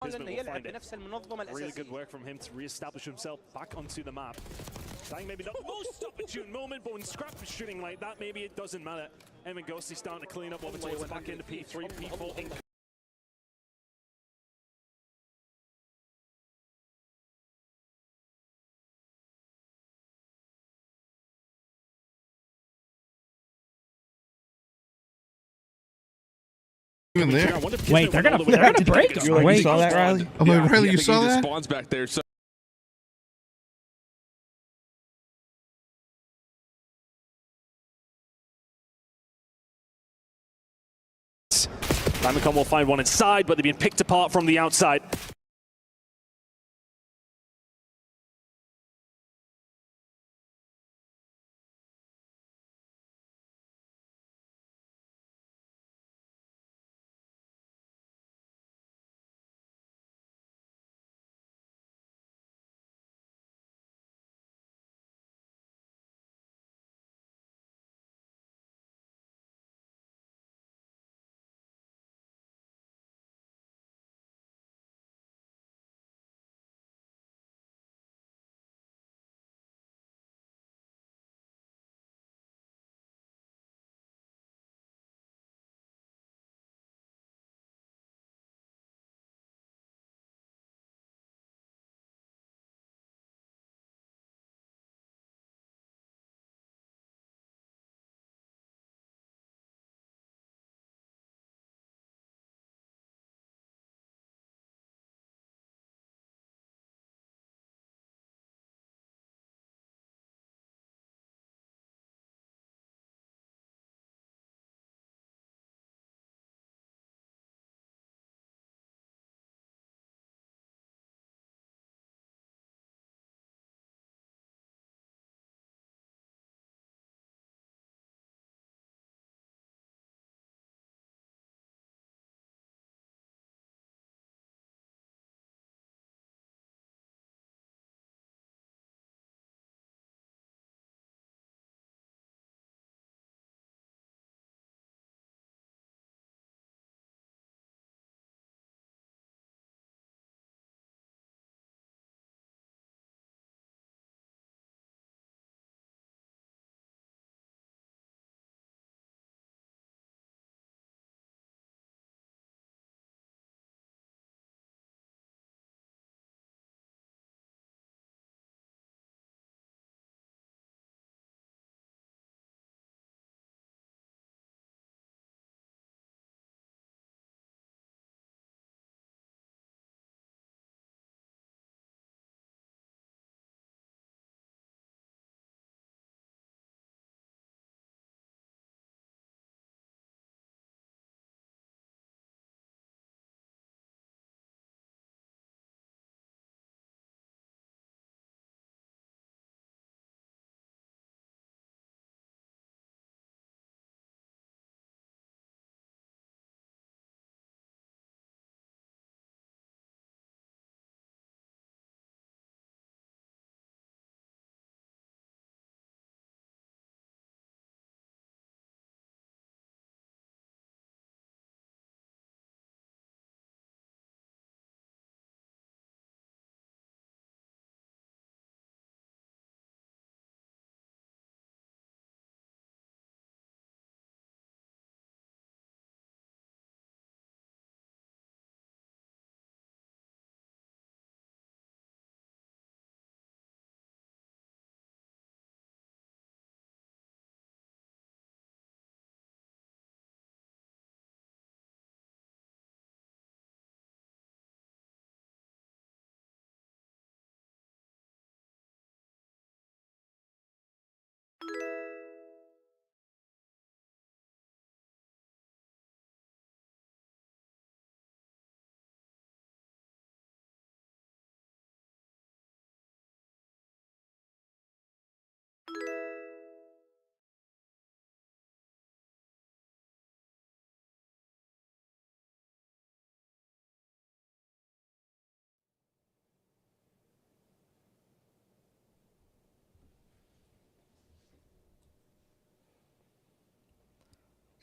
لأنه يلعب بنفس المنظمة Really good الأساسية. work from him to re-establish himself back onto the map. Saying maybe not the most opportune moment, but when Scrap is shooting like that, maybe it doesn't matter. Evan Ghosty starting to clean up over towards the back end of P3, P4. There. Wait, they're gonna break him. Like, Wait, you saw that, Riley? Oh, yeah, Riley, you saw that? Spawns back there. So Diamondcon will find one inside, but they've been picked apart from the outside.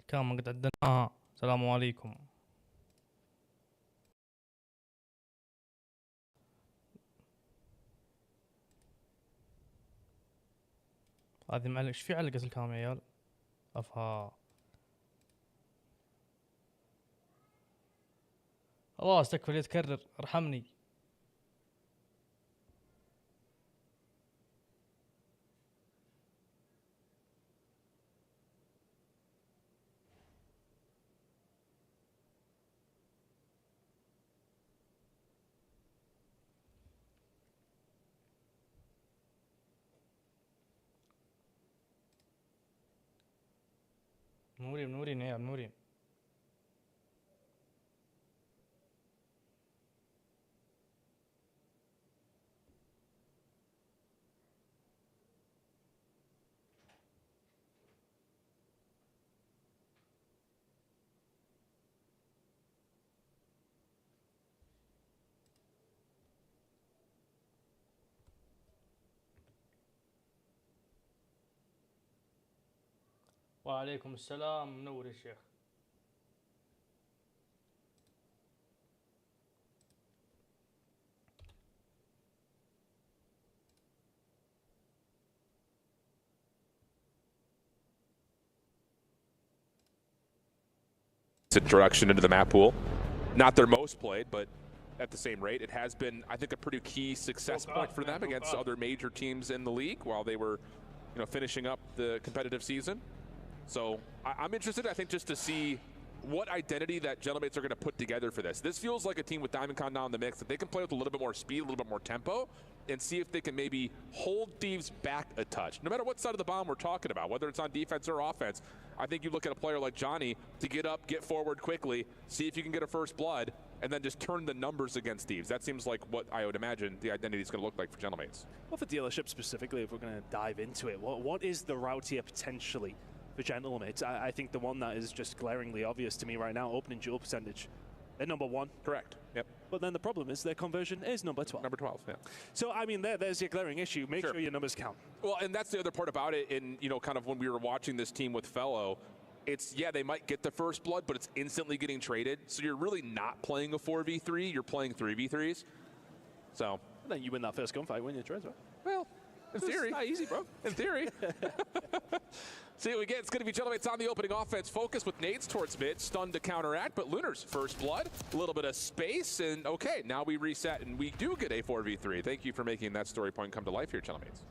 كان مقعد عندنا السلام عليكم. هذه معلق ايش في علقة الكام يا عيال؟ افها خلاص تكفى يتكرر ارحمني. منورين يا منورين. وعليكم السلام منور يا شيخ. Direction into the map pool. Not their most played, but at the same rate, it has been, I think, a pretty key success point for them against other major teams in the league while they were, finishing up the competitive season. So I'm interested, I think, just to see what identity that Gentlemates are going to put together for this. This feels like a team with Diamondcon now in the mix that they can play with a little bit more speed, a little bit more tempo, and see if they can maybe hold Thieves back a touch. No matter what side of the bomb we're talking about, whether it's on defense or offense, I think you look at a player like Johnny to get up, get forward quickly, see if you can get a first blood, and then just turn the numbers against Thieves. That seems like what I would imagine the identity is going to look like for Gentlemates. Well, for dealership specifically, if we're going to dive into it, what is the route here potentially for Gentlemates? I think the one that is just glaringly obvious to me right now, opening duel percentage. They're number 1. Correct. Yep. But then the problem is their conversion is number 12. Number 12, yeah. So, I mean, there's your glaring issue. Make sure your numbers count. Well, and that's the other part about it. And, kind of when we were watching this team with Fellow, it's, yeah, they might get the first blood, but it's instantly getting traded. So you're really not playing a 4v3. You're playing 3v3s. So. And then you win that first gunfight, win your trades, right? Well, in theory. It's not easy, bro. In theory. See what we get. It's going to be Gentlemates on the opening offense. Focus with nades towards mid. Stunned to counteract, but Lunar's first blood. A little bit of space, and okay, now we reset, and we do get a 4v3. Thank you for making that story point come to life here, Gentlemates.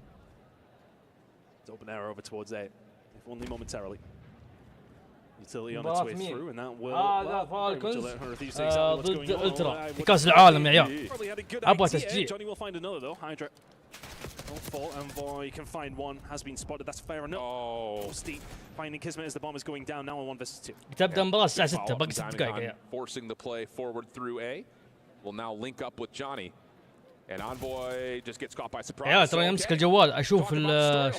It's open arrow over towards A, if only momentarily. Utility on its way through, and that will Falcons ضد الترا في كاس العالم يا عيال. ابغى تسجيل. Johnny will find another though. Hydra. Fall Envoy can find one. Has been spotted. That's fair enough. Oh, Steep finding Kismet as the bomb is going down. Now on 1 versus 2. تبدا المباراة الساعة 6 باقي 6 دقائق يا عيال. Forcing the play forward through A. Will now link up with Johnny. And Envoy just gets caught by surprise. يا ترى يمسك الجوال اشوف شو اسمه.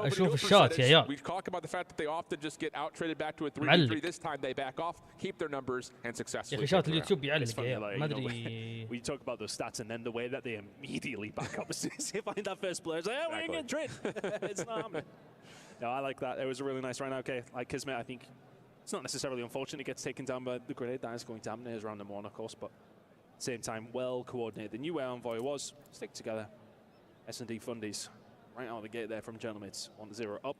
اشوف الشات يا عيال. We talk about the fact that they often just get out traded back to a 3v3. This time they back off, keep their numbers and successfully. يا اخي شات اليوتيوب يعلق يا عيال. ما ادري. We talk about those stats and then the way that they immediately back up as soon as they find that first player. It's like, oh, we're going to get trade. It's not happening. No, I like that. It was a really nice round. Okay, like Kismet, I think it's not necessarily unfortunate it gets taken down by the grenade. That is going to happen. It is round number 1, of course, but same time, well coordinated. They knew where Envoy was. Stick together. S&D fundies right out of the gate there from Gentlemates. 1-0 up.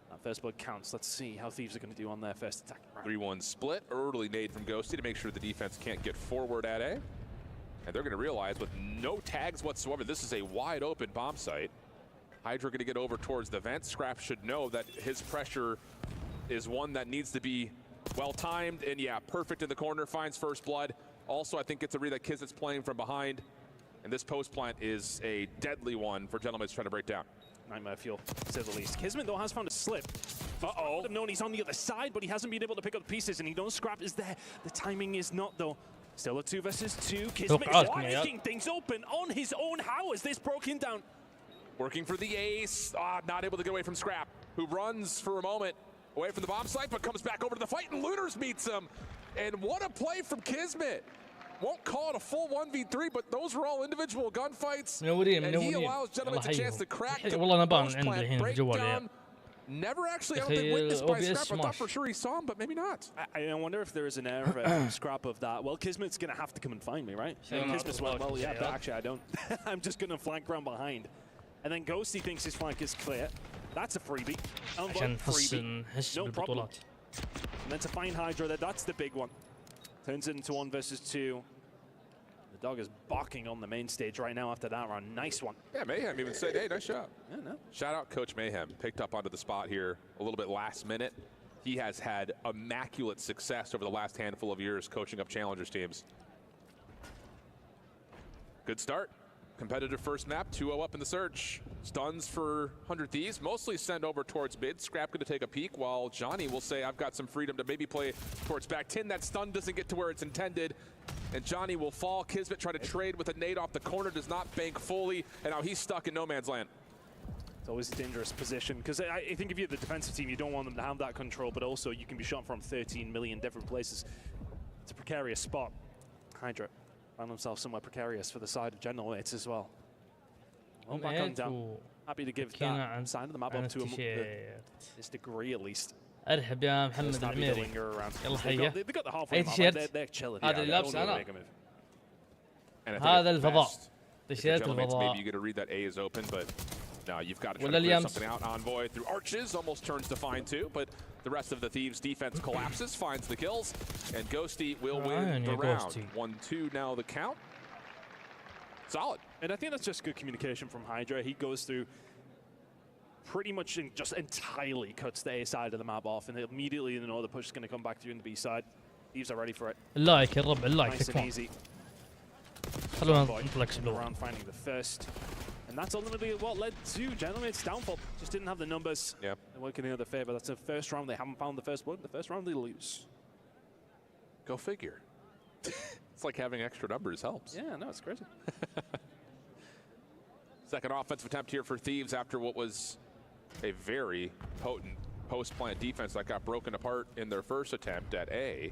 That first blood counts. Let's see how Thieves are going to do on their first attack. 3-1 split. Early nade from Ghosty to make sure the defense can't get forward at A. And they're going to realize with no tags whatsoever, this is a wide open bomb site. Hydra going to get over towards the vent. Scrap should know that his pressure is one that needs to be well timed. And yeah, perfect in the corner. Finds first blood. Also, I think it's a read that Kismet's playing from behind. And this post plant is a deadly one for Gentlemates trying to break down. Nightmare fuel, to say the least. Kismet, though, has found a slip. Uh-oh. Known he's on the other side, but he hasn't been able to pick up the pieces, and he knows Scrap is there. The timing is not, though. Still a 2 versus 2. Kismet is breaking things open on his own. How is this broken down? Working for the ace. Not able to get away from Scrap, who runs for a moment away from the bomb site, but comes back over to the fight, and Lunars meets him. And what a play from Kismet. Won't call it a full 1v3, but those were all individual gunfights. And he allows Gentlemates a chance to crack the post plant, break down. Never actually, I don't think, witnessed by Scrap. I thought for sure he saw him, but maybe not. I wonder if there is an error from Scrap of that. Well, Kismet's going to have to come and find me, right? Kismet's well, yeah, but actually I don't. I'm just going to flank around behind. And then Ghosty thinks his flank is clear. That's a freebie. عشان نحس بالبطولات. And then to find Hydra there, that's the big one. Turns it into 1 versus 2. The dog is barking on the main stage right now after that round. Nice one. Yeah, Mayhem even said, hey, nice shot. Yeah, no. Shout out Coach Mayhem. Picked up onto the spot here a little bit last minute. He has had immaculate success over the last handful of years coaching up challengers teams. Good start. Competitive first map, 2-0 up in the search. Stuns for 100 Thieves, mostly send over towards mid. Scrap going to take a peek, while Johnny will say, I've got some freedom to maybe play towards back 10. That stun doesn't get to where it's intended, and Johnny will fall. Kismet trying to trade with a nade off the corner, does not bank fully, and now he's stuck in no man's land. It's always a dangerous position, because I think if you're the defensive team, you don't want them to have that control, but also you can be shot from 13 million different places. It's a precarious spot. Hydra found himself somewhere precarious for the side of General Mates as well. Well, back on down. Happy to give that side of the map up to him, this degree at least. ارحب يا محمد العميري. يلا حيه. اي تيشيرت؟ هذا اللي لابسه انا. هذا الفضاء. تيشيرت الفضاء. Maybe you're going to read that A is open, but no, you've got to try to clear something out. Envoy through arches, almost turns to find 2, but the rest of the Thieves defense collapses, finds the kills, and Ghosty will win the round. 1-2 now the count. Solid. And I think that's just good communication from Hydra. He goes through pretty much just entirely cuts the A side of the map off, and immediately you know the push is going to come back through in the B side. Thieves are ready for it. اللايك يا الربع اللايك. Nice and easy. خلونا نطلع اكسبلور. Around finding the first. And that's ultimately what led to Gentleman's downfall. Just didn't have the numbers. Yeah. They're working in their favor. That's the first round. They haven't found the first blood. The first round they lose. Go figure. It's like having extra numbers helps. Yeah, no, it's crazy. Second offensive attempt here for Thieves after what was a very potent post-plant defense that got broken apart in their first attempt at A.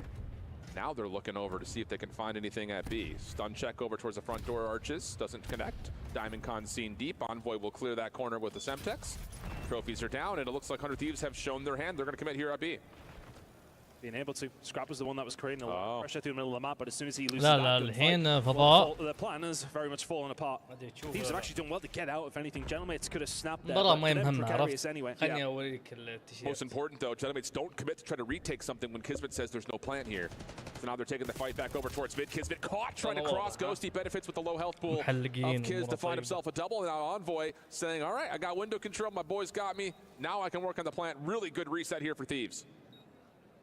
Now they're looking over to see if they can find anything at B. Stun check over towards the front door arches. Doesn't connect. Diamond Con seen deep. Envoy will clear that corner with the Semtex. Trophies are down, and it looks like 100 Thieves have shown their hand. They're going to commit here at B. Being able to. Scrap was the one that was creating a lot of pressure through the middle of the map, but as soon as he loses لا الحين فضاء. the plan is very much falling apart. Thieves have actually done well to get out. If anything, Gentleman's could have snapped that. المباراة ما يهمنا عرفت. Anyway. خليني اوريك التيشيرت. Most important though, Gentleman's don't commit to try to retake something when Kismet says there's no plant here. So now they're taking the fight back over towards mid. Kismet caught trying to cross. Ghosty benefits with the low health pool of Kiz to find himself a double. And now Envoy saying, all right, I got window control. My boys got me. Now I can work on the plant. Really good reset here for Thieves.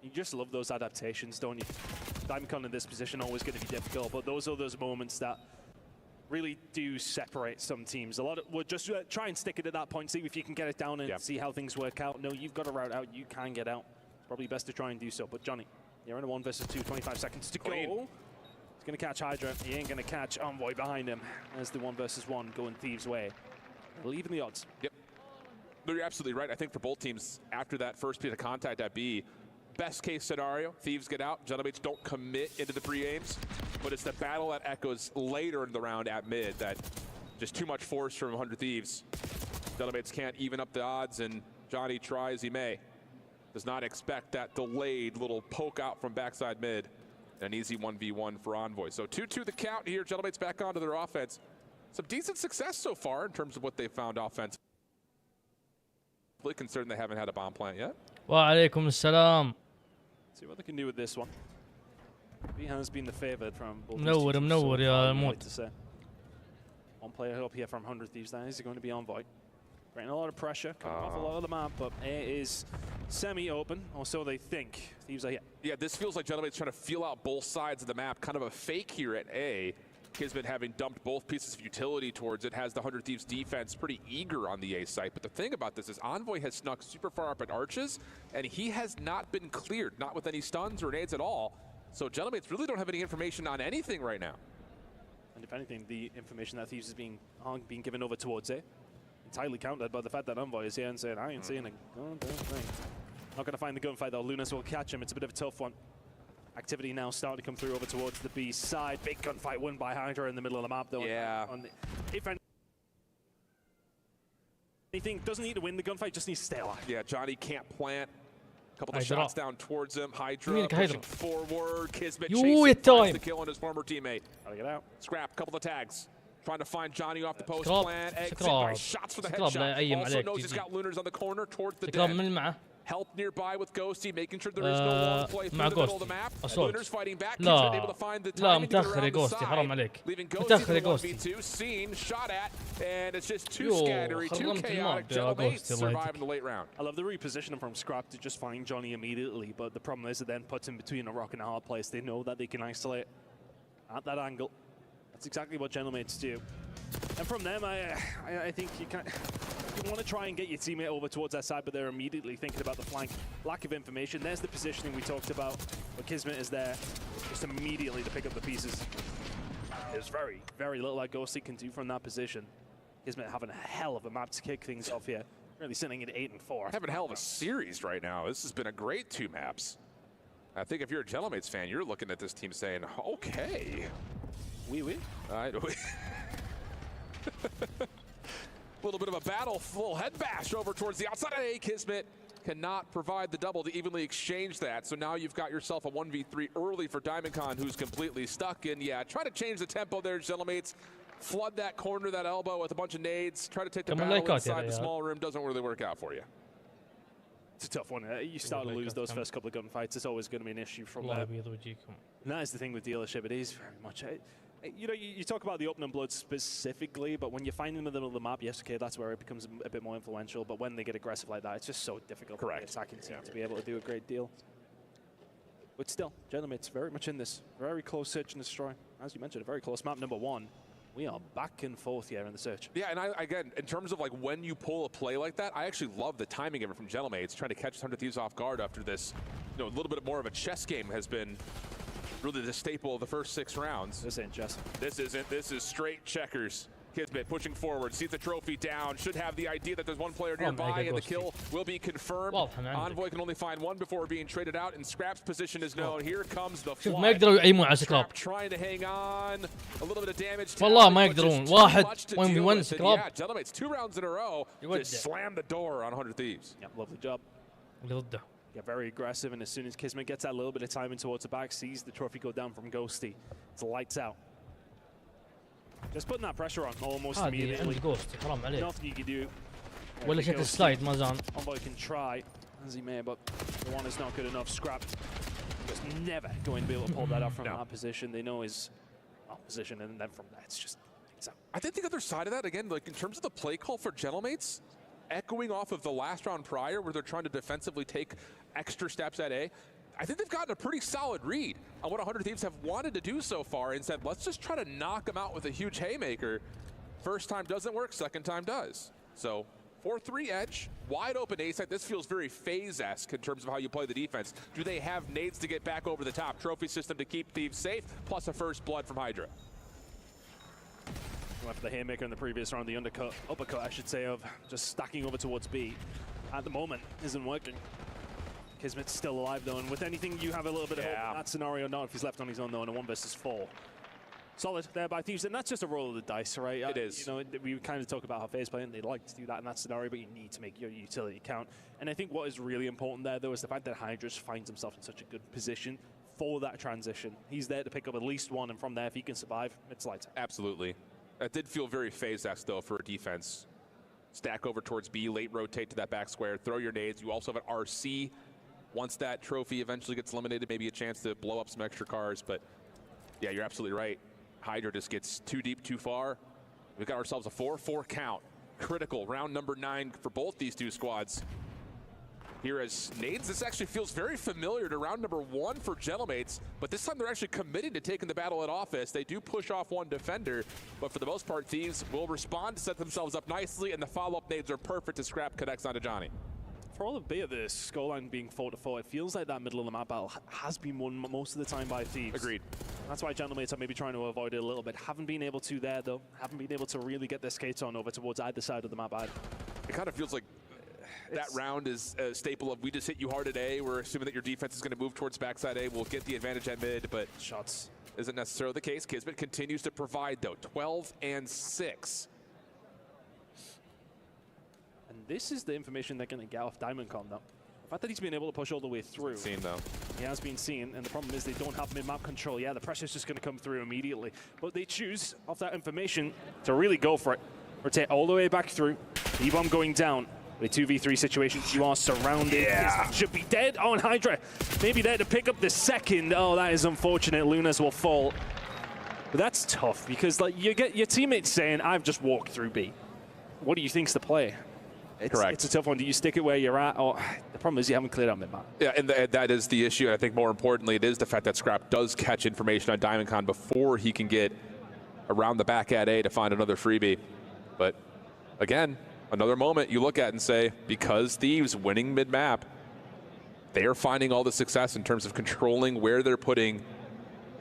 You just love those adaptations, don't you? Diamond Con in this position always going to be difficult, but those are those moments that really do separate some teams. A lot of we'll just try and stick it at that point, see if you can get it down and see how things work out. No, you've got a route out, you can get out. It's probably best to try and do so. But Johnny, you're in a 1 versus 2, 25 seconds to go. He's going to catch Hydra. He ain't going to catch Envoy behind him. As the 1 versus 1 going Thieves' way. Leaving the odds. Yep. No, you're absolutely right. I think for both teams, after that first piece of contact at B, best case scenario, Thieves get out, Gentleman's don't commit into the pre-aims, but it's the battle that echoes later in the round at mid that just too much force from 100 Thieves. Gentleman's can't even up the odds, and Johnny try as he may. Does not expect that delayed little poke out from backside mid. An easy 1v1 for Envoy. So 2-2 the count here, Gentleman's back onto their offense. Some decent success so far in terms of what they've found offense. Really concerned they haven't had a bomb plant yet. وعليكم السلام. See what they can do with this one. B has been the favored from both منور يا موت. One player up here from 100 Thieves. That is going to be Envoy. Bringing a lot of pressure, coming off a lot of the map, but A is semi-open, or so they think. Thieves are here. Yeah, this feels like Gentleman's trying to feel out both sides of the map. Kind of a fake here at A. Kismet having dumped both pieces of utility towards it has the 100 Thieves defense pretty eager on the A site. But the thing about this is Envoy has snuck super far up at arches, and he has not been cleared, not with any stuns or nades at all. So Gentleman's really don't have any information on anything right now. And if anything, the information that Thieves is being given over towards A, entirely countered by the fact that Envoy is here and saying, I ain't seeing a goddamn thing. Not going to find the gunfight though. Lunas will catch him. It's a bit of a tough one. Activity now starting to come through over towards the B side. Big gunfight won by Hydra in the middle of the map though. Yeah. If anything, doesn't need to win the gunfight, just needs to stay alive. Yeah, Johnny can't plant. A couple of shots down towards him. Hydra pushing forward. Kismet chasing the kill on his former teammate. Gotta get out. Scrap, couple of tags. Trying to find Johnny off the post plant. Exit by shots for the headshot. Also knows he's got Lunars on the corner towards the den. Help nearby with Ghosty, making sure there is no long play through the middle of the map. Lunars fighting back. Kismet able to find the timing to get around the side. Leaving Ghosty in the 1v2. Seen, shot at, and it's just too scattery, too chaotic. Gentlemen survive in the late round. I love the repositioning from Scrap to just find Johnny immediately, but the problem is it then puts him between a rock and a hard place. They know that they can isolate at that angle. That's exactly what Gentlemates do. And from them, I think you want to try and get your teammate over towards that side, but they're immediately thinking about the flank. Lack of information. There's the positioning we talked about, but Kismet is there just immediately to pick up the pieces. There's very, very little that Ghosty can do from that position. Kismet having a hell of a map to kick things off here. Really sitting at 8-4. Having a hell of a series right now. This has been a great 2 maps. I think if you're a Gentlemates fan, you're looking at this team saying, okay. Oui. A little bit of a battle, full head bash over towards the outside of A. Kismet cannot provide the double to evenly exchange that. So now you've got yourself a 1v3 early for Diamondcon, who's completely stuck in. Yeah, try to change the tempo there, Gentlemates. Flood that corner, that elbow with a bunch of nades. Try to take the battle inside the small room. Doesn't really work out for you. It's a tough one. You start to lose those first couple of gunfights. It's always going to be an issue from there. And that is the thing with dealership. It is very much... You know, you talk about the opening blood specifically, but when you find them in the middle of the map, yes, okay, that's where it becomes a bit more influential. But when they get aggressive like that, it's just so difficult for the attacking team to be able to do a great deal. But still, Gentlemates very much in this. Very close search and destroy. As you mentioned, a very close map, number 1. We are back and forth here in the search. Yeah, and again, in terms of like when you pull a play like that, I actually love the timing of it from Gentlemates, trying to catch 100 Thieves off guard after this. You know, a little bit more of a chess game has been really the staple of the first 6 rounds. This ain't chess. This isn't. This is straight checkers. Kismet pushing forward, sees the trophy down, should have the idea that there's one player nearby, and the kill will be confirmed. Envoy can only find one before being traded out, and Scrap's position is known. Here comes the fly. Scrap trying to hang on. A little bit of damage. والله ما يقدرون. واحد 1v1 سكراب. Yeah, Gentlemates 2 rounds in a row. Just slam the door on 100 Thieves. Yeah, lovely job. Yeah, very aggressive, and as soon as Kismet gets that little bit of timing towards the back, sees the trophy go down from Ghosty, it's lights out. Just putting that pressure on almost immediately. Nothing you can do. ولا شكل سلايد ما زال. Envoy can try as he may, but the one is not good enough. Scrap just never going to be able to pull that off from that position. They know his position, and then from there it's just lights out. I think the other side of that, again, like in terms of the play call for Gentlemates, echoing off of the last round prior where they're trying to defensively take extra steps at A, I think they've gotten a pretty solid read on what 100 Thieves have wanted to do so far and said, let's just try to knock them out with a huge haymaker. First time doesn't work, second time does. So 4-3 edge, wide open A site. This feels very phase-esque in terms of how you play the defense. Do they have nades to get back over the top? Trophy system to keep Thieves safe, plus a first blood from Hydra. Went for the haymaker in the previous round, the uppercut, I should say, of just stacking over towards B. At the moment, isn't working. Kismet's still alive though, and with anything you have a little bit of hope in that scenario, not if he's left on his own though in a 1 versus 4. Solid there by Thieves, and that's just a roll of the dice, right? It is. You know, we kind of talk about how phase play, and they like to do that in that scenario, but you need to make your utility count. And I think what is really important there though is the fact that Hydra finds himself in such a good position for that transition. He's there to pick up at least one, and from there, if he can survive, it's lights out. Absolutely. That did feel very phase-esque though for a defense. Stack over towards B, late rotate to that back square, throw your nades. You also have an RC. Once that trophy eventually gets eliminated, maybe a chance to blow up some extra cars. But yeah, you're absolutely right. Hydra just gets too deep, too far. We've got ourselves a 4-4 count. Critical, round number 9 for both these 2 squads. Here as nades, this actually feels very familiar to round number 1 for Gentlemates, but this time they're actually committed to taking the battle at office. They do push off one defender, but for the most part, Thieves will respond to set themselves up nicely, and the follow-up nades are perfect as Scrap connects onto Johnny. For all the bit of the scoreline being 4-4, it feels like that middle of the map battle has been won most of the time by Thieves. Agreed. That's why Gentlemates are maybe trying to avoid it a little bit. Haven't been able to there, though. Haven't been able to really get their skates on over towards either side of the map. It kind of feels like that round is a staple of we just hit you hard at A. We're assuming that your defense is going to move towards backside A. We'll get the advantage at mid, but shots isn't necessarily the case. Kismet continues to provide, though. 12-6. And this is the information they're going to get off Diamondcon, though. The fact that he's been able to push all the way through. Seen, though. He has been seen, and the problem is they don't have mid-map control. Yeah, the pressure's just going to come through immediately. But they choose, off that information, to really go for it. Rotate all the way back through. E-bomb going down. A 2v3 situation, you are surrounded. Yeah. Should be dead. Oh, and Hydra maybe there to pick up the second. Oh, that is unfortunate. Lunas will fall. But that's tough because like you get your teammates saying, I've just walked through B. What do you think's the play? Correct. It's a tough one. Do you stick it where you're at? Or the problem is you haven't cleared out mid-map. Yeah, and that is the issue. And I think more importantly, it is the fact that Scrap does catch information on Diamondcon before he can get around the back at A to find another freebie. But again, another moment you look at and say, because Thieves winning mid-map, they are finding all the success in terms of controlling where they're putting,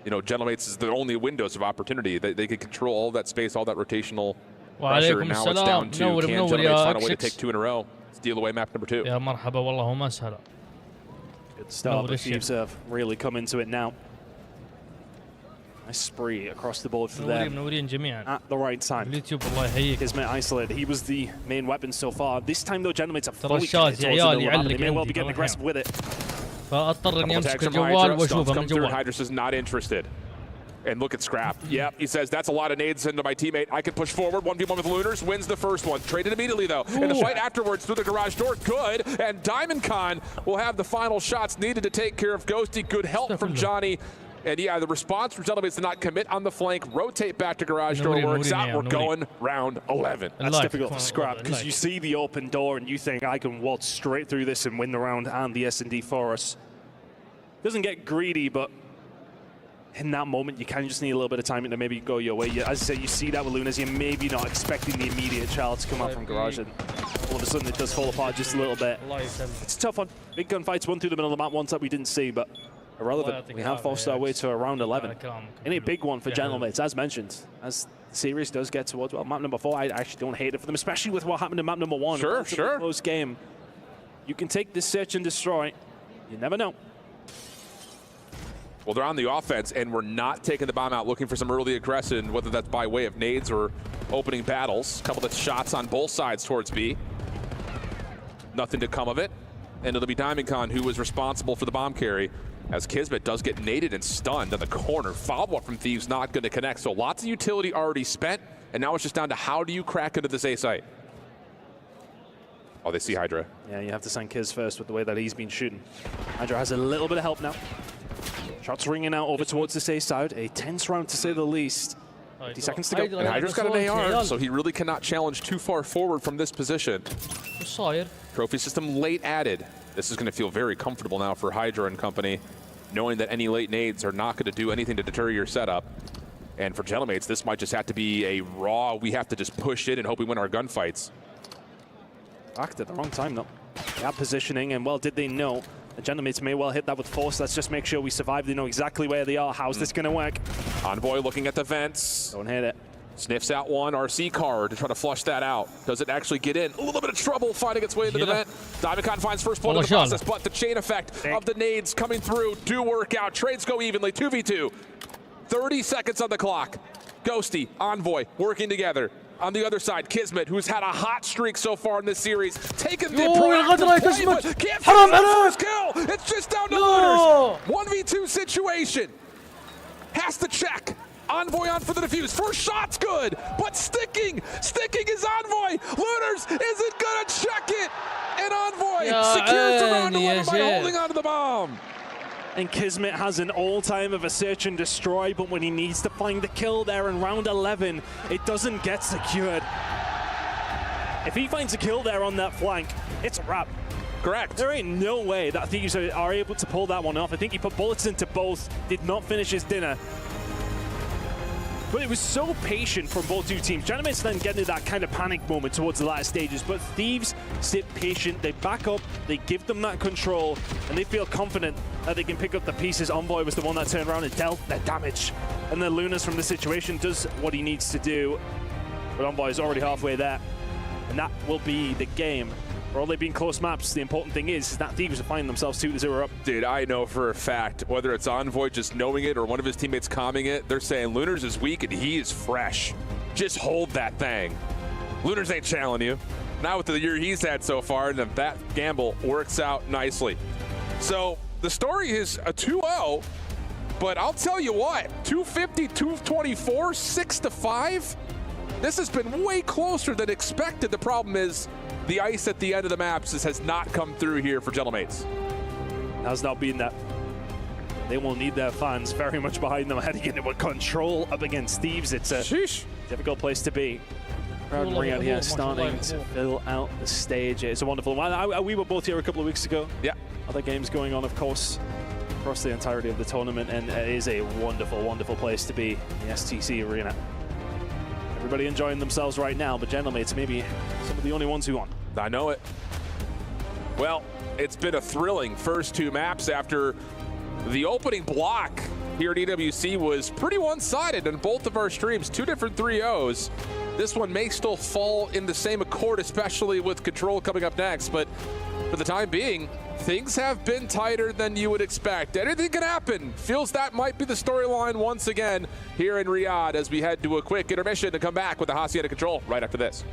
you know, Gentlemates is the only windows of opportunity. They can control all that space, all that rotational pressure, and now it's down to can Gentlemates find a way to take 2 in a row. Steal away map number 2. يا مرحبا والله ما سهل. Good start, but Thieves have really come into it now. Nice spree across the board for them at the right time. Kismet isolated. He was the main weapon so far. This time, though, Gentlemates are fully committed towards the map. They may well be getting aggressive with it. فاضطر اني امسك الجوال واشوفه من الجوال. Hydrus is not interested. And look at Scrap. Yep, he says, that's a lot of nades into my teammate. I can push forward. 1v1 with Lunars, wins the first one. Traded immediately, though. And the fight afterwards through the garage door, good. And Diamondcon will have the final shots needed to take care of Ghosty. Good help from Johnny. And yeah, the response from Gentlemates to not commit on the flank, rotate back to garage door works out. We're going round 11. That's difficult for Scrap because you see the open door and you think, I can waltz straight through this and win the round and the S&D for us. Doesn't get greedy, but in that moment, you kind of just need a little bit of timing to maybe go your way. As I say, you see that with Lunas, you're maybe not expecting the immediate child to come out from garage, and all of a sudden it does fall apart just a little bit. It's a tough one. Big gunfights, one through the middle of the map, ones that we didn't see, but irrelevant. We have forced our way to around 11. And a big one for Gentlemates, as mentioned. As the series does get towards, well, map number 4, I actually don't hate it for them, especially with what happened in map number 1. Sure. Close game. You can take this search and destroy. You never know. Well, they're on the offense, and we're not taking the bomb out, looking for some early aggression, whether that's by way of nades or opening battles. A couple of shots on both sides towards B. Nothing to come of it. And it'll be Diamondcon who was responsible for the bomb carry, as Kismet does get naded and stunned in the corner. Follow-up from Thieves not going to connect, so lots of utility already spent, and now it's just down to how do you crack into this A site. Oh, they see Hydra. Yeah, you have to send Kiz first with the way that he's been shooting. Hydra has a little bit of help now. Shots ringing out over towards the A side. A tense round to say the least. 50 seconds to go. And Hydra's got an AR, so he really cannot challenge too far forward from this position. Trophy system late added. This is going to feel very comfortable now for Hydra and company, knowing that any late nades are not going to do anything to deter your setup. And for Gentlemates, this might just have to be a raw, we have to just push it and hope we win our gunfights. Backed at the wrong time, though. They have positioning, and well, did they know? The Gentlemates may well hit that with force. Let's just make sure we survive. They know exactly where they are. How's this going to work? Envoy looking at the vents. Don't hit it. Sniffs out one RC card to try to flush that out. Does it actually get in? A little bit of trouble finding its way into the vent. Diamondcon finds first blood in the process, but the chain effect of the nades coming through do work out. Trades go evenly, 2v2. 30 seconds on the clock. Ghosty, Envoy working together. On the other side, Kismet, who's had a hot streak so far in this series, taking the play, can't find the first kill. It's just down to Lunars. 1v2 situation. Has to check. Envoy on for the defuse. First shot's good, but sticking is Envoy. Lunars isn't gonna check it, and Envoy secures the round 11 by holding onto the bomb. And Kismet has an all-time of a search and destroy, but when he needs to find the kill there in round 11, it doesn't get secured. If he finds a kill there on that flank, it's a wrap. Correct. There ain't no way that Thieves are able to pull that one off. I think he put bullets into both, did not finish his dinner. But it was so patient from both two teams. Gentlemates then get into that kind of panic moment towards the latter stages, but Thieves sit patient, they back up, they give them that control, and they feel confident that they can pick up the pieces. Envoy was the one that turned around and dealt the damage. And then Lunas from the situation does what he needs to do, but Envoy is already halfway there. And that will be the game. For all they being close maps, the important thing is that Thieves are finding themselves 2-0 up. Dude, I know for a fact, whether it's Envoy just knowing it or one of his teammates calming it, they're saying Lunars is weak and he is fresh. Just hold that thing. Lunars ain't challenging you. Not with the year he's had so far, and that gamble works out nicely. So the story is a 2-0, but I'll tell you what, 250, 224, 6-5. This has been way closer than expected. The problem is the ice at the end of the maps has not come through here for Gentlemaids. Has not been that. They will need their fans very much behind them heading into a control up against Thieves. It's a difficult place to be. Crowd and Riyadh here starting to fill out the stage. It's a wonderful one. We were both here a couple of weeks ago. Yeah. Other games going on, of course, across the entirety of the tournament, and it is a wonderful, wonderful place to be, the STC Arena. Everybody enjoying themselves right now, but Gentlemaids maybe some of the only ones who won. I know it. Well, it's been a thrilling first two maps after the opening block here at EWC was pretty one-sided in both of our streams. Two different 3-0s. This one may still fall in the same accord, especially with Control coming up next, but for the time being, things have been tighter than you would expect. Anything can happen. Feels that might be the storyline once again here in Riyadh as we head to a quick intermission to come back with the Hacienda Control right after this.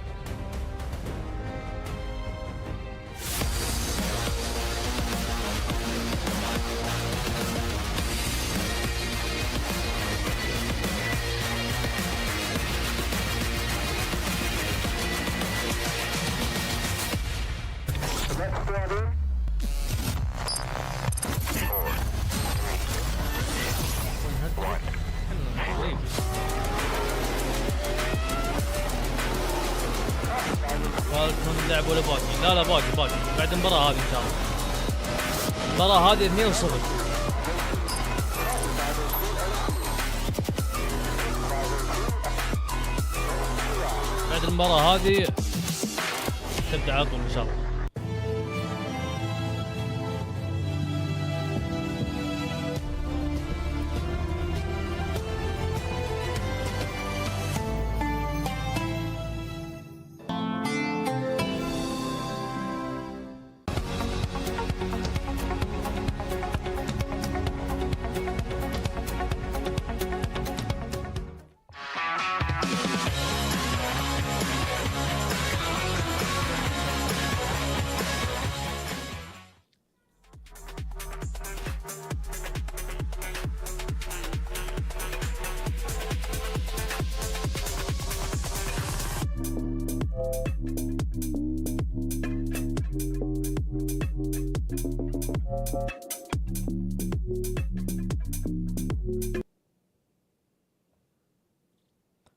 لعب ولا باقي؟ لا باقي بعد المباراة هذه إن شاء الله. المباراة هذه 2-0. بعد المباراة هذه تبدأ على طول إن شاء الله.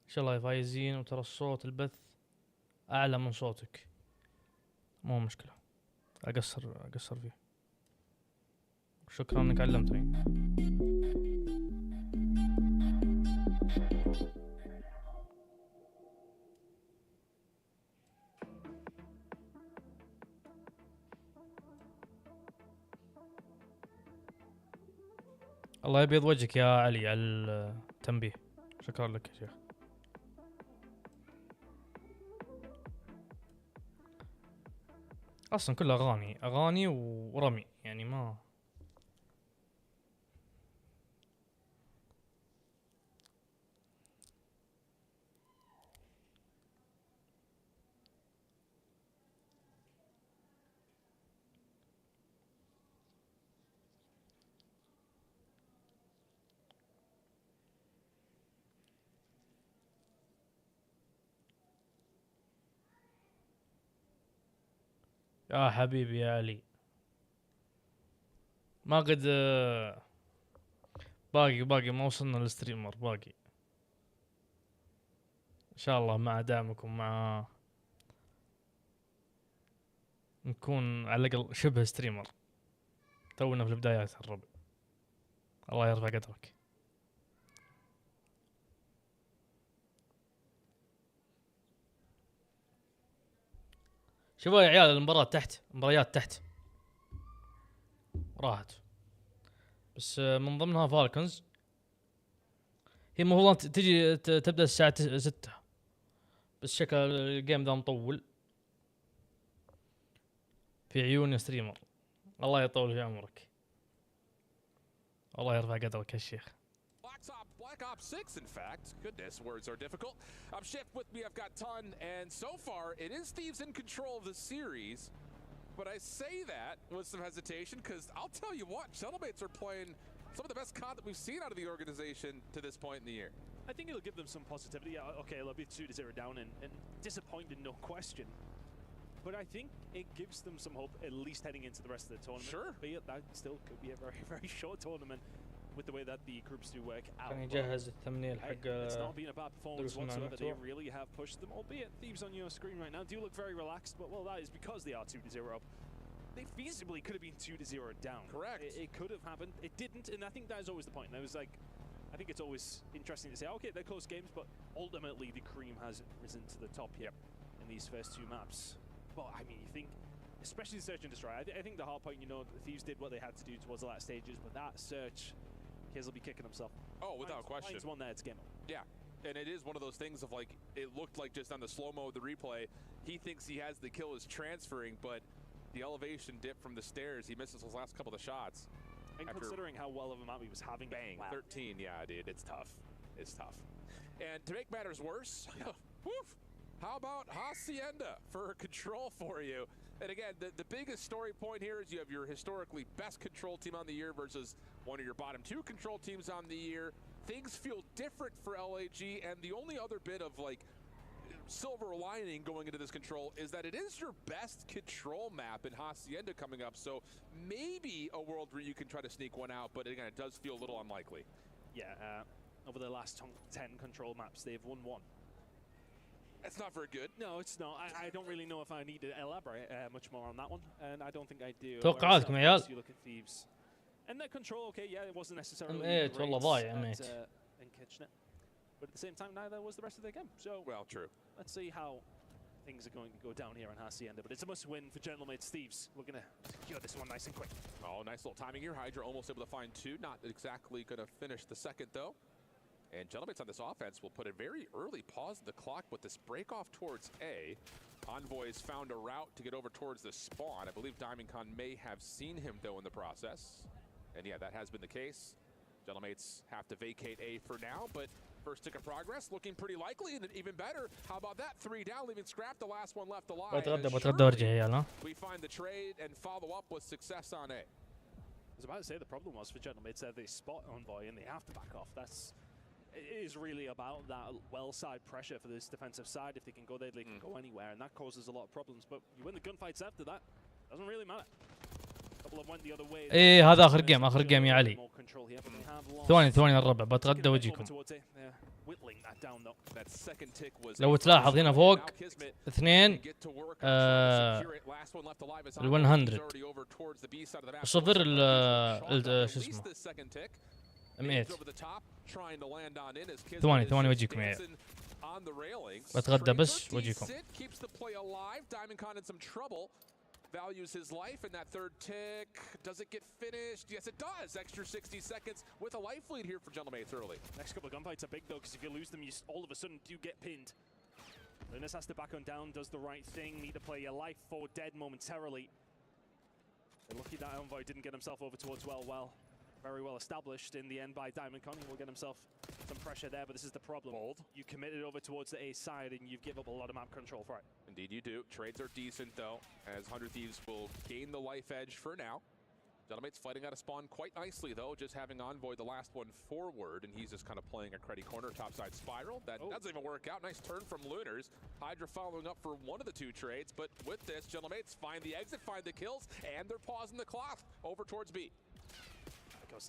ان شاء الله فايزين، وترى الصوت البث اعلى من صوتك، مو مشكلة، اقصر فيه. شكرا انك علمتني. الله يبيض وجهك يا علي على التنبيه، شكرا لك يا شيخ. اصلا كله اغاني ورمي، يعني ما يا حبيبي يا علي، ما قد باقي ما وصلنا للستريمر، باقي ان شاء الله مع دعمكم، مع نكون على الاقل شبه ستريمر، تونا في البدايات الربع. الله يرفع قدرك. شوفوا يا عيال، المباريات تحت راحت، بس من ضمنها فالكونز. هي المفروض تجي تبدأ الساعة 6، بس شكل الجيم ذا مطول في عيون ستريمر. الله يطول في عمرك، الله يرفع قدرك يا شيخ. Black Ops 6, in fact. Goodness, words are difficult. Shift with me, I've got Ton, and so far, it is Thieves in control of the series. But I say that with some hesitation because I'll tell you what, Gentlemates are playing some of the best COD that we've seen out of the organization to this point in the year. I think it'll give them some positivity. Okay, they'll be 2-0 down and disappointed, no question. But I think it gives them some hope, at least heading into the rest of the tournament. Sure. Be it that still could be a very, very short tournament with the way that the groups do work out. كان يجهز الثمنيل حق It's not been a bad performance دروس whatsoever. They المحتوى. really have pushed them, albeit Thieves on your screen right now do look very relaxed, but well, that is because they are 2-0 up. They feasibly could have been 2-0 down. Correct. It could have happened. It didn't, and I think that is always the point. And I was like, I think it's always interesting to say, okay, they're close games, but ultimately the cream has risen to the top here in these first two maps. But I mean, you think, especially the Search and Destroy, I think the Hardpoint, you know, the Thieves did what they had to do towards the last stages, but that Search, Kiz will be kicking himself. Oh, without question. One there, it's game over. Yeah, and it is one of those things of like, it looked like just on the slow-mo of the replay, he thinks he has the kill is transferring, but the elevation dip from the stairs, he misses those last couple of shots. And considering how well of a map he was having. Bang, wow. 13, yeah, dude, it's tough. It's tough. And to make matters worse, woof, how about Hacienda for control for you? And again, the biggest story point here is you have your historically best control team on the year versus one of your bottom two control teams on the year. Things feel different for LAG, and the only other bit of like silver lining going into this control is that it is your best control map in Hacienda coming up, so maybe a world where you can try to sneak one out, but again, it does feel a little unlikely. Yeah, over the last 10 control maps, they've won one. That's not very good. No, it's not. I don't really know if I need to elaborate much more on that one, and I don't think I do. توقعاتكم يا عيال. You look at Thieves. And their control, okay, yeah, it wasn't necessarily M8 والله ضايع M8. in Kitchener. But at the same time, neither was the rest of their game. So, well, true. Let's see how things are going to go down here in Hacienda. But it's a must-win for Gentlemates Thieves. We're going to secure this one nice and quick. Oh, nice little timing here. Hydra almost able to find two. Not exactly going to finish the second, though. And Gentlemates on this offense will put a very early pause in the clock with this break off towards A. Envoy's found a route to get over towards the spawn. I believe DiamondCon may have seen him, though, in the process. And yeah, that has been the case. Gentlemates have to vacate A for now, but first tick of progress looking pretty likely, and even better, how about that? 3 down, leaving Scrap, the last one left alive. بتغدى ورجع يا عيال. We find the trade and follow up with success on A. I was about to say the problem was for Gentlemates that they spot Envoy and they have to back off. It is really about that well side pressure for this defensive side. If they can go there, they can go anywhere, and that causes a lot of problems. But you win the gunfights after that, doesn't really matter. ايه هذا اخر جيم يا علي. ثواني الربع بتغدى واجيكم. لو تلاحظ هنا فوق اثنين ال 100 صفر شو اسمه M8. ثواني واجيكم يا عيال. بتغدى بس واجيكم. Values his life in that third tick. Does it get finished? Yes, it does. Extra 60 seconds with a life lead here for Gentlemates early. Next couple of gunfights are big though, because if you lose them, you all of a sudden do get pinned. Linus has to back on down, does the right thing, need to play your life for dead momentarily. They're lucky that Envoy didn't get himself over towards well. Very well established in the end by DiamondCon. He will get himself some pressure there, but this is the problem. Bold. You committed over towards the A side and you've given up a lot of map control for it. Indeed you do. Trades are decent though, as 100 Thieves will gain the life edge for now. Gentlemates fighting out of spawn quite nicely though, just having Envoy the last one forward, and he's just kind of playing a cruddy corner topside spiral. That doesn't even work out. Nice turn from Lunars. Hydra following up for one of the two trades, but with this, Gentlemates find the exit, find the kills, and they're pausing the clock over towards B.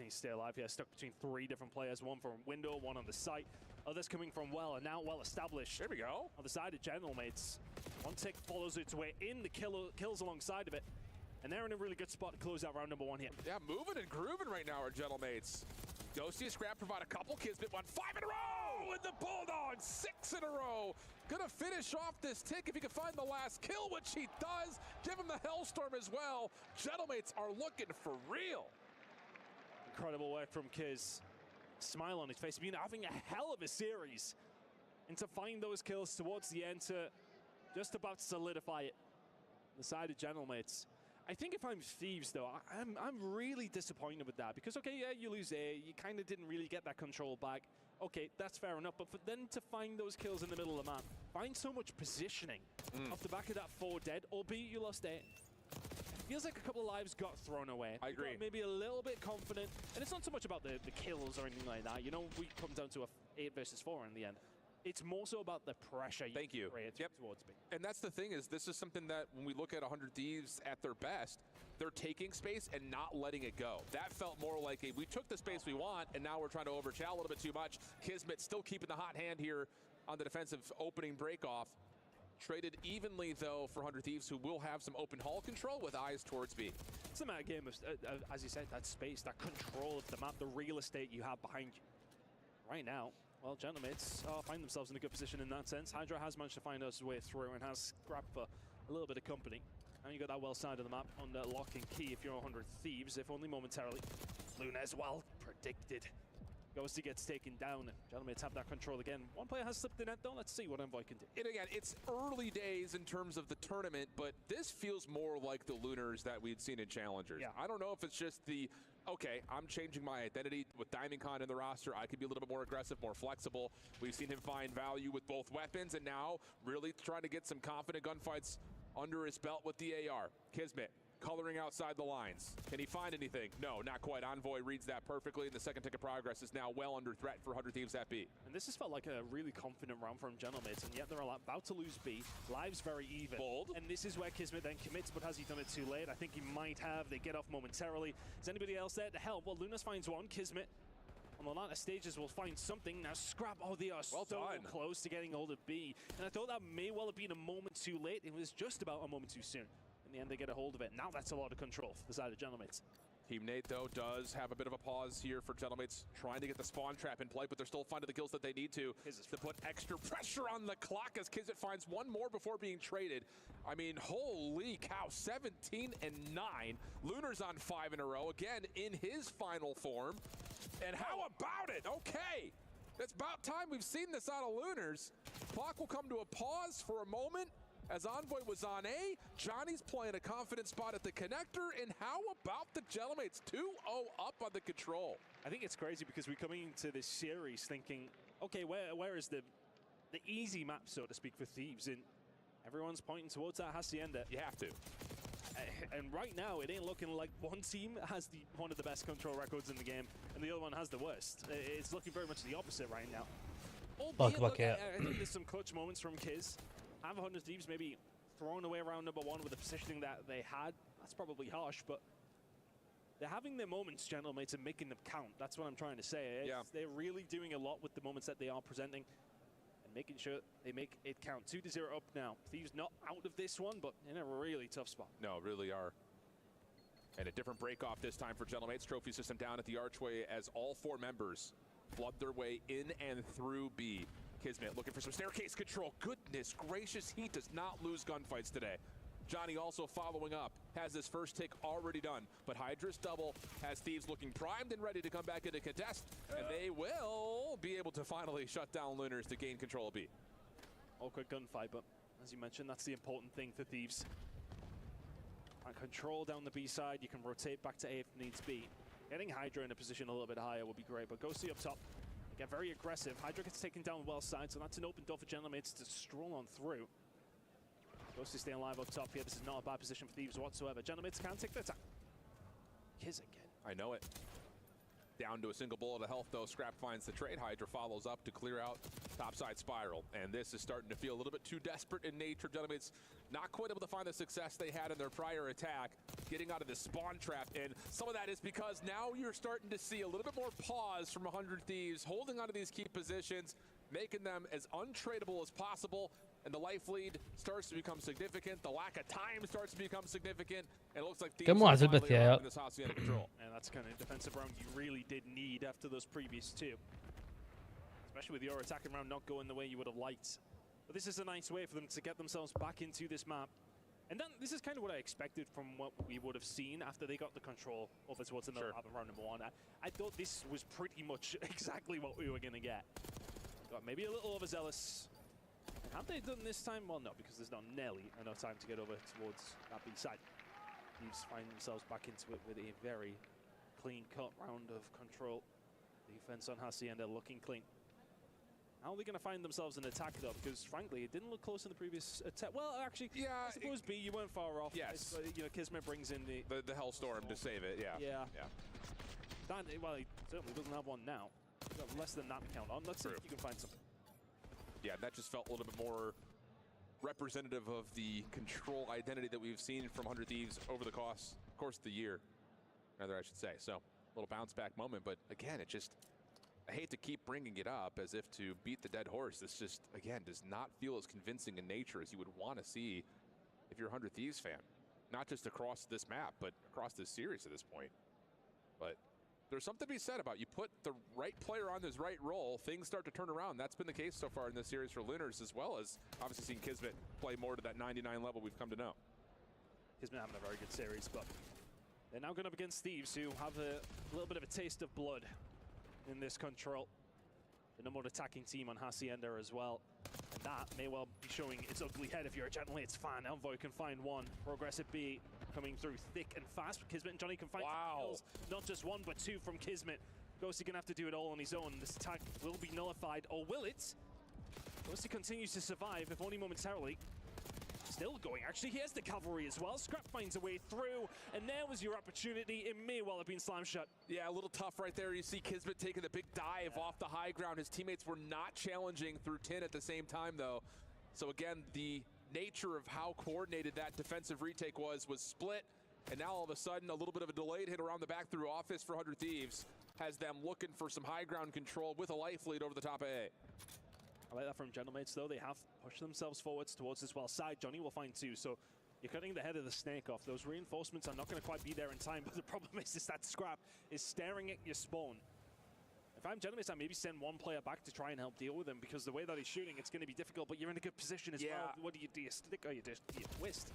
Needs to stay alive here, stuck between 3 different players, one from window, one on the site, others coming from well, and now well established. There we go. On the side of Gentlemates, one tick follows its way in, the kills alongside of it, and they're in a really good spot to close out round number 1 here. Yeah, moving and grooving right now are Gentlemates. Ghosty and Scrap provide a couple, Kismet won 5 in a row with the Bulldogs, 6 in a row. Gonna finish off this tick if he can find the last kill, which he does. Give him the Hellstorm as well. Gentlemates are looking for real. Incredible work from Kiz. Smile on his face. He's been having a hell of a series. And to find those kills towards the end to just about solidify it. The side of Gentlemates. I think if I'm Thieves though, I'm really disappointed with that. Because okay, yeah, you lose A, you kind of didn't really get that control back. Okay, that's fair enough. But for then to find those kills in the middle of the map, find so much positioning off the back of that 4 dead, albeit you lost A. feels like a couple of lives got thrown away. I agree. Maybe a little bit confident. And it's not so much about the kills or anything like that. You know, we come down to a 8 versus 4 in the end. It's more so about the pressure you create towards me. And that's the thing is this is something that when we look at 100 Thieves at their best, they're taking space and not letting it go. That felt more like we took the space we want and now we're trying to overchow a little bit too much. Kismet still keeping the hot hand here on the defensive opening breakoff. Traded evenly, though, for 100 Thieves, who will have some open hall control with eyes towards B. It's a matter game of, as you said, that space, that control of the map, the real estate you have behind you. Right now, well, gentlemen, find themselves in a good position in that sense. Hydra has managed to find his way through and has grabbed for a little bit of company. Now you got that well side of the map under lock and key if you're 100 Thieves, if only momentarily. Lunez, well predicted. Goes to gets taken down. Gentlemen, have that control again. One player has slipped the net, though. Let's see what Envoy can do. And again, it's early days in terms of the tournament, but this feels more like the Lunars that we'd seen in Challengers. Yeah. I don't know if it's just the, okay, I'm changing my identity with DiamondCon in the roster. I could be a little bit more aggressive, more flexible. We've seen him find value with both weapons, and now really trying to get some confident gunfights under his belt with the AR. Kismet coloring outside the lines. Can he find anything? No, not quite. Envoy reads that perfectly, and the second tick of progress is now well under threat for 100 Thieves at B. And this has felt like a really confident round from Gentlemen, and yet they're about to lose B. Lives very even. Bold. And this is where Kismet then commits, but has he done it too late? I think he might have. They get off momentarily. Is anybody else there to help? Well, Lunas finds one. Kismet on the latter stages will find something. Now Scrap, oh, they are well so done. Close to getting hold of B. And I thought that may well have been a moment too late. It was just about a moment too soon. In the end, they get a hold of it. Now that's a lot of control for the side of Gentlemates. Team Nate, though, does have a bit of a pause here for Gentlemates, trying to get the spawn trap in play, but they're still finding the kills that they need to put extra pressure on the clock as Kizit finds one more before being traded. I mean, holy cow, 17-9. Lunar's on 5 in a row, again, in his final form. And how about it? Okay. It's about time we've seen this out of Lunars. Clock will come to a pause for a moment. As Envoy was on A, Johnny's playing a confident spot at the connector, and how about the Gentlemates 2-0 up on the control? I think it's crazy because we're coming into this series thinking, okay, where is the easy map, so to speak, for Thieves? And everyone's pointing towards that Hacienda. You have to. And right now, it ain't looking like one team has one of the best control records in the game, and the other one has the worst. It's looking very much the opposite right now. Albeit, look, I think there's some clutch moments from Kiz. Have 100 Thieves maybe thrown away around number 1 with the positioning that they had. That's probably harsh, but they're having their moments, gentlemen, and making them count. That's what I'm trying to say. They're really doing a lot with the moments that they are presenting and making sure they make it count. 2-0 up now. Thieves not out of this one, but in a really tough spot. No, really are. And a different break-off this time for Gentlemates. Trophy system down at the archway as all 4 members flood their way in and through B. Kismet looking for some staircase control. Goodness gracious, he does not lose gunfights today. Johnny also following up, has his first tick already done, but Hydra's double has Thieves looking primed and ready to come back into contest, and they will be able to finally shut down Lunars to gain control of B. Awkward gunfight, but as you mentioned, that's the important thing for Thieves. And control down the B side, you can rotate back to A if needs be. Getting Hydra in a position a little bit higher would be great, but Ghosty up top. They get very aggressive. Hydra gets taken down well side, so that's an open door for Gentlemates to stroll on through. Ghosty staying alive up top here. This is not a bad position for Thieves whatsoever. Gentlemates can't take their time. Kiz again. I know it. Down to a single bullet of health, though. Scrap finds the trade. Hydra follows up to clear out topside spiral. And this is starting to feel a little bit too desperate in nature. Gentlemates not quite able to find the success they had in their prior attack, getting out of the spawn trap. And some of that is because now you're starting to see a little bit more pause from 100 Thieves, holding onto these key positions, making them as untradeable as possible. And the life lead starts to become significant. The lack of time starts to become significant. And it looks like Thieves are finally arriving this Hacienda control. And that's kind of defensive round you really did need after those previous 2. Especially with your attacking round not going the way you would have liked. But this is a nice way for them to get themselves back into this map. And then this is kind of what I expected from what we would have seen after they got the control over towards another map in round number 1. I thought this was pretty much exactly what we were going to get. Got maybe a little overzealous. Have they done this time? Well, no, because there's not nearly enough time to get over towards that B side. Thieves find themselves back into it with a very clean-cut round of control. Defense on Hacienda looking clean. How are they going to find themselves an attack, though? Because, frankly, it didn't look close in the previous attack. Well, actually, yeah, I suppose B, you weren't far off. Yes. You know, Kismet brings in the Hellstorm to save it, yeah. Yeah. Well, he certainly doesn't have one now. He's got less than that to count on. Let's see if you can find something. Yeah, that just felt a little bit more representative of the control identity that we've seen from 100 Thieves over the course of the year, rather I should say. So, a little bounce back moment, but again, it just, I hate to keep bringing it up as if to beat the dead horse. This just, again, does not feel as convincing in nature as you would want to see if you're a 100 Thieves fan. Not just across this map, but across this series at this point. But there's something to be said about you put the right player on his right role, things start to turn around. That's been the case so far in this series for Linners, as well as obviously seeing Kismet play more to that 99 level we've come to know. Kismet having a very good series, but they're now going up against Thieves, who have a little bit of a taste of blood in this control. The number one attacking team on Hacienda as well. And that may well be showing its ugly head if you're a Gentle Hits fan. Envoy can find one. Progressive B coming through thick and fast. Kismet and Johnny can find kills. Not just one, but two from Kismet. Ghosty gonna have to do it all on his own. This attack will be nullified, or will it? Ghosty continues to survive, if only momentarily. Still going, actually, he has the cavalry as well. Scrap finds a way through, and there was your opportunity. It may well have been slam shut. Yeah, a little tough right there. You see Kismet taking the big dive off the high ground. His teammates were not challenging through 10 at the same time, though. So again, the nature of how coordinated that defensive retake was split, and now all of a sudden, a little bit of a delayed hit around the back through office for 100 Thieves has them looking for some high ground control with a life lead over the top of A. I like that from Gentlemates, though. They have pushed themselves forwards towards this well side. Johnny will find two, so you're cutting the head of the snake off. Those reinforcements are not going to quite be there in time, but the problem is that Scrap is staring at your spawn. If I'm Gentlemates, I maybe send one player back to try and help deal with him, because the way that he's shooting, it's going to be difficult, but you're in a good position as well. What do you stick or do you twist?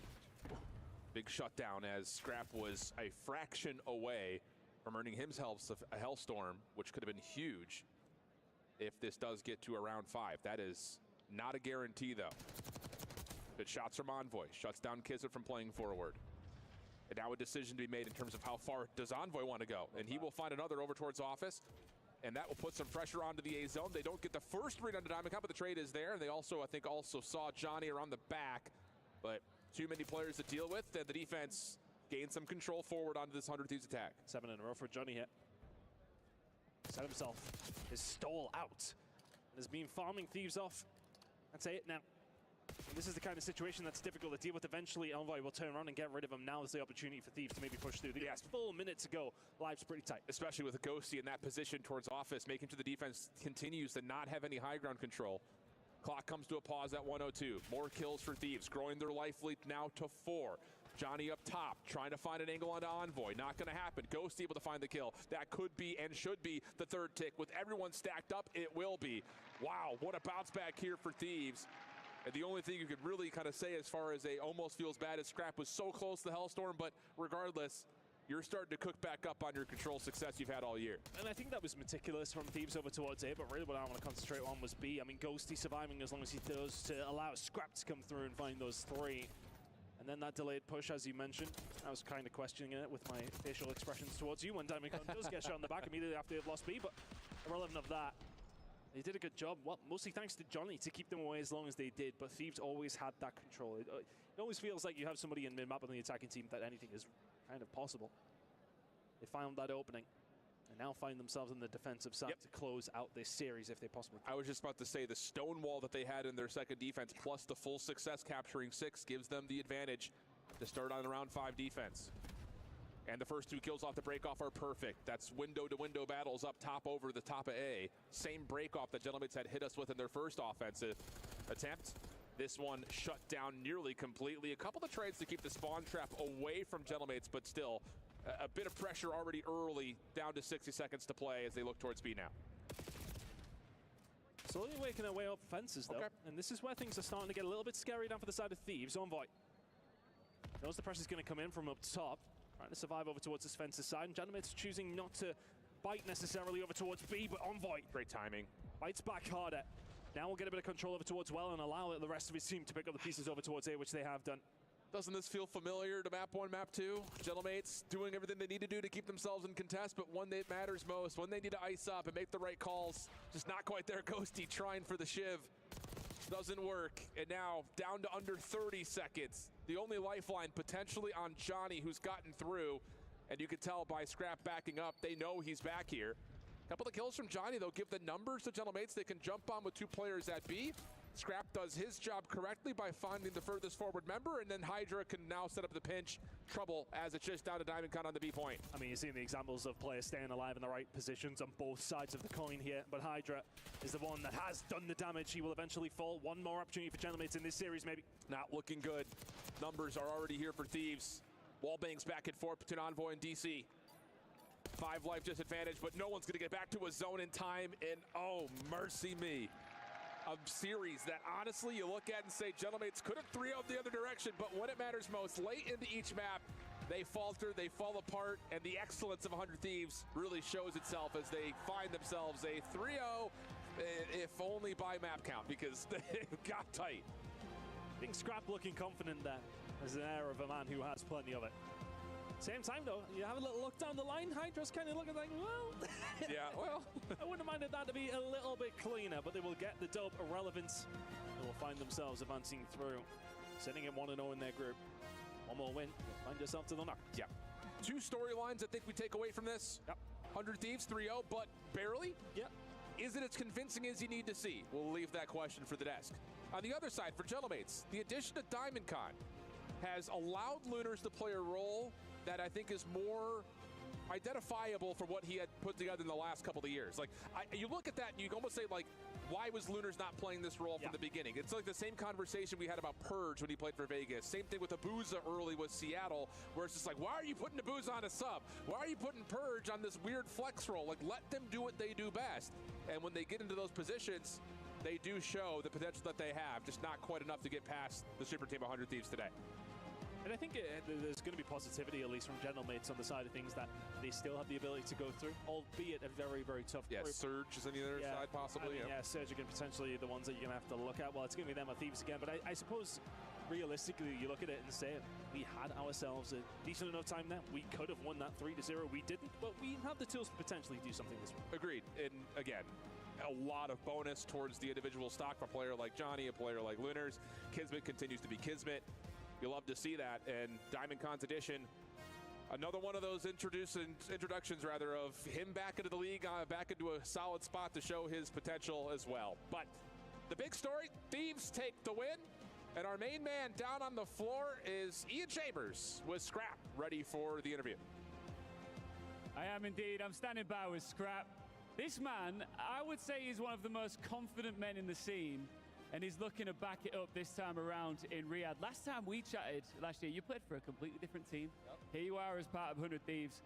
Big shutdown as Scrap was a fraction away from earning himself a Hellstorm, which could have been huge if this does get to around 5. That is not a guarantee, though. Good shots from Envoy. Shuts down Kismet from playing forward. And now a decision to be made in terms of how far does Envoy want to go. And he will find another over towards office. And that will put some pressure onto the A zone. They don't get the first read onto Diamond Cup, but the trade is there. And they also, I think, saw Johnny around the back. But too many players to deal with. And the defense gained some control forward onto this 100 Thieves attack. 7 in a row for Johnny here. Set himself his stall out and has been farming Thieves off. That's it now. And this is the kind of situation that's difficult to deal with. Eventually, Envoy will turn around and get rid of him. Now is the opportunity for Thieves to maybe push through. Yes, full minute to go. Life's pretty tight. Especially with a Ghosty in that position towards office, making sure the defense continues to not have any high ground control. Clock comes to a pause at 102. More kills for Thieves, growing their life lead now to 4. Johnny up top, trying to find an angle onto Envoy. Not going to happen. Ghost able to find the kill. That could be and should be the third tick. With everyone stacked up, it will be. Wow, what a bounce back here for Thieves. And the only thing you could really kind of say as far as a almost feels bad is Scrap was so close to the Hellstorm, but regardless, you're starting to cook back up on your control success you've had all year. And I think that was meticulous from Thieves over towards A, but really what I want to concentrate on was B. I mean, Ghosty surviving as long as he does to allow Scrap to come through and find those 3. And then that delayed push, as you mentioned. I was kind of questioning it with my facial expressions towards you when Diamond Con does get shot in the back immediately after they've lost B, but irrelevant of that. They did a good job, well, mostly thanks to Johnny to keep them away as long as they did, but Thieves always had that control. It always feels like you have somebody in mid-map on the attacking team that anything is kind of possible. They found that opening and now find themselves on the defensive side to close out this series if they possibly can. I was just about to say the stone wall that they had in their second defense plus the full success capturing 6 gives them the advantage to start on round 5 defense. And the first 2 kills off the break-off are perfect. That's window-to-window battles up top over the top of A. Same break-off that Gentlemates had hit us with in their first offensive attempt. This one shut down nearly completely. A couple of trades to keep the spawn trap away from Gentlemates, but still a bit of pressure already early, down to 60 seconds to play as they look towards B now. Slowly waking their way up fences, though. Okay. And this is where things are starting to get a little bit scary down for the side of Thieves. Envoy knows the pressure's going to come in from up top. Trying to survive over towards this fence's side. And Gentlemates choosing not to bite necessarily over towards B, but Envoy. Great timing. Bites back harder. Now we'll get a bit of control over towards well and allow the rest of his team to pick up the pieces over towards A, which they have done. Doesn't this feel familiar to map 1, map 2? Gentlemates doing everything they need to do to keep themselves in contest, but when it matters most, when they need to ice up and make the right calls, just not quite there. Ghosty trying for the shiv. Doesn't work, and now down to under 30 seconds. The only lifeline potentially on Johnny, who's gotten through, and you can tell by Scrap backing up, they know he's back here. Couple of kills from Johnny, though, give the numbers to Gentlemates. They can jump on with 2 players at B. Scrap does his job correctly by finding the furthest forward member, and then Hydra can now set up the pinch. Trouble as it's just down to DiamondCon on the B point. I mean, you're seeing the examples of players staying alive in the right positions on both sides of the coin here, but Hydra is the one that has done the damage. He will eventually fall. One more opportunity for Gentlemates in this series, maybe. Not looking good. Numbers are already here for Thieves. Wallbangs back and forth between Envoy and DC. 5 life disadvantage, but no one's going to get back to a zone in time, and oh, mercy me. A series that honestly you look at and say Gentlemates could have 3-0'd the other direction, but when it matters most, late into each map, they falter, they fall apart, and the excellence of 100 Thieves really shows itself as they find themselves a 3-0, if only by map count, because they got tight. I think Scrap looking confident there. There's an air of a man who has plenty of it. Same time, though, you have a little look down the line. Hydra's kind of looking like, well... Yeah, well... I wouldn't have minded that to be a little bit cleaner, but they will get the dub. Irrelevance. They will find themselves advancing through, sitting in 1-0 in their group. One more win, you'll find yourself to the knock. Yeah. 2 storylines I think we take away from this. Yep. 100 Thieves, 3-0, but barely. Yep. Is it as convincing as you need to see? We'll leave that question for the desk. On the other side, for Gentlemates, the addition of DiamondCon has allowed Lunars to play a role that I think is more identifiable for what he had put together in the last couple of years. Like, you look at that and you almost say, like, why was Lunars not playing this role from the beginning? It's like the same conversation we had about Purge when he played for Vegas. Same thing with Abuza early with Seattle, where it's just like, why are you putting Abuza on a sub? Why are you putting Purge on this weird flex role? Like, let them do what they do best. And when they get into those positions, they do show the potential that they have, just not quite enough to get past the super team 100 Thieves today. And I think there's going to be positivity, at least from Gentlemates, on the side of things that they still have the ability to go through, albeit a very, very tough group. Yeah, Surge is on the other side, possibly. I mean, Surge are going to potentially the ones that you're going to have to look at. Well, it's going to be them or Thieves again, but I suppose realistically, you look at it and say, we had ourselves a decent enough time there. We could have won that 3-0. We didn't, but we have the tools to potentially do something this week. Agreed. And again, a lot of bonus towards the individual stock for a player like Johnny, a player like Lunars. Kismet continues to be Kismet. You love to see that. And DiamondCon's edition, another one of those introductions of him back into the league, back into a solid spot to show his potential as well. But the big story, Thieves take the win. And our main man down on the floor is Ian Chambers with Scrap, ready for the interview. I am indeed. I'm standing by with Scrap. This man, I would say, is one of the most confident men in the scene. And he's looking to back it up this time around in Riyadh. Last time we chatted, last year, you played for a completely different team. Yep. Here you are as part of 100 Thieves.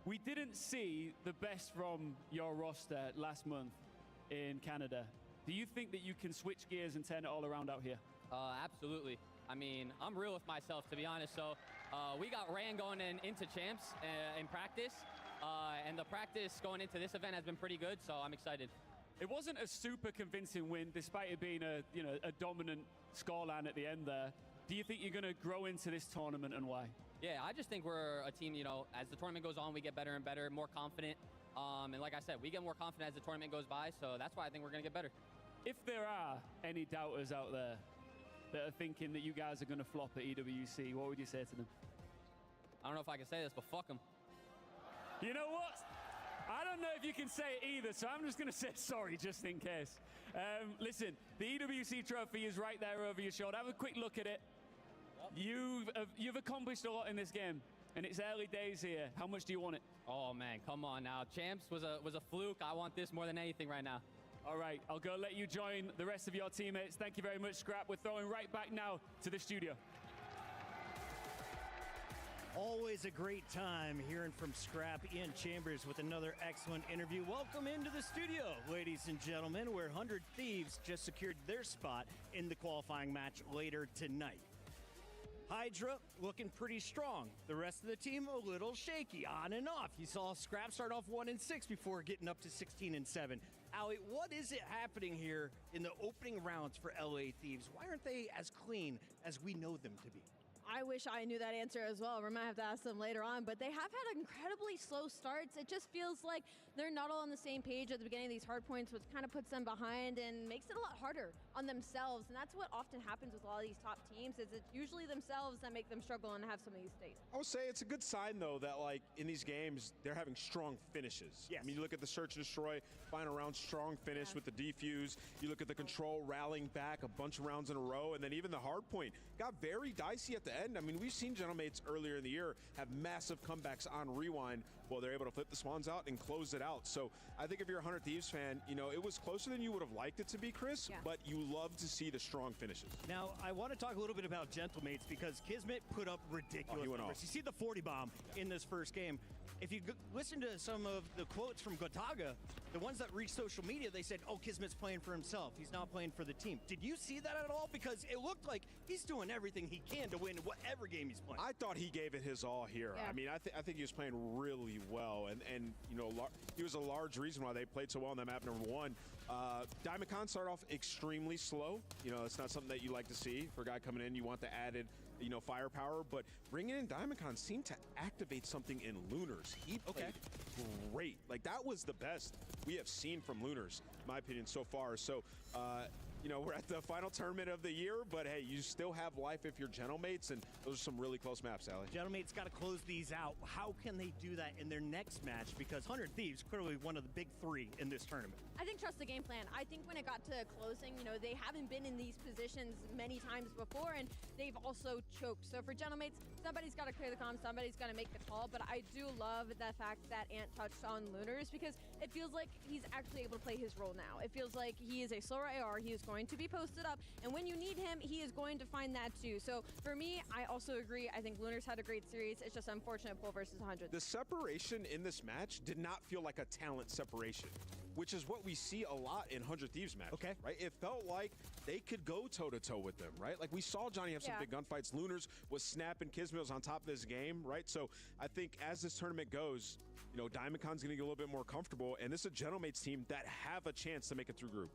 We didn't see the best from your roster last month in Canada. Do you think that you can switch gears and turn it all around out here? Absolutely. I mean, I'm real with myself, to be honest. So we got ran going into champs in practice. And the practice going into this event has been pretty good, so I'm excited. It wasn't a super convincing win, despite it being a dominant scoreline at the end there. Do you think you're going to grow into this tournament, and why? Yeah, I just think we're a team, as the tournament goes on, we get better and better, more confident. And like I said, we get more confident as the tournament goes by, so that's why I think we're going to get better. If there are any doubters out there that are thinking that you guys are going to flop at EWC, what would you say to them? I don't know if I can say this, but fuck them. You know what? I don't know if you can say it either, so I'm just going to say sorry just in case. Listen, the EWC trophy is right there over your shoulder. Have a quick look at it. Yep. You've accomplished a lot in this game, and it's early days here. How much do you want it? Oh, man, come on now. Champs was a fluke. I want this more than anything right now. All right, I'll go let you join the rest of your teammates. Thank you very much, Scrap. We're throwing right back now to the studio. Always a great time hearing from Scrap. Ian Chambers with another excellent interview. Welcome into the studio, ladies and gentlemen, where 100 Thieves just secured their spot in the qualifying match later tonight. Hydra looking pretty strong. The rest of the team a little shaky, on and off. You saw Scrap start off 1-6 before getting up to 16-7. Ali, what is it happening here in the opening rounds for LA Thieves? Why aren't they as clean as we know them to be? I wish I knew that answer as well. We might have to ask them later on, but they have had incredibly slow starts. It just feels like they're not all on the same page at the beginning of these hard points, which kind of puts them behind and makes it a lot harder on themselves. And that's what often happens with a lot of these top teams, is it's usually themselves that make them struggle and have some of these states. I would say it's a good sign, though, that like in these games, they're having strong finishes. Yes. I mean, you look at the search and destroy, final round, strong finish with the defuse. You look at the control, rallying back a bunch of rounds in a row, and then even the hard point got very dicey at the end. I mean, we've seen Gentlemates earlier in the year have massive comebacks on rewind. Well, they're able to flip the spawns out and close it out. So I think if you're a 100 Thieves fan, you know, it was closer than you would have liked it to be, Chris, but you love to see the strong finishes. Now, I want to talk a little bit about Gentlemates because Kismet put up ridiculous numbers. You see the 40 bomb in this first game. If you listen to some of the quotes from Gotaga, the ones that reached social media, they said, oh, Kismet's playing for himself. He's not playing for the team. Did you see that at all? Because it looked like he's doing everything he can to win whatever game he's playing. I thought he gave it his all here. I mean, I think he was playing really well. And you know, he was a large reason why they played so well on that map, number one. Diamond Con started off extremely slow. You know, it's not something that you like to see for a guy coming in. You want the added, you know, firepower, but bringing in Diamond Con seemed to activate something in Lunars. He played great. Like, that was the best we have seen from Lunars, in my opinion, so far. So, you know, we're at the final tournament of the year, but hey, you still have life if you're Gentlemates, and those are some really close maps, Allie. Gentlemates got to close these out. How can they do that in their next match? Because 100 Thieves, clearly one of the big three in this tournament. I think trust the game plan. I think when it got to closing, you know, they haven't been in these positions many times before, and they've also choked. So for Gentlemates, somebody's got to clear the comms, somebody's got to make the call, but I do love the fact that Ant touched on Lunars because it feels like he's actually able to play his role now. It feels like he is a slower AR, he is going to be posted up, and when you need him, he is going to find that too. So for me, I also agree. I think Lunars had a great series. It's just unfortunate pool versus 100. The separation in this match did not feel like a talent separation, which is what we see a lot in 100 Thieves match. Okay. Right? It felt like they could go toe-to-toe with them, right? Like, we saw Johnny have some big gunfights. Lunars was snapping. Kismet was on top of this game, right? So I think as this tournament goes, you know, Diamond Con's going to get a little bit more comfortable, and this is a Gentlemates team that have a chance to make it through group.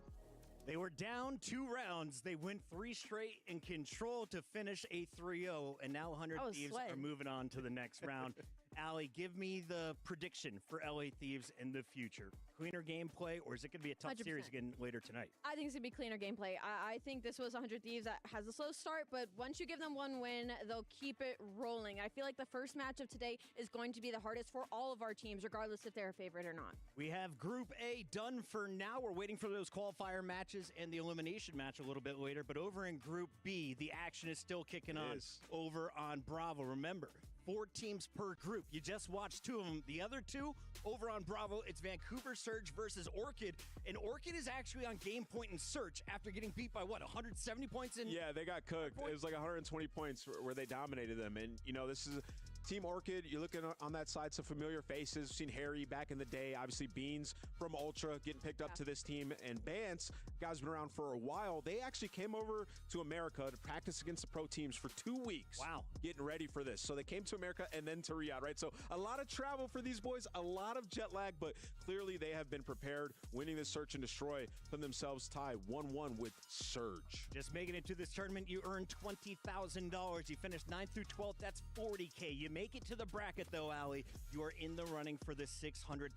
They were down 2 rounds. They went 3 straight in control to finish a 3-0, and now 100 Thieves are moving on to the next round. Allie, give me the prediction for LA Thieves in the future. Cleaner gameplay, or is it going to be a tough 100%. series again later tonight? I think it's going to be cleaner gameplay. I think this was 100 Thieves that has a slow start, but once you give them one win, they'll keep it rolling. I feel like the first match of today is going to be the hardest for all of our teams, regardless if they're a favorite or not. We have Group A done for now. We're waiting for those qualifier matches and the elimination match a little bit later, but over in Group B, the action is still kicking on over on Bravo. Remember, 4 teams per group. You just watched 2 of them. The other 2 over on Bravo, it's Vancouver Surge versus Orchid. And Orchid is actually on game point in Search after getting beat by, what, 170 points in? Yeah, they got cooked. It was like 120 points where they dominated them. And, you know, this is Team Orchid. You're looking on that side, some familiar faces. We've seen Harry back in the day. Obviously, Beans from Ultra getting picked up to this team. And Bance, guys been around for a while. They actually came over to America to practice against the pro teams for 2 weeks. Wow. Getting ready for this. So they came to America and then to Riyadh, right? So a lot of travel for these boys, a lot of jet lag, but clearly they have been prepared, winning this search and destroy, putting themselves tied 1-1 with Surge. Just making it to this tournament, you earn $20,000. You finished 9th through 12th, that's $40K. You make it to the bracket though, Allie, you are in the running for the $600,000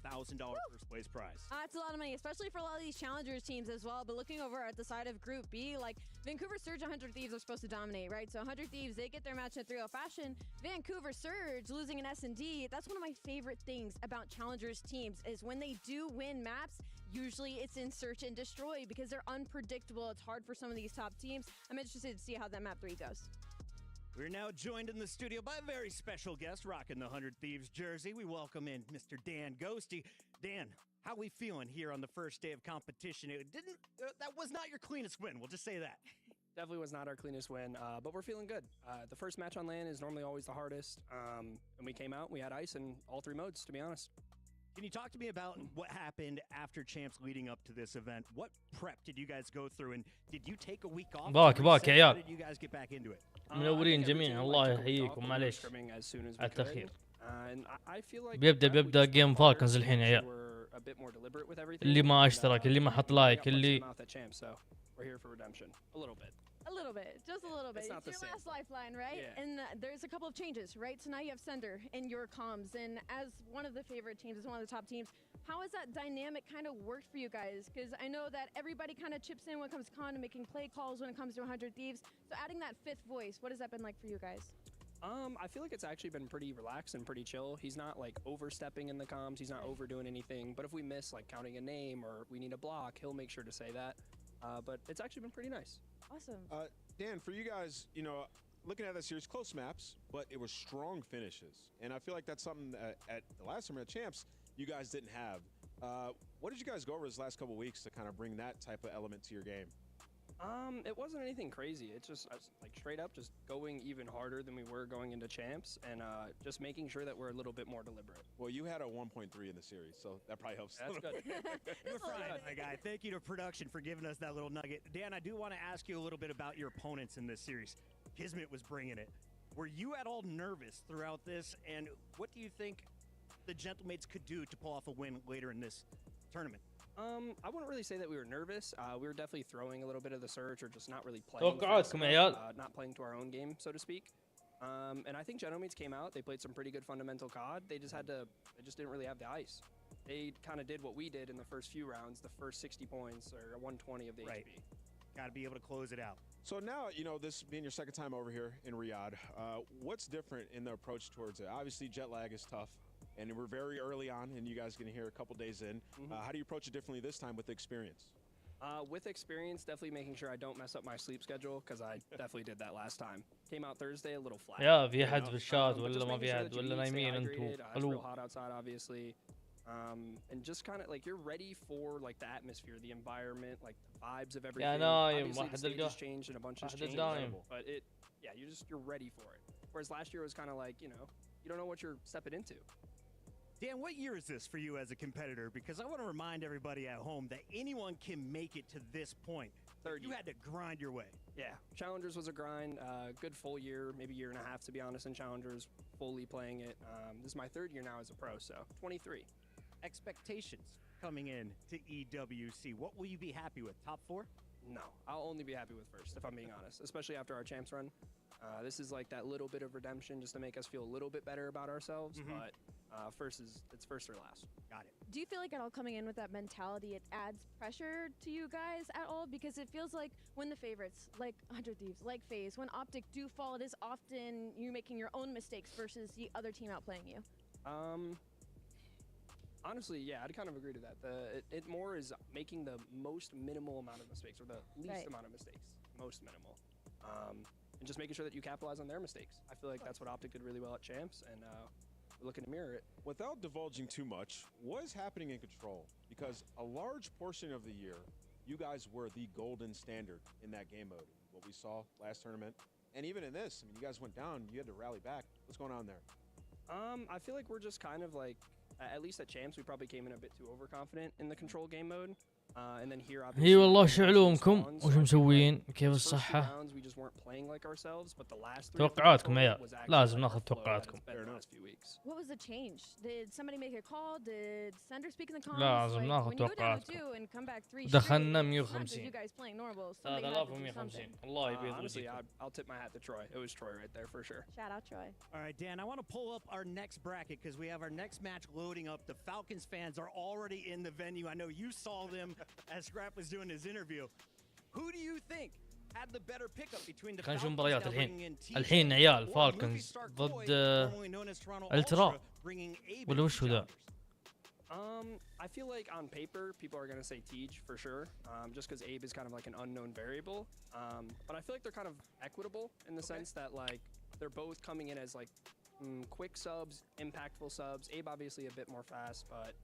first place prize. That's a lot of money, especially for a lot of these challengers teams as well. But looking over at the side of Group B, like Vancouver Surge and 100 Thieves are supposed to dominate, right? So 100 Thieves, they get their match in 3-0 fashion. Vancouver Surge losing an S&D. That's one of my favorite things about challengers teams is when they do win maps, usually it's in search and destroy because they're unpredictable. It's hard for some of these top teams. I'm interested to see how that map 3 goes. We're now joined in the studio by a very special guest rocking the 100 Thieves jersey. We welcome in Mr. Dan Ghosty. Dan, how we feeling here on the first day of competition? It didn't. That was not your cleanest win. We'll just say that. Definitely was not our cleanest win, but we're feeling good. The first match on LAN is normally always the hardest, and we came out, we had ice in all 3 modes, to be honest. Can you talk to me about what happened after champs leading up to this event? What prep did you guys go through, and did you take a week off? باك يا عيال. How did you guys get back into it? منورين جميعا الله يحييكم معليش as soon as we على التأخير. And I feel like بيبدأ جيم فالكنز الحين يا عيال. we're a bit more deliberate with everything. اللي ما اشترك اللي ما حط لايك اللي so we're here for redemption a little bit. A little bit, just a little bit. It's not the your same. last lifeline, right? Yeah. And there's a couple of changes, right? So now you have Sender in your comms, and as one of the favorite teams, as one of the top teams, how has that dynamic kind of worked for you guys? Because I know that everybody kind of chips in when it comes to con and making play calls when it comes to 100 Thieves. So adding that fifth voice, what has that been like for you guys? I feel like it's actually been pretty relaxed and pretty chill. He's not like overstepping in the comms. He's not overdoing anything. But if we miss like counting a name or we need a block, he'll make sure to say that. But it's actually been pretty nice. Awesome. Dan, for you guys, you know, looking at that series, close maps, but it was strong finishes. And I feel like that's something that at the last tournament of champs, you guys didn't have. What did you guys go over this last couple of weeks to kind of bring that type of element to your game? It wasn't anything crazy. It's just like straight up just going even harder than we were going into champs and just making sure that we're a little bit more deliberate. Well, you had a 1.3 in the series, so that probably helps. That's good. You're fine, my guy. Thank you to production for giving us that little nugget. Dan, I do want to ask you a little bit about your opponents in this series. Kismet was bringing it. Were you at all nervous throughout this? And what do you think the Gentlemates could do to pull off a win later in this tournament? I wouldn't really say that we were nervous. We were definitely throwing a little bit of the surge or just not really playing. Not playing to our own game, so to speak. And I think Gentlemates came out. They played some pretty good fundamental COD. They just didn't really have the ice. They kind of did what we did in the first few rounds, the first 60 points or 120 of the HP. Got to be able to close it out. So now, you know, this being your second time over here in Riyadh, what's different in the approach towards it? Obviously, jet lag is tough. And we're very early on, and you guys going to hear a couple days in. How do you approach it differently this time with experience? With experience, definitely making sure I don't mess up my sleep schedule because I definitely did that last time. Came out Thursday a little flat. يا في حد في الشات ولا ما في حد ولا نايمين انتوا؟ It's real hot outside, obviously. And just kind of like you're ready for like the atmosphere, the environment, like the vibes of everything. يا نايم Obviously, واحد the stage القاه has changed and a bunch has واحد changed. الدايم. But you're ready for it. Whereas last year was kind of like, you know, you don't know what you're stepping into. Dan, what year is this for you as a competitor? Because I want to remind everybody at home that anyone can make it to this point. You had to grind your way. Yeah, Challengers was a grind. Good full year, maybe year and a half to be honest in Challengers, fully playing it. This is my third year now as a pro, so 23. Expectations coming in to EWC. What will you be happy with? Top 4? No, I'll only be happy with first, if I'm being honest, especially after our champs run. This is like that little bit of redemption just to make us feel a little bit better about ourselves, but it's first or last. Got it. Do you feel like at all coming in with that mentality, it adds pressure to you guys at all? Because it feels like when the favorites, like 100 Thieves, like FaZe, when Optic do fall, it is often you making your own mistakes versus the other team outplaying you. Honestly, yeah, I'd kind of agree to that. It more is making the most minimal amount of mistakes, or the least amount of mistakes, most minimal. And just making sure that you capitalize on their mistakes. I feel like that's what Optic did really well at champs, and we're looking to mirror it. Without divulging too much, what is happening in Control? Because a large portion of the year, you guys were the golden standard in that game mode. What we saw last tournament, and even in this, I mean, you guys went down, you had to rally back. What's going on there? I feel like we're just kind of like, at least at champs, we probably came in a bit too overconfident in the Control game mode. And then here, obviously, هي والله شو علومكم وش مسوين كيف الصحة we just weren't playing like ourselves, but the last توقعاتكم يا لازم ناخذ توقعاتكم What was the change? Did somebody make a call? Did Sender speak in the comments? لازم Like, ناخذ when you go down توقعاتكم 2 and come back 3 دخلنا straight, it's not just 150 you guys playing normal. Somebody had to do 3150 something. الله يبيض Honestly, وجهكم. I'll tip my hat to Troy. It was Troy right there for sure. Shout out Troy. All right, Dan, I want to pull up our next bracket because we have our next match loading up. The Falcons fans are already in the venue. I know you saw them as Scrap was doing his interview. Who do you think had the better pickup between the خلينا نشوف Falcons مباريات now الحين bringing in Thieves الحين عيال or فالكونز Movie Star ضد Coy, formerly known as Toronto الترا Ultra, bringing Abe ولا into وش هو ذا؟ Challengers? I feel like on paper, people are going to say Thieves for sure, just because Abe is kind of like an unknown variable. But I feel like they're kind of equitable in the sense that like they're both coming in as like quick subs, impactful subs. Abe obviously a bit more fast, but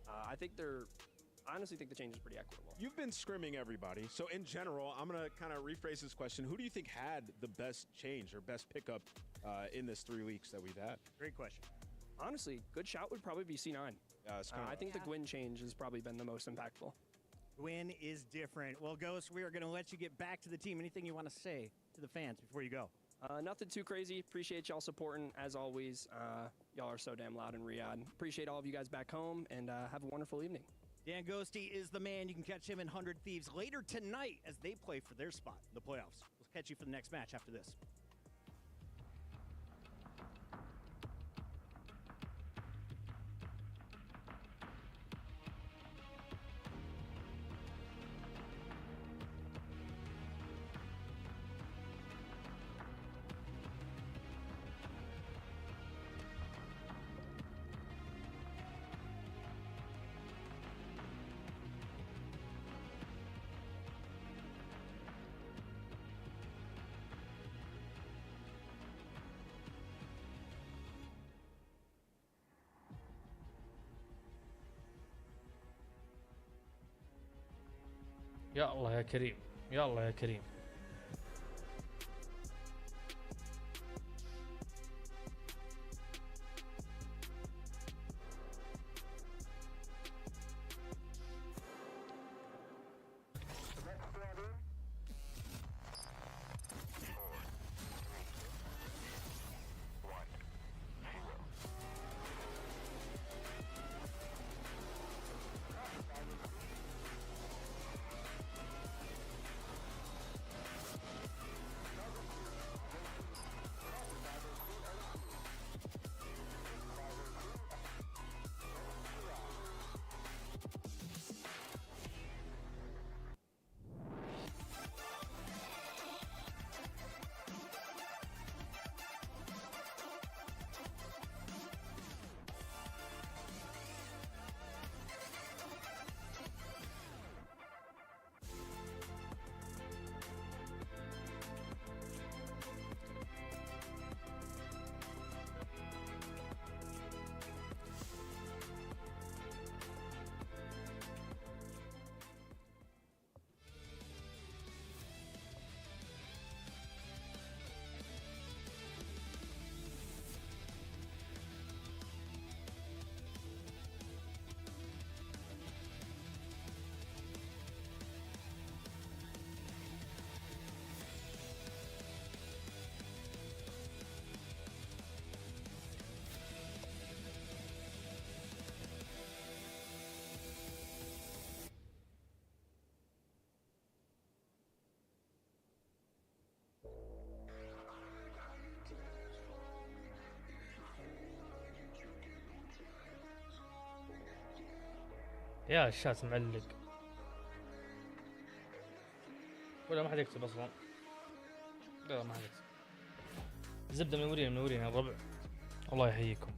I honestly think the change is pretty equitable. You've been scrimming everybody. So in general, I'm going to kind of rephrase this question. Who do you think had the best change or best pickup in this 3 weeks that we've had? Great question. Honestly, good shout would probably be C9. I think the Gwyn change has probably been the most impactful. Gwyn is different. Well, Ghost, we are going to let you get back to the team. Anything you want to say to the fans before you go? Nothing too crazy. Appreciate y'all supporting as always. Y'all are so damn loud in Riyadh. Appreciate all of you guys back home, and have a wonderful evening. Dan Ghosty is the man. You can catch him in 100 Thieves later tonight as they play for their spot in the playoffs. catch you for the next match after this. يا الله يا كريم، يا الله يا كريم. يا الشات معلق ولا ما حد يكتب اصلا. لا ما حد يكتب. زبده منورين منورين يا الربع، الله يحييكم.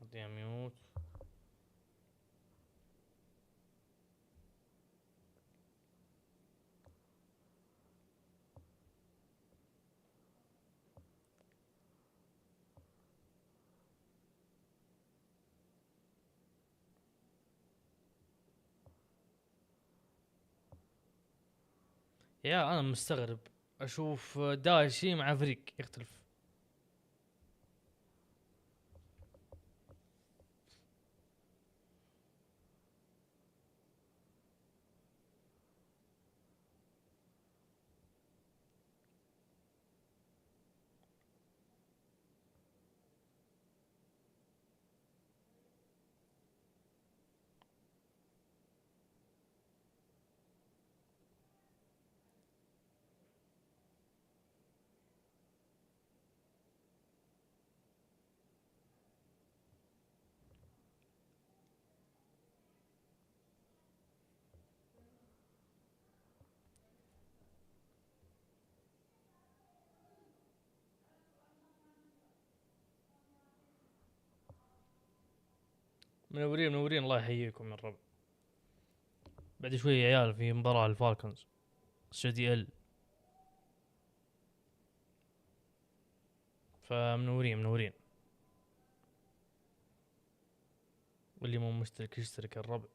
اديها ميوت. يا انا مستغرب اشوف داشي مع فريق يختلف. منورين منورين، الله يحييكم يا الربع. بعد شوي يا عيال في مباراة الفالكونز سعودي ال، فمنورين منورين. واللي مو مشترك يشترك يا الربع.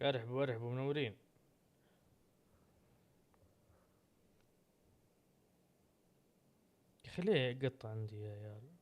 ارحبوا ارحبوا منورين. يا اخي ليه قطع عندي يا عيال؟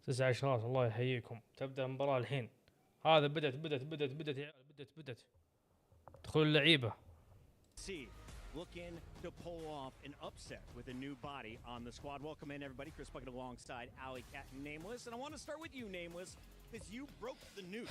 تسع عشرات الله يحييكم. تبدأ المباراة الحين. هذا بدت يا عيال بدت. دخول اللعيبة. Looking to pull off an upset with a new body on the squad. Welcome in everybody. Chris Bucket alongside Alley Cat and Nameless. And I want to start with you, Nameless, because you broke the news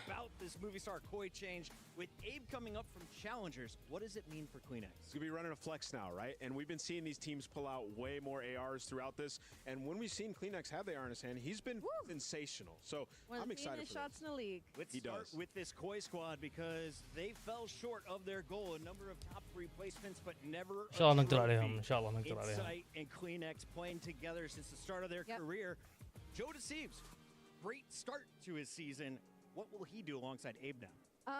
about this movie star Koi change with Abe coming up from challengers. What does it mean for Kleenex? He's gonna be running a flex now, right? And we've been seeing these teams pull out way more ARs throughout this. And when we've seen Kleenex have the AR in his hand, he's been sensational. So I'm excited for shots in the league. Let's start with this Koi squad because they fell short of their goal. A number of top 3 placements, but never إن شاء الله نقدر عليهم. إن شاء الله نقدر عليهم. Insight and Kleenex playing together since the start of their career. Joe Decisive, great start to his season. What will he do alongside Abe now?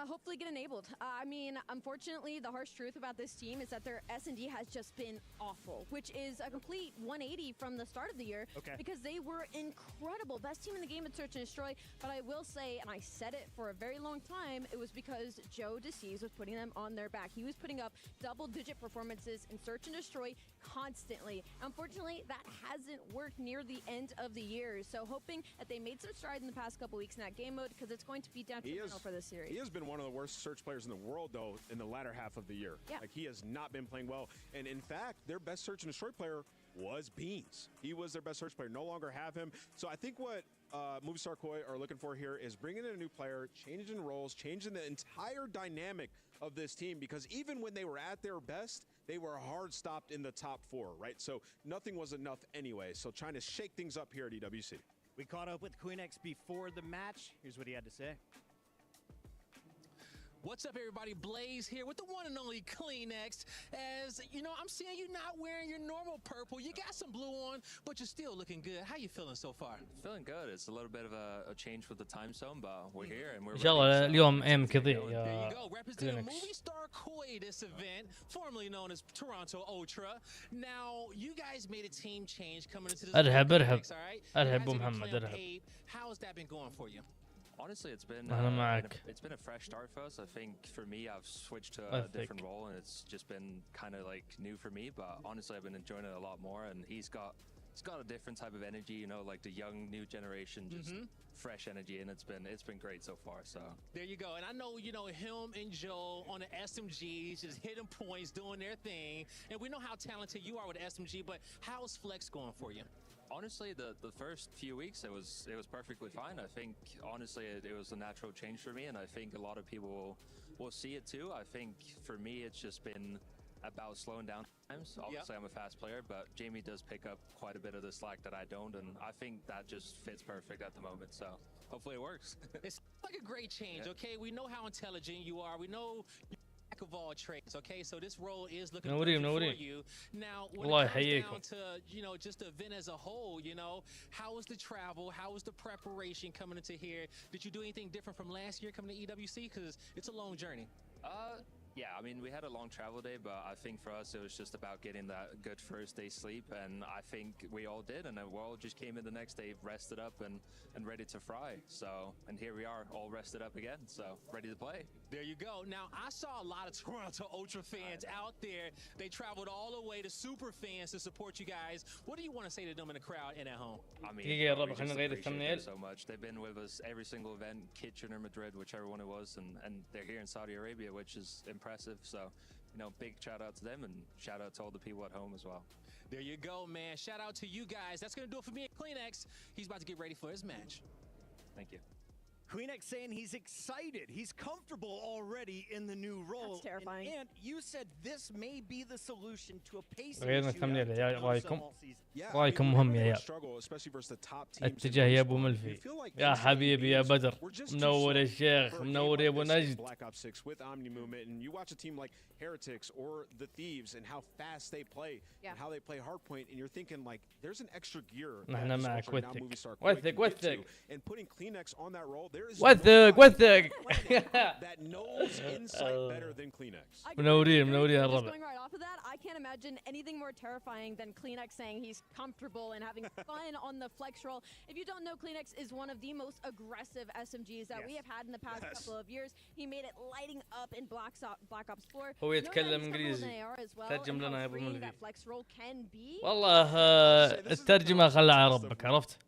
Hopefully get enabled. I mean, unfortunately, the harsh truth about this team is that their S&D has just been awful, which is a complete 180 from the start of the year because they were incredible. Best team in the game at Search and Destroy. But I will say, and I said it for a very long time, it was because Joe Deceives was putting them on their back. He was putting up double-digit performances in Search and Destroy constantly. Unfortunately, that hasn't worked near the end of the year. So hoping that they made some strides in the past couple weeks in that game mode because it's going to be detrimental for this series. He has been one of the worst search players in the world, though, in the latter half of the year. Like, he has not been playing well. And in fact, their best search and destroy player was Beans. He was their best search player. No longer have him. So I think what Movistar Koi are looking for here is bringing in a new player, changing roles, changing the entire dynamic of this team, because even when they were at their best, they were hard stopped in the top 4, right? So nothing was enough anyway. So trying to shake things up here at EWC. We caught up with Kleenex before the match. Here's what he had to say. What's up, everybody? Blaze here with the one and only Kleenex. As you know, I'm seeing you not wearing your normal purple. You got some blue on, but you're still looking good. How you feeling so far? Feeling good. It's a little bit of a change with the time zone, but we're here and we're إن شاء الله اليوم ام كثير There يا you go. Representing Movistar Koi this event, formerly known as Toronto Ultra. Now, you guys made a team change coming into this. ارحب all right? ارحب You guys have been محمد playing ارحب. Abe. How has that been going for you? Honestly, it's been it's been a fresh start for us. I think for me, I've switched to a different role, and it's just been kind of like new for me. But honestly, I've been enjoying it a lot more. And he's got a different type of energy, you know, like the young new generation, just fresh energy, and it's been great so far. So there you go. And I know, you know, him and Joe on the SMGs just hitting points, doing their thing, and we know how talented you are with SMG. But how's Flex going for you? honestly, the first few weeks it was perfectly fine. I think honestly it was a natural change for me, and I think a lot of people will see it too. I think for me it's just been about slowing down times. Obviously I'm a fast player, but Jamie does pick up quite a bit of the slack that I don't, and I think that just fits perfect at the moment. So hopefully it works. It's like a great change, okay? We know how intelligent you are. We know jack of all trades, okay? So this role is looking perfect for you. Now, when it comes down to, you know, just the event as a whole, you know, how was the travel? How was the preparation coming into here? Did you do anything different from last year coming to EWC? Because it's a long journey. Yeah, I mean, we had a long travel day, but I think for us, it was just about getting that good first day sleep, and I think we all did, and we all just came in the next day rested up and ready to fry. So, and here we are, all rested up again, so ready to play. There you go. Now, I saw a lot of Toronto Ultra fans out there. They traveled all the way to super fans to support you guys. What do you want to say to them in the crowd and at home? I mean, we just appreciate them so much. They've been with us every single event, Kitchener, Madrid, whichever one it was, and they're here in Saudi Arabia, which is impressive. So you know, big shout out to them and shout out to all the people at home as well. There you go, man. Shout out to you guys. That's going to do it for me at Kleenex. He's about to get ready for his match. Thank you. Kleenex saying he's excited. He's comfortable already in the new role. That's terrifying. And you said this may be the solution to a pacing غيرنا issue الثمانية that يا develops رايكم all season. رايكم مهم يا عيال. اتجاه يا ابو ملفي يا حبيبي يا بدر منور يا شيخ منور يا ابو نجد. Heretics or the Thieves and how fast they play and how they play Hardpoint, and you're thinking like there's an extra gear نحن معك وثق وثق and putting Kleenex on that role, there is وثق that knows insight better than Kleenex. منورين الربع. Going right off of that, I can't imagine anything more terrifying than Kleenex saying he's comfortable and having fun on the flex roll. If you don't know, Kleenex is one of the most aggressive SMGs that we have had in the past couple of years. He made it lighting up in Black Ops 4. هو يتكلم انجليزي ترجم لنا يا ابو ملفي. والله والله الترجمة خلى على ربك عرفت.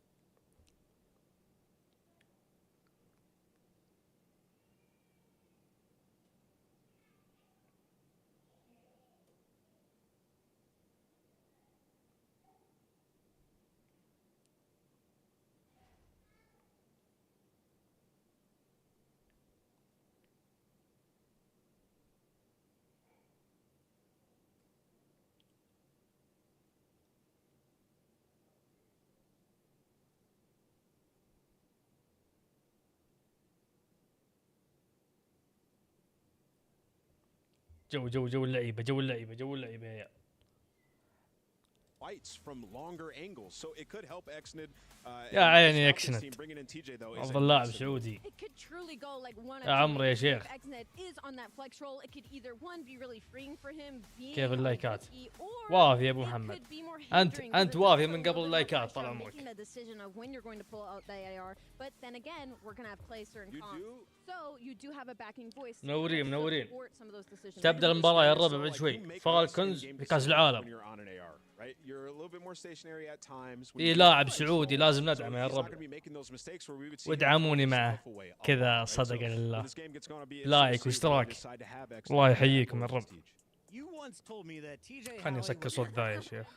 جو اللعيبة يا Fights from longer angles, so it could help Exnid. يا عيني اكسنت افضل لاعب سعودي يا عمري يا شيخ. كيف اللايكات؟ وافي يا ابو محمد. انت وافي من قبل اللايكات طال عمرك. منورين. تبدا المباراة يا الربع بعد شوي. فالكونز في كاس العالم. اي لاعب سعودي لازم ندعمه يا الربع. وادعموني معه كذا صدق لله. لايك واشتراك. الله يحييكم يا الربع. خلني اسكر صوت ذا يا شيخ.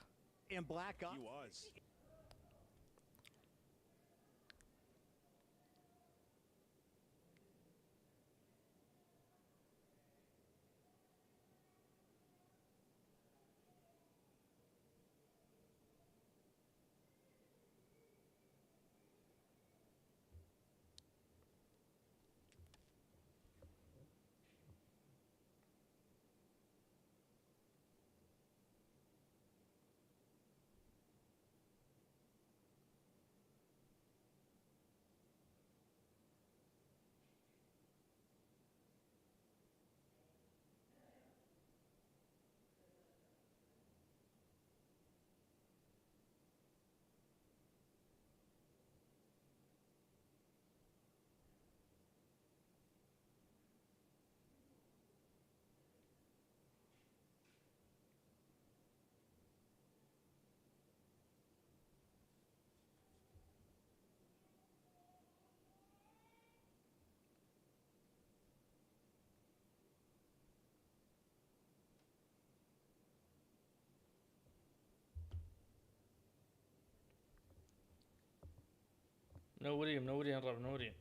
منورين الربع منورين.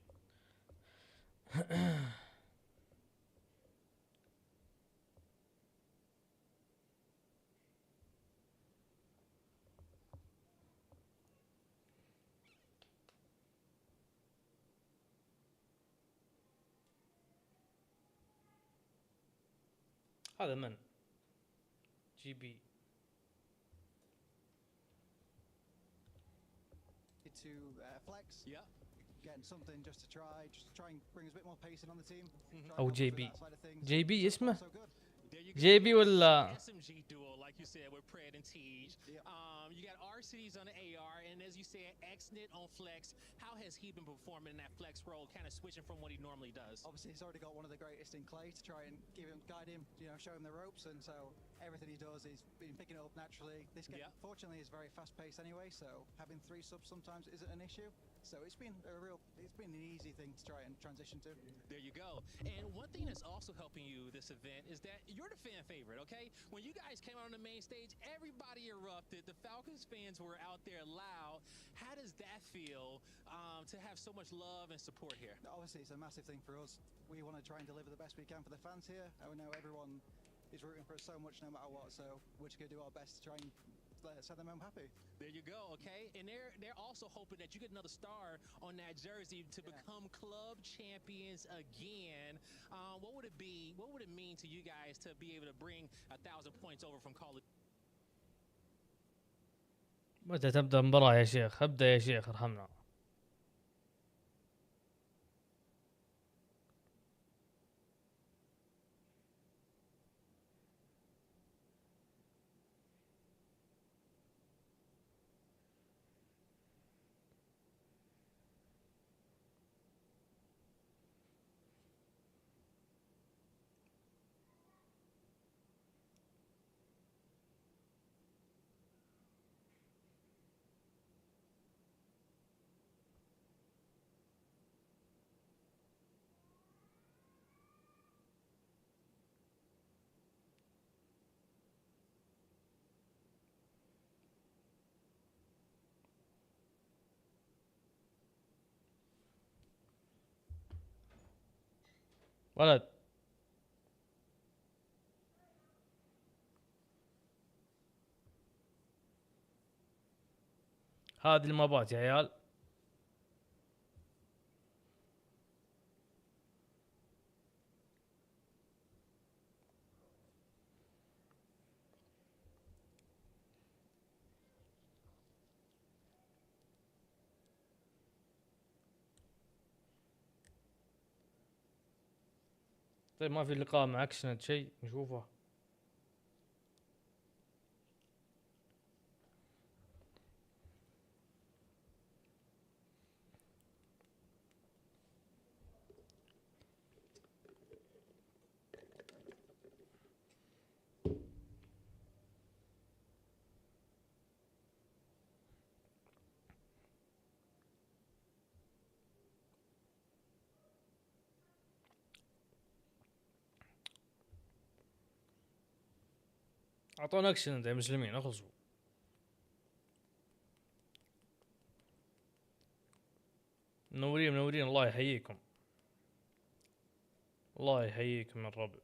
هذا من جي بي to flex. Yeah. Getting something just to try and bring us a bit more pacing on the team. او جي بي اسمه جي بي ولا SMG duo like you said with Pred and Tej. You got RCDs on the AR and as you said Xnit on flex. How has he been performing in that flex role, kind of switching from what he normally does? Obviously he's already got one of the greatest in Clay to try and guide him, you know, show him the ropes, and so everything he does he's been picking it up naturally. This game fortunately is very fast paced anyway, so having 3 subs sometimes isn't an issue. So it's been an easy thing to try and transition to. There you go. And one thing that's also helping you this event is that you're the fan favorite, okay? When you guys came out on the main stage, everybody erupted. The Falcons fans were out there loud. How does that feel to have so much love and support here? Obviously, it's a massive thing for us. We want to try and deliver the best we can for the fans here. I know everyone is rooting for us so much no matter what, so we're just going to do our best to try and send them home happy. There you go, okay? And they're also hoping that you get another star on that jersey to become club champions again. What would it be? What would it mean to you guys to be able to bring 1,000 points over from college? متى تبدأ المباراة يا شيخ؟ ابدأ يا شيخ ارحمنا. ولد هذه المابات يا عيال. طيب ما في لقاء مع اكشنت شيء نشوفه؟ اعطونا اكشن يا مسلمين اخلصوا. منورين منورين الله يحييكم. الله يحييكم يا الربع.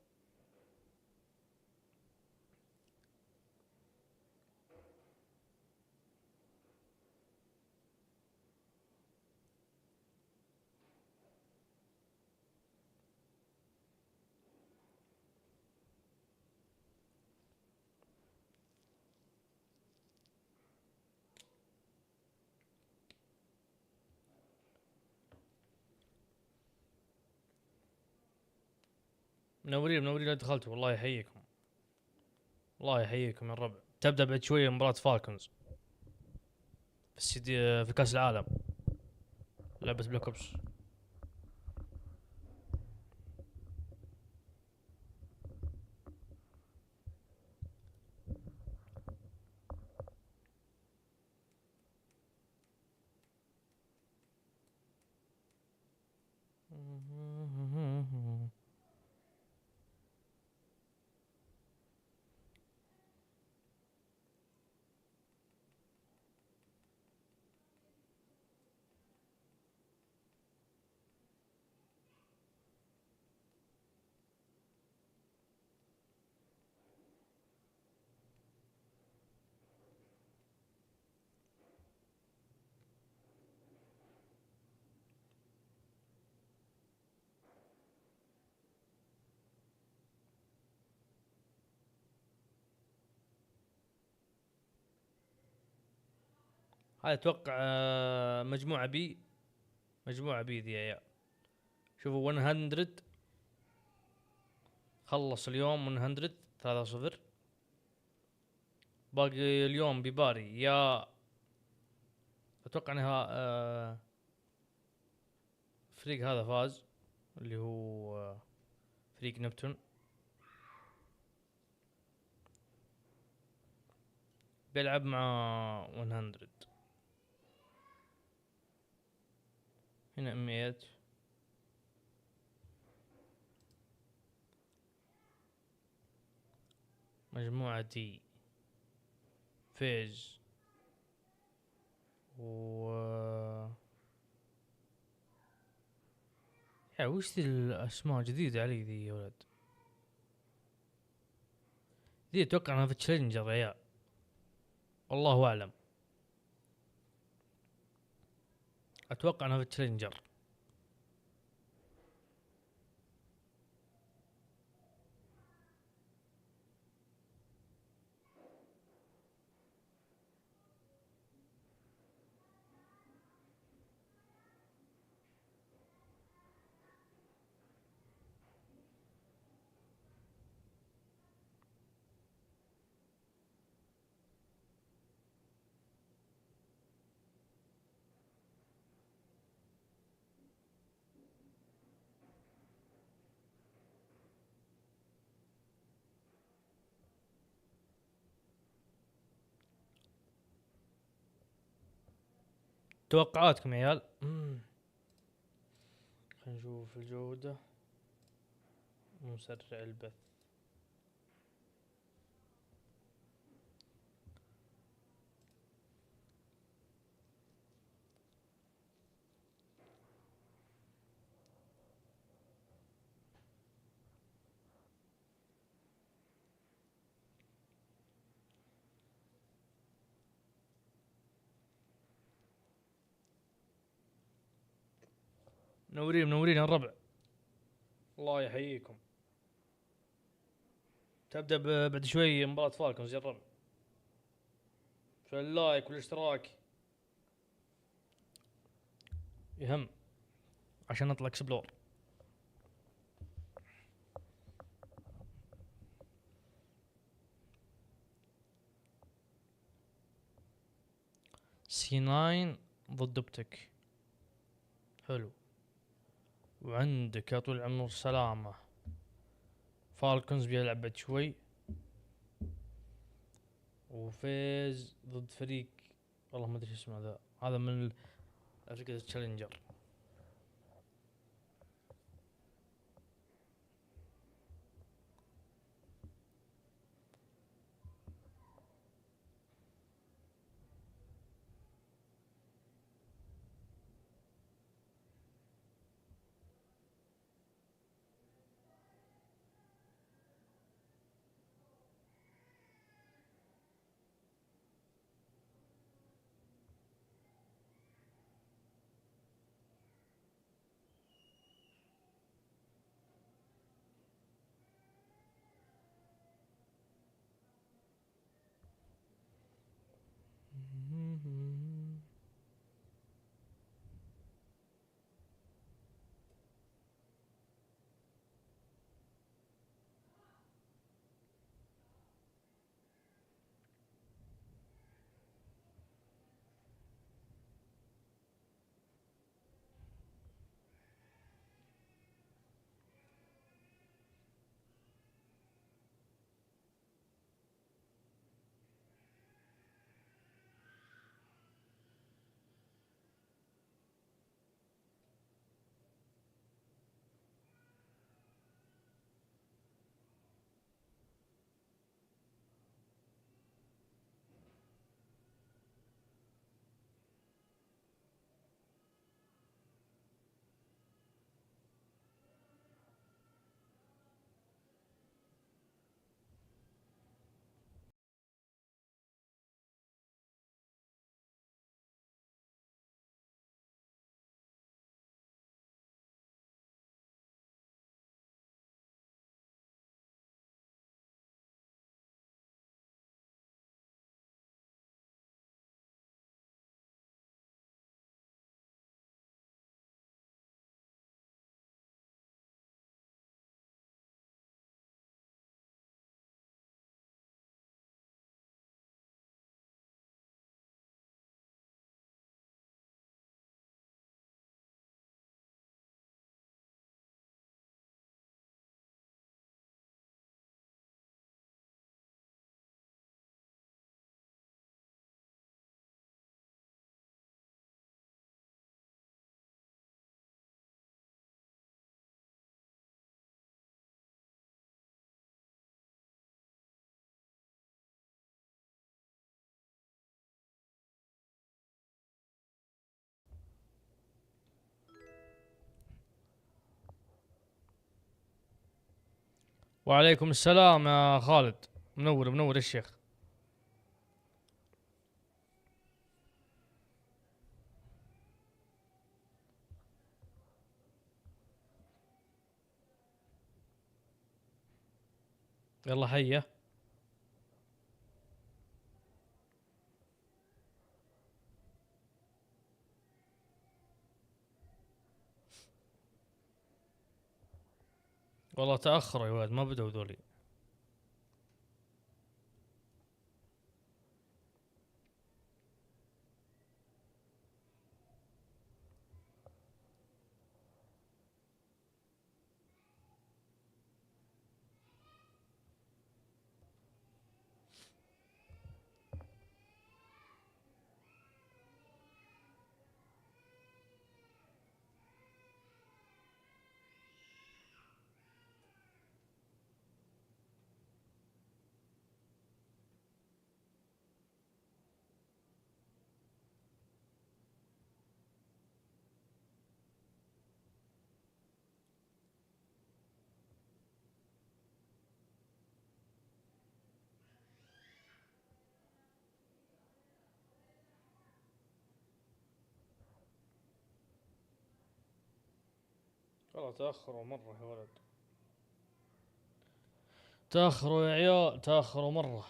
منورين منورين لا دخلتوا والله يحييكم. الله يحييكم يا الربع. تبدأ بعد شوية مباراة فالكونز في كأس العالم لعبة بلاك اوبس. هاي اتوقع مجموعة بي. مجموعة بي ذي يا عيال. شوفوا 100 خلص اليوم 100 3-0. باقي اليوم بباري يا اتوقع انها فريق هذا فاز اللي هو فريق نبتون. بيلعب مع 100. هنا 100. مجموعة دي فيز يا وش ذي الاسماء جديدة علي ذي يا ولد؟ ذي اتوقع انها في تشالنجر يا عيال، والله اعلم. اتوقع انها في تشالنجر. توقعاتكم يا عيال؟ خلينا نشوف الجودة. مسرع البث. منورين منورين يا الربع، الله يحييكم. تبدأ بعد شوي مباراة فالكونز يا الربع. فاللايك والاشتراك يهم عشان نطلع اكسبلور. C9 ضد بتك، حلو. وعندك يا طول العمر سلامة فالكونز بيلعب بعد شوي، وفيز ضد فريق والله ما ادري اسمه ذا، هذا من فريق التشالنجر. وعليكم السلام يا خالد، منور منور الشيخ. يلا هيا. والله تأخروا يا ولد، ما بدأوا ذولي. والله تأخروا مرة يا ولد، تأخروا يا عيال، تأخروا مرة.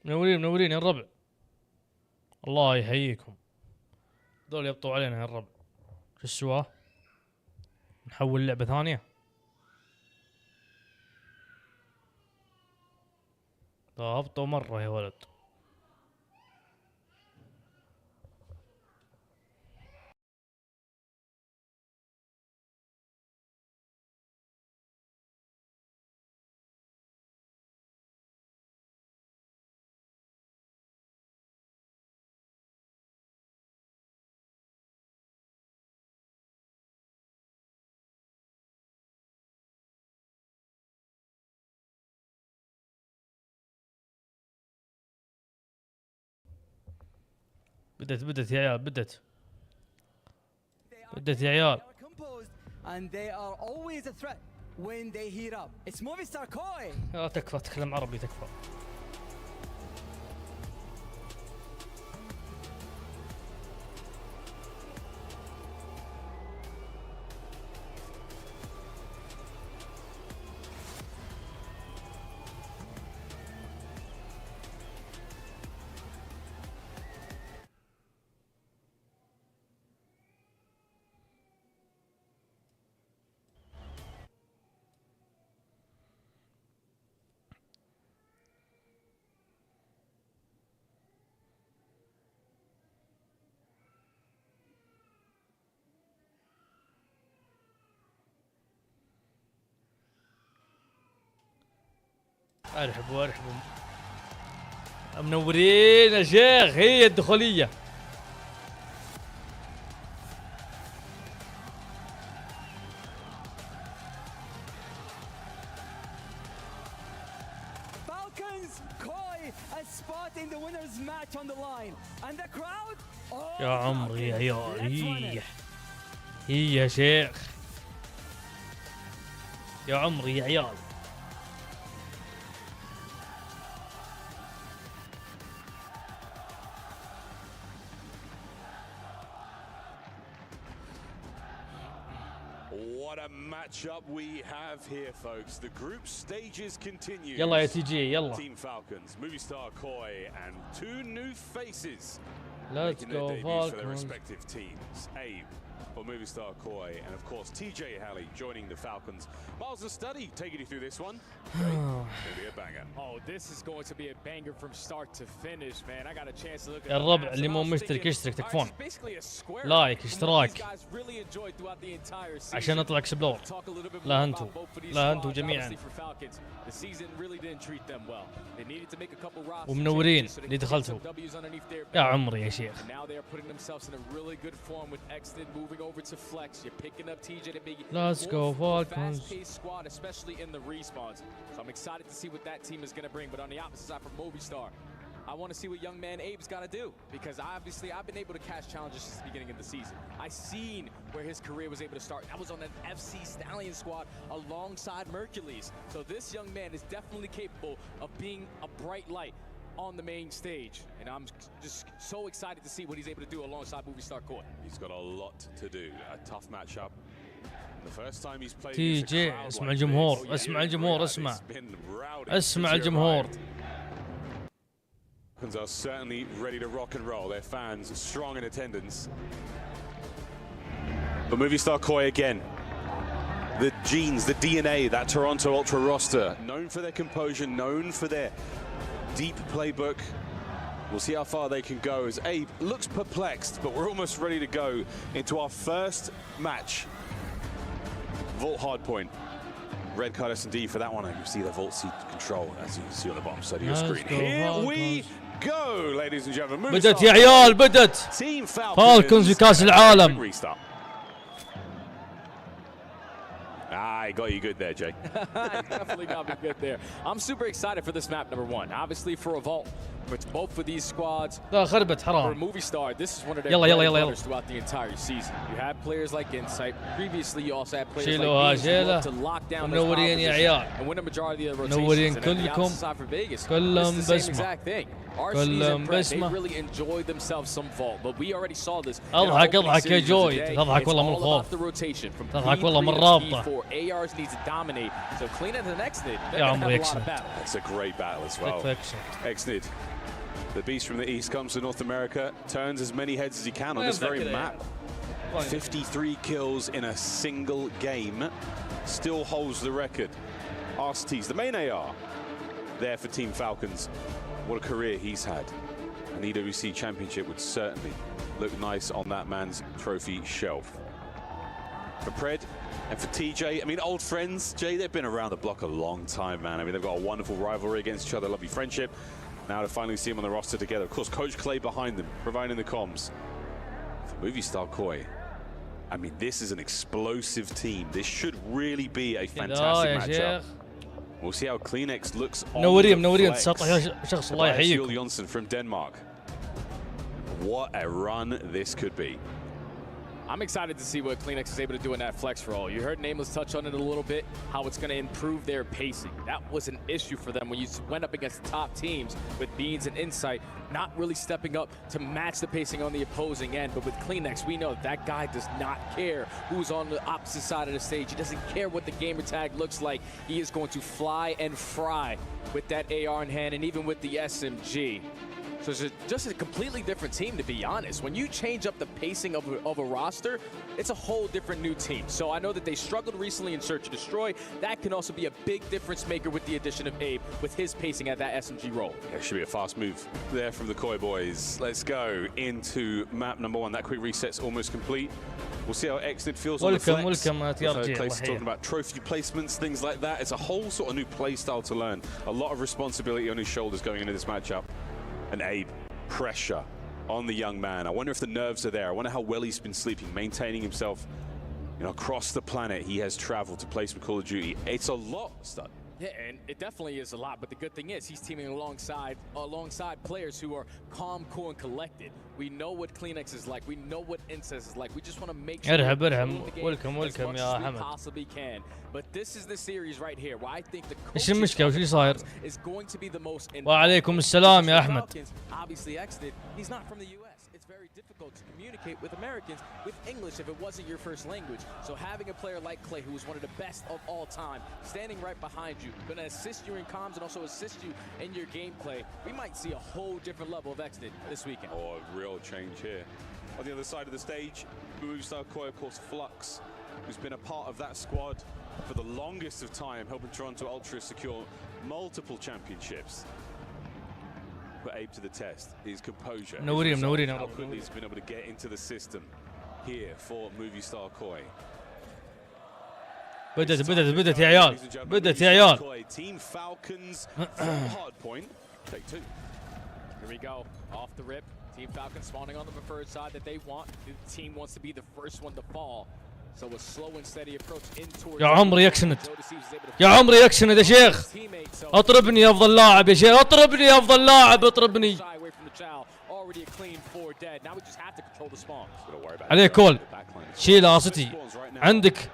منورين منورين يا الربع، الله يحييكم. دول يبطوا علينا يا الربع. شو السواه؟ نحول لعبة ثانية؟ هبطوا مرة يا ولد. بدت يا عيال، بدت يا عيال. And they are always a threat when they heat up. It's Movistar Koi. تكفى تكلم عربي تكفى. ارحبوا ارحبوا، منورين يا شيخ. هي الدخولية. Falcons Koi a spot in the winners match on the line and the crowd. يا عمري يا عيال، هي يا شيخ، يا عمري يا عيال. What a matchup we have here, folks. The group stages continue. يلا يا تي جي يلا. Team Falcons, Movie Star Koi, and two new faces. Let's making their go debuts for their Falcons. respective teams. Abe for Movie Star Koi, and of course TJ Halley joining the Falcons. Miles and Study taking you through this one. Gonna be a banger. Oh, this is going to be a banger from start to finish, man. I got a chance to look at الربع اللي مو مشترك يشترك تكفون. لايك اشتراك عشان نطلع اكسبلور. لا انتو جميعا. ومنورين اللي دخلتوا. يا عمري يا شيخ. Let's go Falcons. So I'm excited to see what that team is going to bring. But on the opposite side for Movistar, I want to see what young man Abe's got to do, because obviously I've been able to catch challenges since the beginning of the season. I've seen where his career was able to start. That was on an FC Stallion squad alongside Mercules. So this young man is definitely capable of being a bright light on the main stage, and I'm just so excited to see what he's able to do alongside Movistar Koi. He's got a lot to do. A tough matchup. The first time he's played تي جي اسمع الجمهور اسمع الجمهور اسمع الجمهور. Falcons are certainly ready to rock and roll. Their fans strong in attendance. But Movistar Koi again. The genes, the DNA, that Toronto Ultra roster, known for their composure, known for their deep playbook. We'll see how far they can go as Abe looks perplexed, but we're almost ready to go into our first match. Vault Hardpoint. Red card S&D for that one, and you see the Vault seat control as you can see on the bottom side of your screen. Here we go, ladies and gentlemen. بدت يا عيال بدت. فالكونز في كاس العالم. I got you good there, Jay. Definitely got me good there. I'm super excited for this map, number one. Obviously for a Vault, which both of these squads. لا خربت حرام. For Movistar, this is one of their players throughout the entire season. You had players like Insight. Previously, you also had players like Thieves to lock down their position and win a majority of the rotations. And on the opposite side for Vegas, this is the same exact thing. كلهم بسمة. They really enjoyed themselves some Vault, but we already saw this. اضحك يا جوي تضحك والله من الخوف. تضحك والله من الرابطة. ARs needs to dominate. So clean at the next nid. يا عمري Exnid. That's a great battle as well. Exnid. The beast from the east comes to North America, turns as many heads as he can on this very map. 53 kills in a single game, still holds the record. RCTs, the main AR, there for Team Falcons. What a career he's had. An EWC championship would certainly look nice on that man's trophy shelf. For Pred and for TJ, I mean, old friends, Jay, they've been around the block a long time, man. I mean, they've got a wonderful rivalry against each other, lovely friendship. Now to finally see them on the roster together. Of course, Coach Clay behind them, providing the comms. For Movistar Koi, I mean, this is an explosive team. This should really be a fantastic matchup. We'll see how Kleenex looks on نوريهم 19 شخص الله يحييكم. Jules Jonsson from Denmark. What a run this could be. I'm excited to see what Kleenex is able to do in that flex roll. You heard Nameless touch on it a little bit, how it's going to improve their pacing. That was an issue for them when you went up against top teams with Beans and Insight, not really stepping up to match the pacing on the opposing end. But with Kleenex, we know that guy does not care who's on the opposite side of the stage. He doesn't care what the gamer tag looks like. He is going to fly and fry with that AR in hand and even with the SMG. So it's just a completely different team, to be honest. When you change up the pacing of a roster, it's a whole different new team. So I know that they struggled recently in Search and Destroy. That can also be a big difference maker with the addition of Abe, with his pacing at that SMG role. It should be a fast move there from the Koi boys. Let's go into map number one. That quick reset's almost complete. We'll see how Exnid feels on the flex. Clay's talking about trophy placements, things like that. It's a whole sort of new play style to learn. A lot of responsibility on his shoulders going into this matchup. And Abe, pressure on the young man. I wonder if the nerves are there. I wonder how well he's been sleeping, maintaining himself, you know, across the planet. He has traveled to play some Call of Duty. It's a lot, Stud. Yeah, and it definitely is a lot, but the good thing is he's teaming alongside players who are calm, cool, and collected. We know what Kleenex is like. We know what Incest is like. We just want to make sure ارهب welcome يا we حمد. possibly can. But this is the series right here where I think the ايش المشكلة وش اللي صاير؟ is going to be the most وعليكم السلام يا أحمد. Obviously Exnid, he's not from the US. It's very difficult to communicate with Americans with English if it wasn't your first language. So having a player like Clay, who is one of the best of all time, standing right behind you, going to assist you in comms and also assist you in your gameplay, we might see a whole different level of Exit this weekend. Oh, a real change here. On the other side of the stage, Movistar Koi, of course, Flux, who's been a part of that squad for the longest of time, helping Toronto Ultra secure multiple championships. Put Abe to the test. His composure. How quickly he's been able to get into the system here for Movistar Koi. بدت يا عيال. بدت يا عيال. Team Falcons from Hardpoint. Take two. Here we go. Off the rip. Team Falcons spawning on the preferred side that they want. The team wants to be the first one to fall. So a slow and steady approach in towards. يا عمري يكسند. يا عمري يكسند يا شيخ. اطربني يا افضل لاعب يا شيخ. اطربني يا افضل لاعب. اطربني. عليه كول. شيله اسطي. عندك.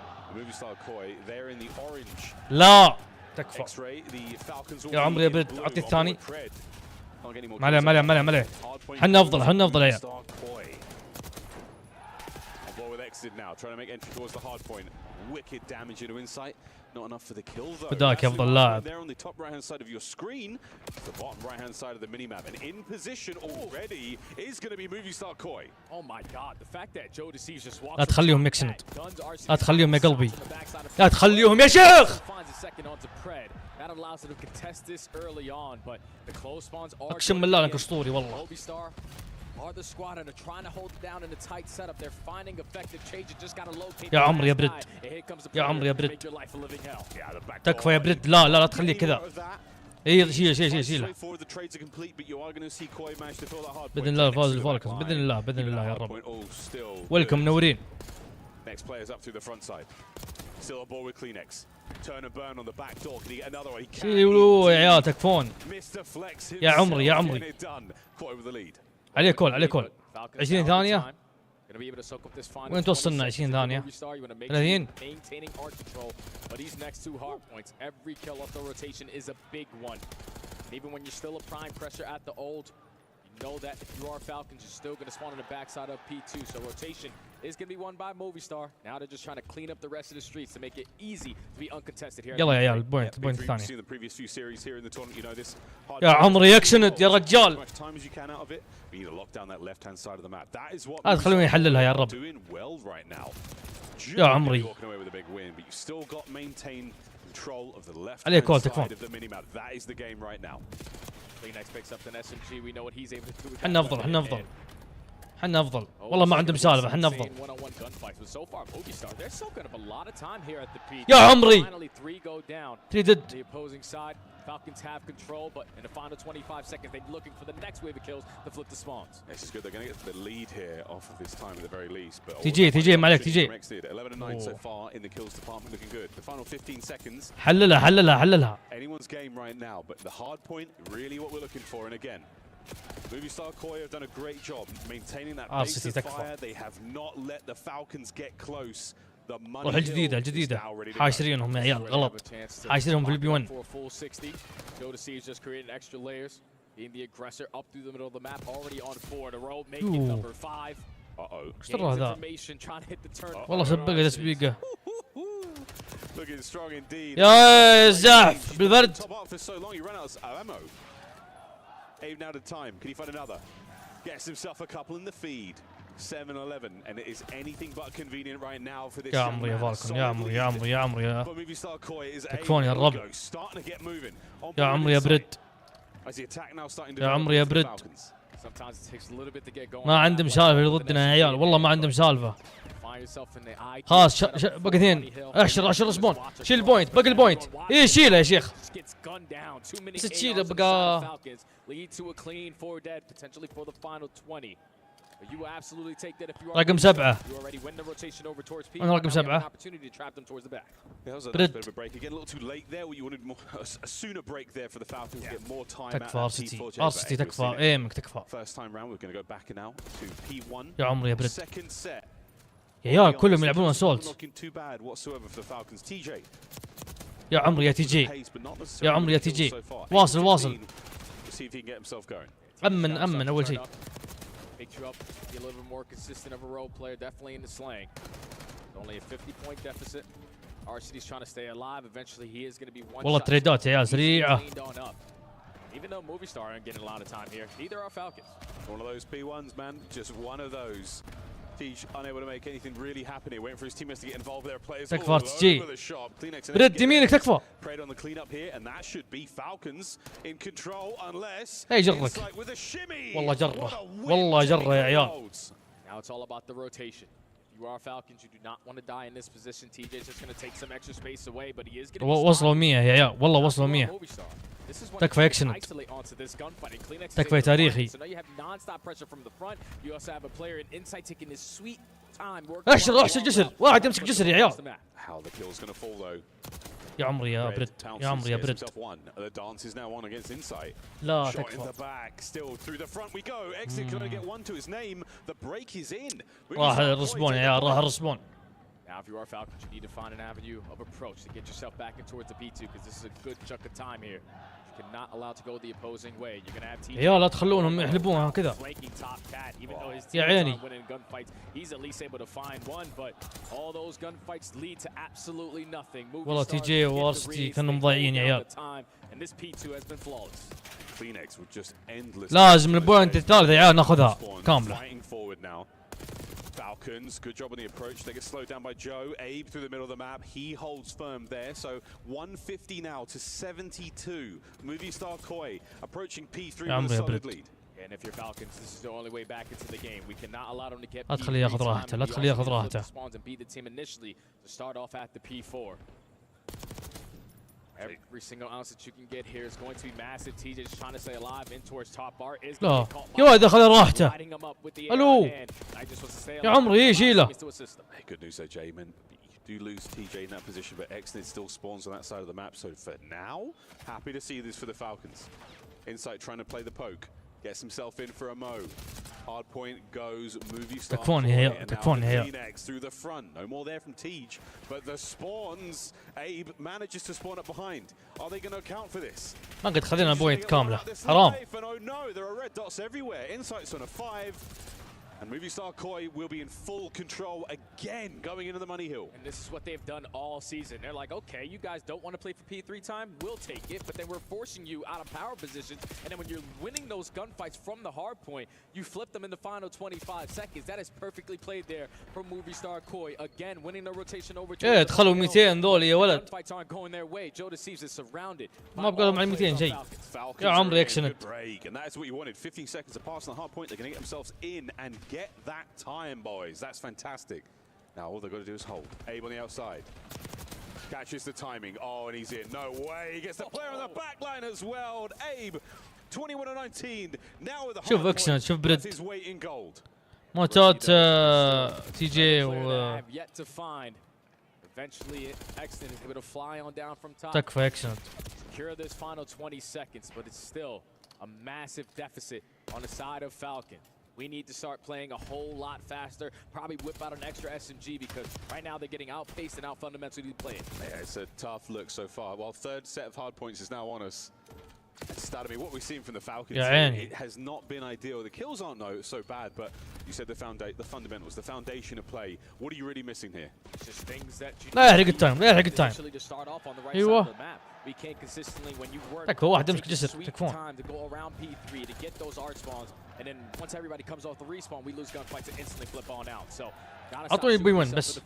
لا تكفى. يا عمري يا برد عطي الثاني. ملع حنا افضل يا عيال. Now trying to make entry towards the hard point. Wicked damage into insight. Not enough for the kill though. بداك يا افضل لاعب. There on the top right hand side of your screen, the bottom right hand side of the minimap, and in position already is going to be Movistar Koi. Oh my god, the fact that Joe Decisive just walks. لا تخليهم يكسند. لا تخليهم يا قلبي. لا تخليهم يا شيخ. اقسم بالله انك اسطوري والله. Are the squad and are trying to hold it down in a tight setup. They're finding effective change. You just got to locate. يا عمري يا برد. يا عمري يا برد. تكفى يا برد. لا تخليه كذا. اي شيله. باذن الله فاز الفالكنز. باذن الله يا رب. ويلكم منورين. Next players up through the front side. Still on board with Kleenex. Turn and burn on the back door. Can he get another one? شيلوا يا عيال تكفون. يا عمري. Koi with the lead. عليه كول 20 ثانية. وين توصلنا 20 ثانية؟ 30. But these next two hard points, every kill off the rotation is a big one. Even when you're still applying pressure at the old, you know that if you are Falcons, you're still going to spawn on the backside of P2. So rotation is going to be won by Movistar. Now they're just trying to clean up the rest of the streets to make it easy to be uncontested here. يلا يا عيال البوينت الثاني. يا عمري يكسند يا رجال. هذا خلونا يحللها يا رب. يا عمري. عليه كول تكفون. حنا افضل والله ما عندهم سالفه. حنا افضل يا عمري. 3 ضد. Falcons have control, but in the final 25 seconds, they're looking for the next wave of kills to flip the spawns. This is good. They're going to get the lead here off of this time at the very least. But TJ ما عليك TJ. 11-9 so far in the kills department, looking good. The final 15 seconds. حللها. Anyone's game right now, but the hard point, really what we're looking for. And again, Movistar Koi have done a great job maintaining that pace of fire. They have not let the Falcons get close. روح الجديدة حاشرينهم يا عيال غلط. حاشرينهم في البي 1. ايش ترى هذا؟ والله سبقه تسبيقه. يا زحف بالبرد. Abe now to time. Can he find another? Gets himself a couple in the feed. 7-11, and it is anything but convenient right now for this. يا عمري يا فالكون. يا عمري. تكفون يا الربع. يا عمري يا برد. يا عمري يا برد. ما عندهم سالفة ضدنا يا عيال. والله ما عندهم سالفة. خلاص بقى 2. اشر سبون. شيل البوينت. بقى البوينت. ايه شيله يا شيخ. بس تشيله بقى. رقم 7. أنا رقم 7. برد. تكفى ارسيتي تكفى. ايمك تكفى. يا عمري يا برد. يا عيال كلهم يلعبون اسولت. يا عمري يا تي جي. واصل. امن اول شيء. Picked you up, be a little bit more consistent of a role player, definitely in the slang. Only a 50-point deficit. RCD's trying to stay alive. Eventually, he is going to be one والله تريدات يا سريعة. Even though Movie Star aren't getting a lot of time here, neither are Falcons. One of those P1s, man. Just one of those. Teach unable to make anything really happen here. Waiting for his teammates to get involved. Their players all over the shop. برد يمينك تكفى. Preyed on the cleanup here, and that should be Falcons in control unless. هي جرك. والله جره. والله جره يا عيال. Now it's all about the rotation. You are Falcons. You do not want to die in this position. TJ's just going to take some extra space away, but he is going to. وصلوا 100 يا عيال. والله وصلوا 100. تكفى اكشنت. تكفى تاريخي. احشر جسر. واحد يمسك جسر يا عيال. يا عمري يا برد. يا عمري يا برد. لا تكفى. راح الرسبون يا عيال. راح الرسبون. Now, if you are Falcons, you need to find an avenue of approach to get yourself back in towards the P2 because this is a good chunk of time here. You cannot allow to go the opposing way. You're gonna have TJ. يا لا تخلونهم يحلبوها كذا. يا عيني. He's at least able to find one, but all those gunfights lead to absolutely nothing. والله تي جي وارستي كانوا مضيعين يا عيال. And this P2 has been flawless. لازم البوينت الثالثة يا عيال ناخذها كاملة. Falcons, good job on the approach. They get slowed down by Joe. Abe through the middle of the map. He holds firm there. So 150 now to 72. Movie star Koi approaching P3 with a solid lead. And if you're Falcons, this is the only way back into the game. We cannot allow them to get لا تخليه ياخذ راحته. لا تخليه ياخذ راحته. And beat the team initially to start off at the P4. Every single ounce that you can get here is going to be massive. TJ just trying to stay alive in towards top bar. لا يا ولد دخل راحته. الو يا عمري شيله. Good news though, Jamin. You do lose TJ in that position, but Exnid still spawns on that side of the map. So for now, happy to see this for the Falcons. Insight trying to play the poke. Gets himself in for a Mo. Hardpoint goes, movie star. تكفوني هي. Lynx through the front. No more there from Tej. But the spawns, Abe manages to spawn up behind. Are they going to account for this? ما قد خذينا بوينت كاملة. حرام. Oh no, there are red dots everywhere. Insight's on a 5. And Movie Star Koi will be in full control again going into the money hill. And this is what they've done all season. They're like, okay, you guys don't want to play for P3 time? We'll take it. But then we're forcing you out of power positions. And then when you're winning those gunfights from the hard point, you flip them in the final 25 seconds. That is perfectly played there from Movie Star Koi. Again, winning the rotation over to دخلوا 200 ذول يا ولد. Gunfights aren't going their way. Joe Decisive is surrounded. ما بقى لهم 200 شيء. يا عمري اكشنت. And that's what you wanted. 15 seconds to pass on the hard point. They're going to get themselves in and get that time, boys. That's fantastic. Now all they've got to do is hold. Abe on the outside. Catches the timing. Oh, and he's in. No way. He gets the player on the back line as well. And Abe, 21-19. Now with the شوف اكشن. شوف برد. his weight in gold. موتات تي جي و Eventually, Exton is able to fly on down from top. تكفى اكشن. Secure this final 20 seconds, but it's still a massive deficit on the side of Falcon. We need to start playing a whole lot faster, probably whip out an extra SMG because right now they're getting outpaced and out fundamentally playing. Yeah, it's a tough look so far. While third set of hard points is now on us. It's started me. What we've seen from the Falcons, it has not been ideal. The kills aren't so bad, but you said the fundamentals, the foundation of play. What are you really missing here? It's just things that you لا يحرق التايم. لا يحرق التايم. to start off on the right ايوه. side of the map. We can't consistently when you work. تكفى واحد يمسك جسر. تكفون. Time to go around P3 to get those art spawns, and then once everybody comes off the respawn, we lose gunfights and instantly flip on out. So. اعطوني البي 1 بس.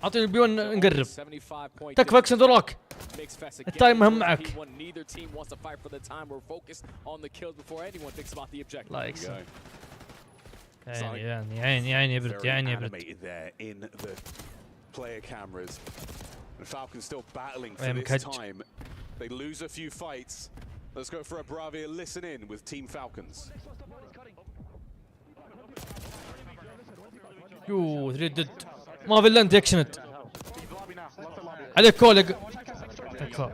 اعطوني البي 1 نقرب. تكفى اكشن دراك. التايم مهم معك. لا يكسب. عيني يا برد. عيني يا برد. Falcons still battling for this time. They lose a few fights. Let's go for a Bravia. Listen in with Team Falcons. يو تريد ما في الا انت اكشنت عليك كولج. تكفى.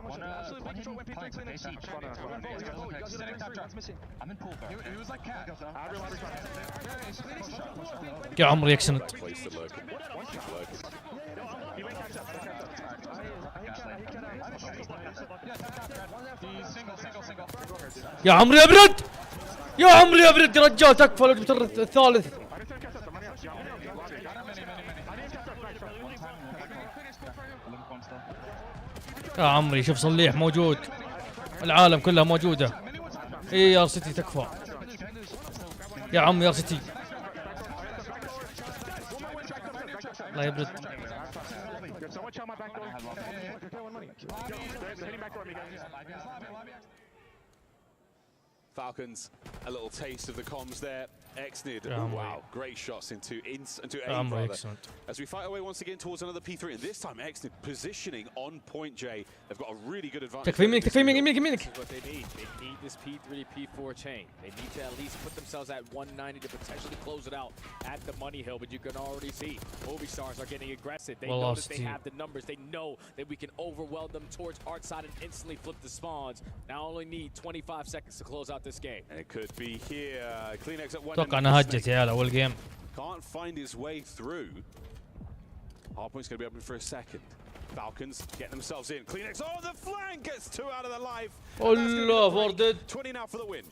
يا عمري اكشنت. يا عمري ابرد. يا عمري يا برد يا رجال تكفى لو جبت الثالث. يا عمري شوف صليح موجود، العالم كلها موجودة. ايه يا سيتي تكفى يا عم يا سيتي. الله يبرد. Falcons, a little taste of the comms there. Exnid, wow, great shots into aim rather. As we fight away once again towards another P3, and this time Exnid positioning on point. Jay, they've got a really good advantage. تكفى يمينك تكفى يمينك يمينك. This is what they need. They need this P3 P4 chain. They need to at least put themselves at 190 to potentially close it out at the money hill. But you can already see movie stars are getting aggressive. They know that they have the numbers. They know that we can overwhelm them towards art side and instantly flip the spawns. Now only need 25 seconds to close out this game. And it could be here. Kleenex at one. توقع انها هجت يا اول جيم. Can't find his way through. Hardpoint's going to be open for a second. Falcons get themselves in. Kleenex, oh, the flank gets 2 out of the life. Allah, Forded. 20 now for the win.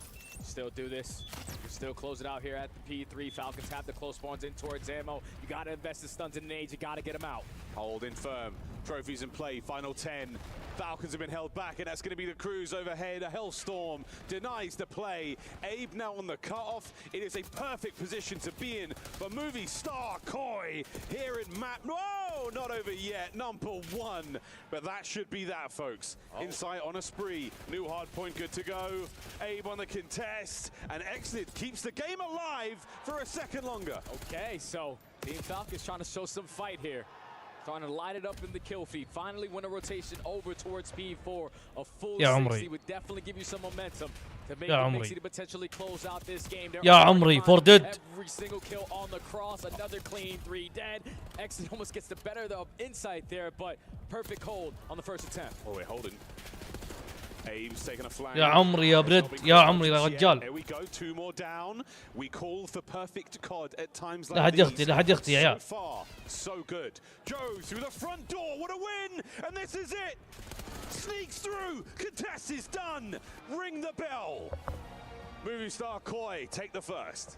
Still do this. You still close it out here at the P3. Falcons have the close spawns in towards ammo. You got to invest the stuns in nades. You got to get them out. Holding firm. Trophies in play. Final 10. Falcons have been held back, and that's going to be the cruise overhead. A Hellstorm denies the play. Abe now on the cutoff. It is a perfect position to be in for movie star Koi here in map. No, not over yet. Number 1. But that should be that, folks. Insight on a spree. New hardpoint good to go. Abe on the contest. And Exnid keeps the game alive for a second longer. Okay, so Team Falcons trying to show some fight here. Trying to light it up in the kill feed. Finally win a rotation over towards P4. A full 60 would definitely give you some momentum to make it easy to potentially close out this game. يا عمري Forded. Every single kill on the cross. Another clean 3 dead. Exit almost gets the better of insight there, but perfect hold on the first attempt. Oh, we're holding. Abe's taking a flank. يا عمري يا برد يا عمري يا رجال. Here we go, 2 more down. We call for perfect COD at times like لا حد يغطي لا حد يغطي يا عيال. So far, so good. Joe through the front door. What a win! And this is it. Sneaks through. Contest is done. Ring the bell. Movie star Koi take the first.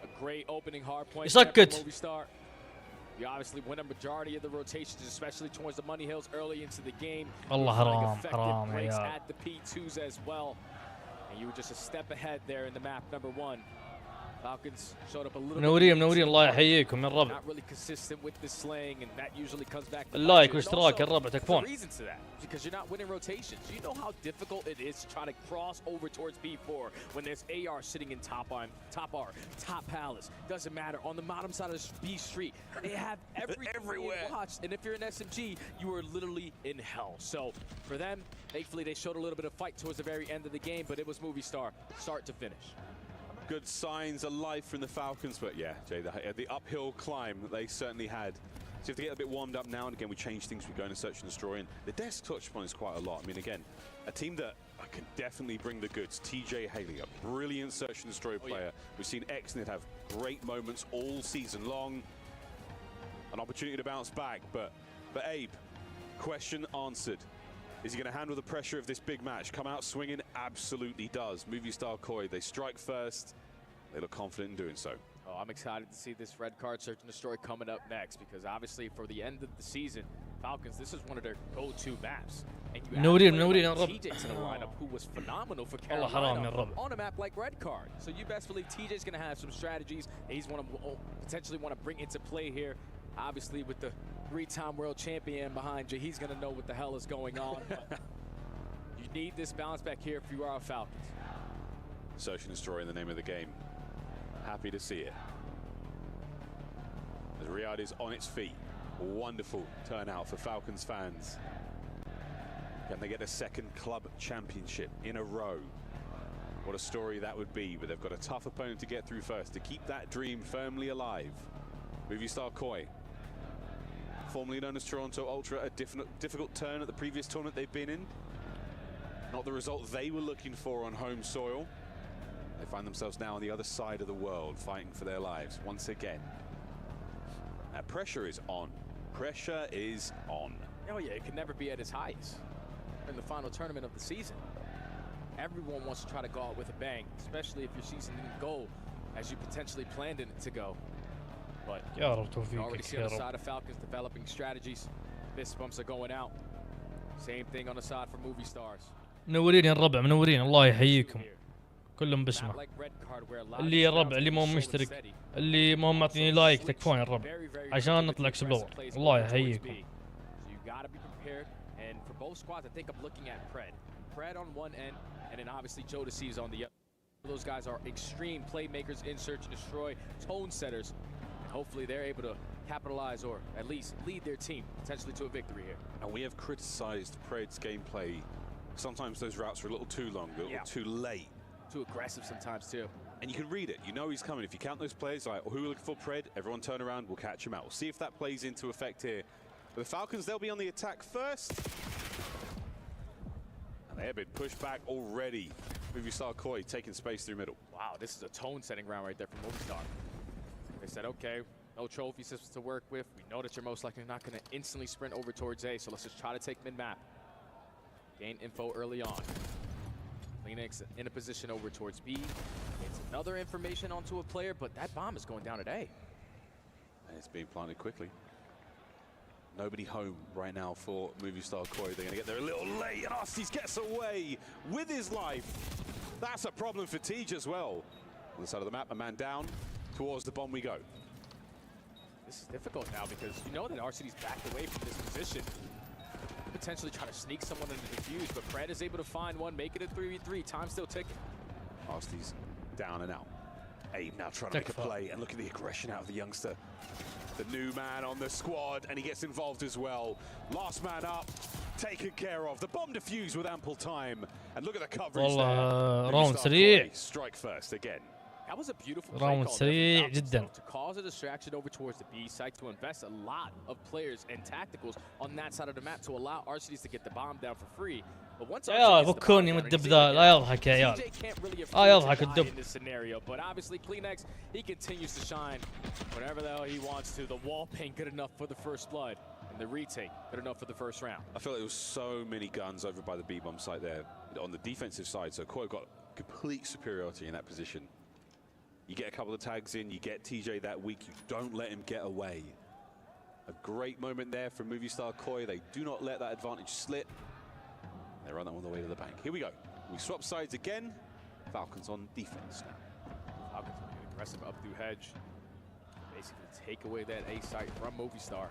A great opening hard point. يسكت. Movie star. You obviously win a majority of the rotations, especially towards the money hills early into the game. Allah حرام حرام يا عيال. At the P2s as well. And you were just a step ahead there in the map number 1. Falcons showed up a little منورين الله يحييكم من الربع. Not really consistent with the slaying, and that usually comes back to اللايك والاشتراك الربع تكفون. reasons to that because you're not winning rotations. You know how difficult it is to try to cross over towards B4 when there's AR sitting in top R, top palace. Doesn't matter. On the bottom side of B street, they have everywhere watched. And if you're an SMG, you are literally in hell. So for them, thankfully they showed a little bit of fight towards the very end of the game, but it was movie star start to finish. Good signs of life from the Falcons, but yeah, Jay, the uphill climb that they certainly had. So you have to get a bit warmed up now, and again, we change things. We go into search and destroy, and the desk touch point is quite a lot. I mean, again, a team that can definitely bring the goods. TJ Haley, a brilliant search and destroy player. We've seen Exnid have great moments all season long. An opportunity to bounce back, but Abe, question answered. Is he going to handle the pressure of this big match? Come out swinging? Absolutely does. Movie star Koi, they strike first. They look confident in doing so. Oh, I'm excited to see this red card search and destroy coming up next because obviously for the end of the season, Falcons, this is one of their go-to maps. And you have TJ in a lineup who was phenomenal for Carolina on a map like red card. So you best believe TJ's going to have some strategies that he's potentially want to bring into play here. Obviously, with the 3-time world champion behind you, he's going to know what the hell is going on. You need this bounce back here if you are a Falcons. Search and destroy in the name of the game. Happy to see it. As Riyadh is on its feet. Wonderful turnout for Falcons fans. Can they get a second club championship in a row? What a story that would be, but they've got a tough opponent to get through first to keep that dream firmly alive. Movie star Koi, formerly known as Toronto Ultra, a difficult turn at the previous tournament they've been in. Not the result they were looking for on home soil. They find themselves now on the other side of the world, fighting for their lives once again. That pressure is on. Pressure is on. Oh yeah, it can never be at its highest in the final tournament of the season. Everyone wants to try to go out with a bang, especially if your season didn't go as you potentially planned it to go. But you already see on the side of Falcons developing strategies. Fist bumps are going out. Same thing on the side for movie stars. منورين يا الربع، منورين، الله يحييكم كلهم باسمه. اللي يا الربع اللي مو مشترك، اللي مو معطيني لايك، تكفون يا الربع عشان نطلع اكسبلور. الله يحييكم. And for both squads, I think I'm looking at Pred on one end, and then obviously Decisive on the other. Those guys are extreme playmakers in search and destroy, tone setters. And hopefully they're able to capitalize or at least lead their team potentially to a victory here. And we have criticized Pred's gameplay. Sometimes those routes are a little too long, a little too late. Too aggressive sometimes too. And you can read it. You know he's coming. If you count those plays, like, who are looking for Pred? Everyone turn around, we'll catch him out. We'll see if that plays into effect here. But the Falcons, they'll be on the attack first. And they have been pushed back already. Movistar Koi taking space through middle. Wow, this is a tone-setting round right there from Movistar. They said, okay, no trophy systems to work with. We know that you're most likely not going to instantly sprint over towards A, so let's just try to take mid-map. Gain info early on. Lynx in a position over towards B. It's another information onto a player, but that bomb is going down at A. And it's being planted quickly. Nobody home right now for Movistar Koi. They're going to get there a little late, and Arcties gets away with his life. That's a problem for Tej as well. On the side of the map, a man down. Towards the bomb we go. This is difficult now because you know that RCD's backed away from this position. Potentially try to sneak someone into the defuse, but Pred is able to find one, make it a 3v3. Time still ticking. Arcties down and out. Abe now trying to make a play, and look at the aggression out of the youngster. The new man on the squad, and he gets involved as well. Last man up, taken care of. The bomb defused with ample time. And look at the coverage there. راوند سريع. Strike first again. That was a beautiful راوند سريع جدا. To cause a distraction over towards the B site, to invest a lot of players and tacticals on that side of the map to allow RCDs to get the bomb down for free. But once يا فكوني من الدب ذا، لا يضحك يا عيال. يضحك الدب. In this scenario, but obviously Kleenex, he continues to shine whenever the hell he wants to. The wall paint good enough for the first blood, and the retake good enough for the first round. I feel like there was so many guns over by the B-bomb site there on the defensive side, so Koi got complete superiority in that position. You get a couple of tags in, you get TJ that weak, you don't let him get away. A great moment there from Movistar Koi. They do not let that advantage slip. They run that one the way to the bank. Here we go. We swap sides again. Falcons on defense now. Falcons will be aggressive up through hedge. Basically take away that A site from Movistar.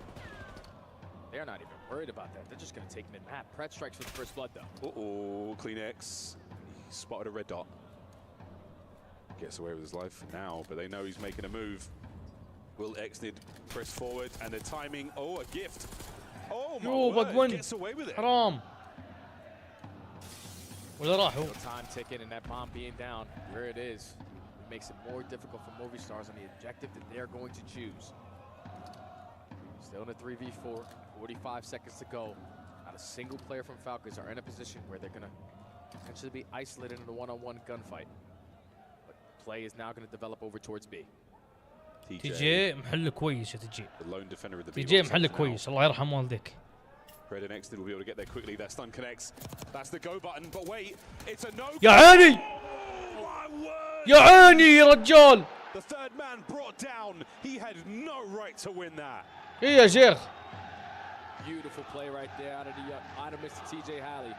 They're not even worried about that. They're just going to take mid-map. Pred strikes for the first blood, though. Uh-oh, Kleenex. He spotted a red dot. Gets away with his life now, but they know he's making a move. Will Exnid press forward, and the timing, oh, a gift. Oh, my word, gets away with it. حرام. ولا راحوا. Time ticking and that bomb being down where it is. It makes it more difficult for Movistars on the objective that they're going to choose. Still in a 3v4, 45 seconds to go. Not a single player from Falcons are in a position where they're going to potentially be isolated in a one-on-one gunfight. But play is now going to develop over towards B. TJ محل كويس يا TJ. The lone defender of the TJ محل كويس، الله يرحم والديك. Pred and Exnid will be able to get there quickly. That stun connects. That's the go button, but wait, it's a no. يا عيني! يا عيني يا رجال! The third man brought down. He had no right to win that. إيه يا شيخ. Beautiful play right there out of Mr. TJ Halley.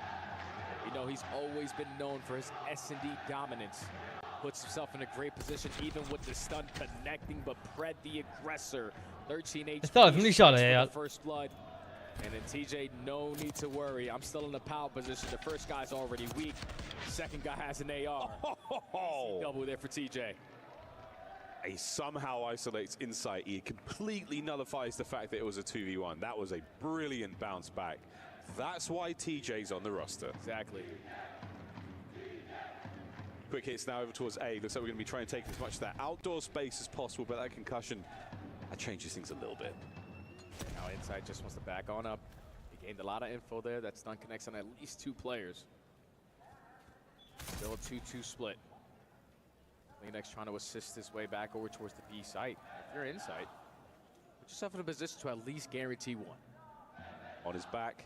You know he's always been known for his S&D dominance. Puts himself in a great position even with the stun connecting, but Pred the aggressor. 13 HP for the first blood. And then TJ, no need to worry. I'm still in the power position. The first guy's already weak. Second guy has an AR. Double there for TJ. He somehow isolates Insight. He completely nullifies the fact that it was a 2v1. That was a brilliant bounce back. That's why TJ's on the roster. Exactly. Quick hits now over towards A. Looks like we're going to be trying to take as much of that outdoor space as possible, but that concussion, that changes things a little bit. Now Insight just wants to back on up. He gained a lot of info there. That stun connects on at least 2 players. Still a 2-2 split. Lynx trying to assist his way back over towards the B site. If you're Insight, put yourself in a position to at least guarantee one. On his back,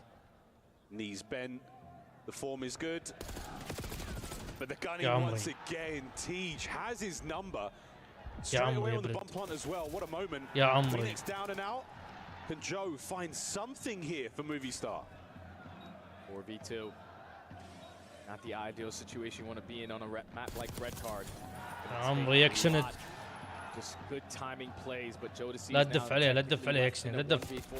knees bent. The form is good. But the gunning once again, Thieves has his number. Straight away on the bump plant as well. What a moment. Phoenix down and out. Can Joe find something here for Movistar? 4v2. Not the ideal situation you want to be in on a map like Red Card. يكسند. Just good timing plays, but Joe Decisive. لا تدف عليه لا تدف عليه يكسند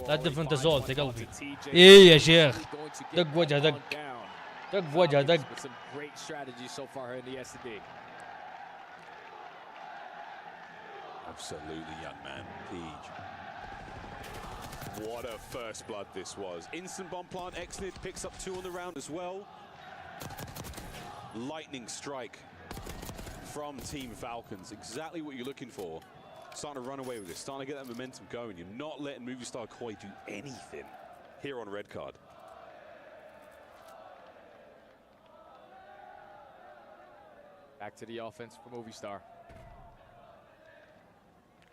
لا تدف انت زولت يا قلبي. ايه يا شيخ دق وجهه دق وجهه دق. Some great strategy so far in the SD. Absolutely, young man. Thieves. What a first blood this was. Instant bomb plant. Exnid picks up 2 on the round as well. Lightning strike from Team Falcons. Exactly what you're looking for. Starting to run away with this. Starting to get that momentum going. You're not letting Movistar Koi do anything here on Red Card. Back to the offense for Movistar.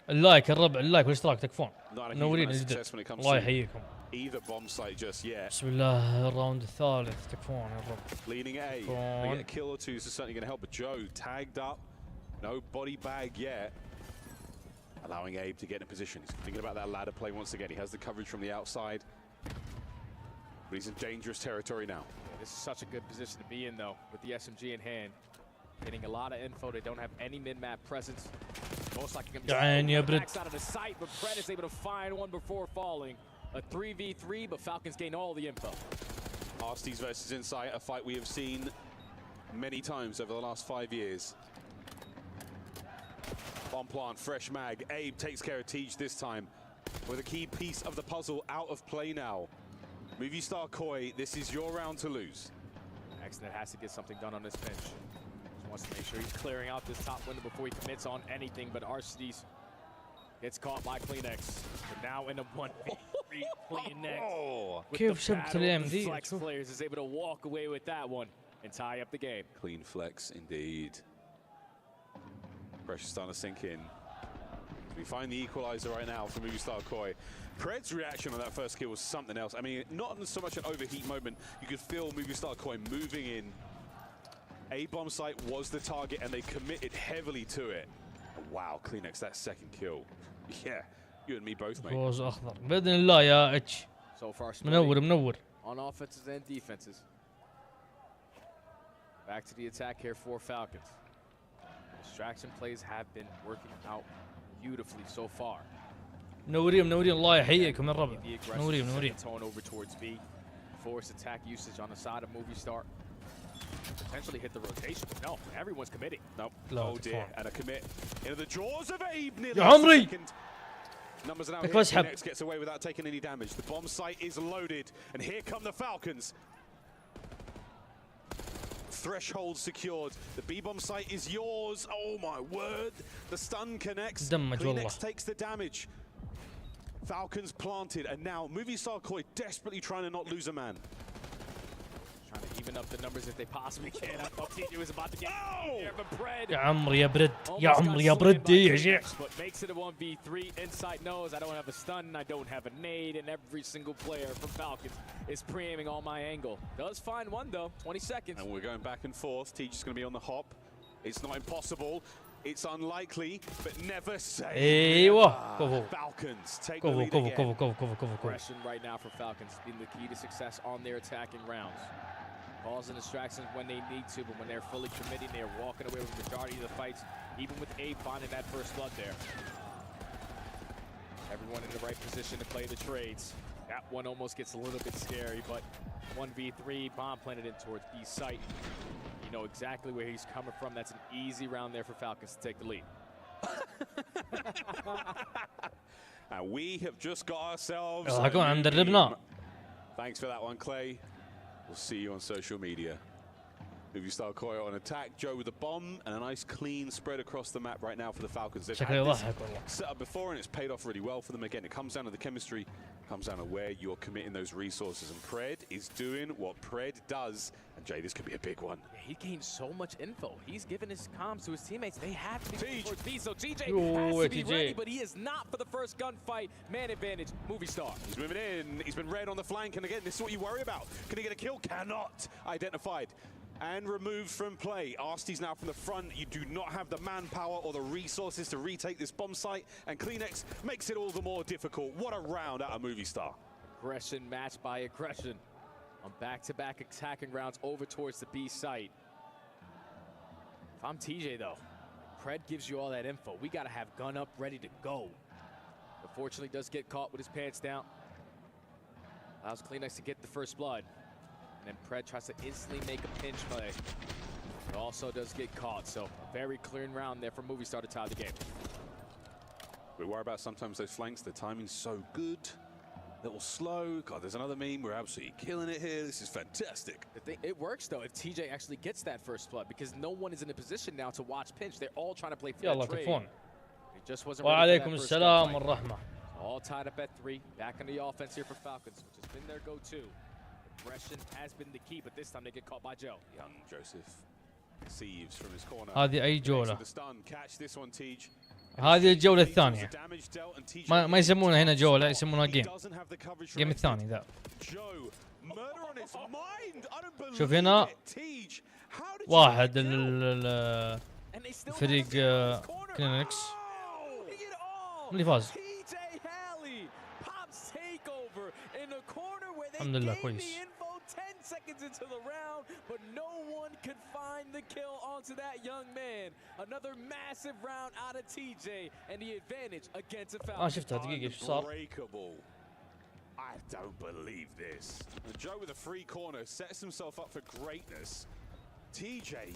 اللايك الربع اللايك والاشتراك تكفون منورين جدا الله يحييكم. Either bomb site just yet. بسم الله الراوند الثالث تكفون يا رب. Leaning A. They get a kill or two, so certainly going to help. But Joe tagged up, no body bag yet. Allowing Abe to get in a position. He's thinking about that ladder play once again. He has the coverage from the outside, but he's in dangerous territory now. Yeah, this is such a good position to be in, though, with the SMG in hand. Getting a lot of info. They don't have any mid-map presence. Most likely going to be out of the sight, but Pred is able to find one before falling. A 3v3, but Falcons gain all the info. Arsties versus Insight, a fight we have seen many times over the last 5 years. Bomb plant, fresh mag. Abe takes care of Thieves this time with a key piece of the puzzle out of play now. Movistar Koi, this is your round to lose. Exnet has to get something done on this pinch. Wants to make sure he's clearing out this top window before he commits on anything, but Arsties gets caught by Kleenex. But now in a 1v3, Kleenex with the battle of the flex players is able to walk away with that one and tie up the game. Clean flex indeed. Pressure starting to sink in. We find the equalizer right now from Movistar Koi. Pred's reaction on that first kill was something else. I mean, not so much an overheat moment. You could feel Movistar Koi moving in. A bomb site was the target and they committed heavily to it. Wow, Kleenex, that second kill. Yeah, you and me both, mate. فوز اخضر باذن الله يا اتش. So far, منور. On offenses and defenses. Back to the attack here for Falcons. Distraction plays have been working out beautifully so far. منورين الله يحييكم يا الربع. منورين. Tone over towards B. Force attack usage on the side of Movistar. Potentially hit the rotation, but no, everyone's committing. Nope. Oh dear, and a commit into the jaws of Abe. يا عمري. Numbers now here. Next gets away without taking any damage. The bomb site is loaded, and here come the Falcons. Threshold secured. The B-bomb site is yours. Oh my word! The stun connects. Kleenex takes the damage. Falcons planted, and now Movistar Koi desperately trying to not lose a man. Trying to even up the numbers if they possibly can. I thought TJ was about to get here, but Pred. يا عمري يا برد يا برد يا شيخ. But makes it a 1v3. Insight knows I don't have a stun, I don't have a nade, and every single player from Falcons is pre-aiming on my angle. Does find one though, 20 seconds. And we're going back and forth. TJ's going to be on the hop. It's not impossible. It's unlikely, but never say. ايوه. Falcons take the lead again. كفو. Aggression right now for Falcons has been the key to success on their attacking rounds. Calls and distractions when they need to, but when they're fully committing, they're walking away with the majority of the fights, even with Abe finding that first blood there. Everyone in the right position to play the trades. That one almost gets a little bit scary, but 1v3, bomb planted in towards B site. You know exactly where he's coming from. That's an easy round there for Falcons to take the lead. And we have just got ourselves. Thanks for that one, Clay. We'll see you on social media. Movistar Koi on attack. Joe with a bomb and a nice clean spread across the map right now for the Falcons. They've had this set up before and it's paid off really well for them. Again, it comes down to the chemistry, comes down to where you're committing those resources. And Pred is doing what Pred does. And Jay, this could be a big one. Yeah, he gained so much info. He's giving his comms to his teammates. They have to be towards B, so TJ has to be ready, but he is not for the first gunfight. Man advantage, Movistar. He's moving in. He's been red on the flank. And again, this is what you worry about. Can he get a kill? Cannot. Identified. and removed from play. Arsty's now from the front. You do not have the manpower or the resources to retake this bomb site, and Kleenex makes it all the more difficult. What a round out of Movie Star. Aggression matched by aggression on back-to-back attacking rounds over towards the B site. If I'm TJ though, Pred gives you all that info. We gotta have gun up, ready to go. Unfortunately, does get caught with his pants down. Allows Kleenex to get the first blood. And then Pred tries to instantly make a pinch play. But also does get caught, so very clean round there for Movie Star to tie the game. We worry about sometimes those flanks, the timing's so good. Little slow. God, there's another meme. We're absolutely killing it here. This is fantastic. It works though if TJ actually gets that first blood, because no one is in a position now to watch pinch. They're all trying to play fair trade. He just wasn't ready for that first gunfight. All tied up at 3. Back on the offense here for Falcons, which has been their go-to. Aggression has been the key, but this time they get caught by Joe. Young Joseph Thieves from his corner. هذه أي جولة. Catch this one, Tej. هذه الجولة الثانية. ما يسمونها هنا جولة، يسمونها جيم. جيم الثاني ذا. شوف هنا واحد الفريق كلينكس اللي فاز. الحمد لله كويس. 10 seconds into the round, but no one could find the kill onto that young man. Another massive round out of TJ, and the advantage against the Falcons. شفتها دقيقة ايش صار؟ I don't believe this. And Joe with a free corner sets himself up for greatness. TJ,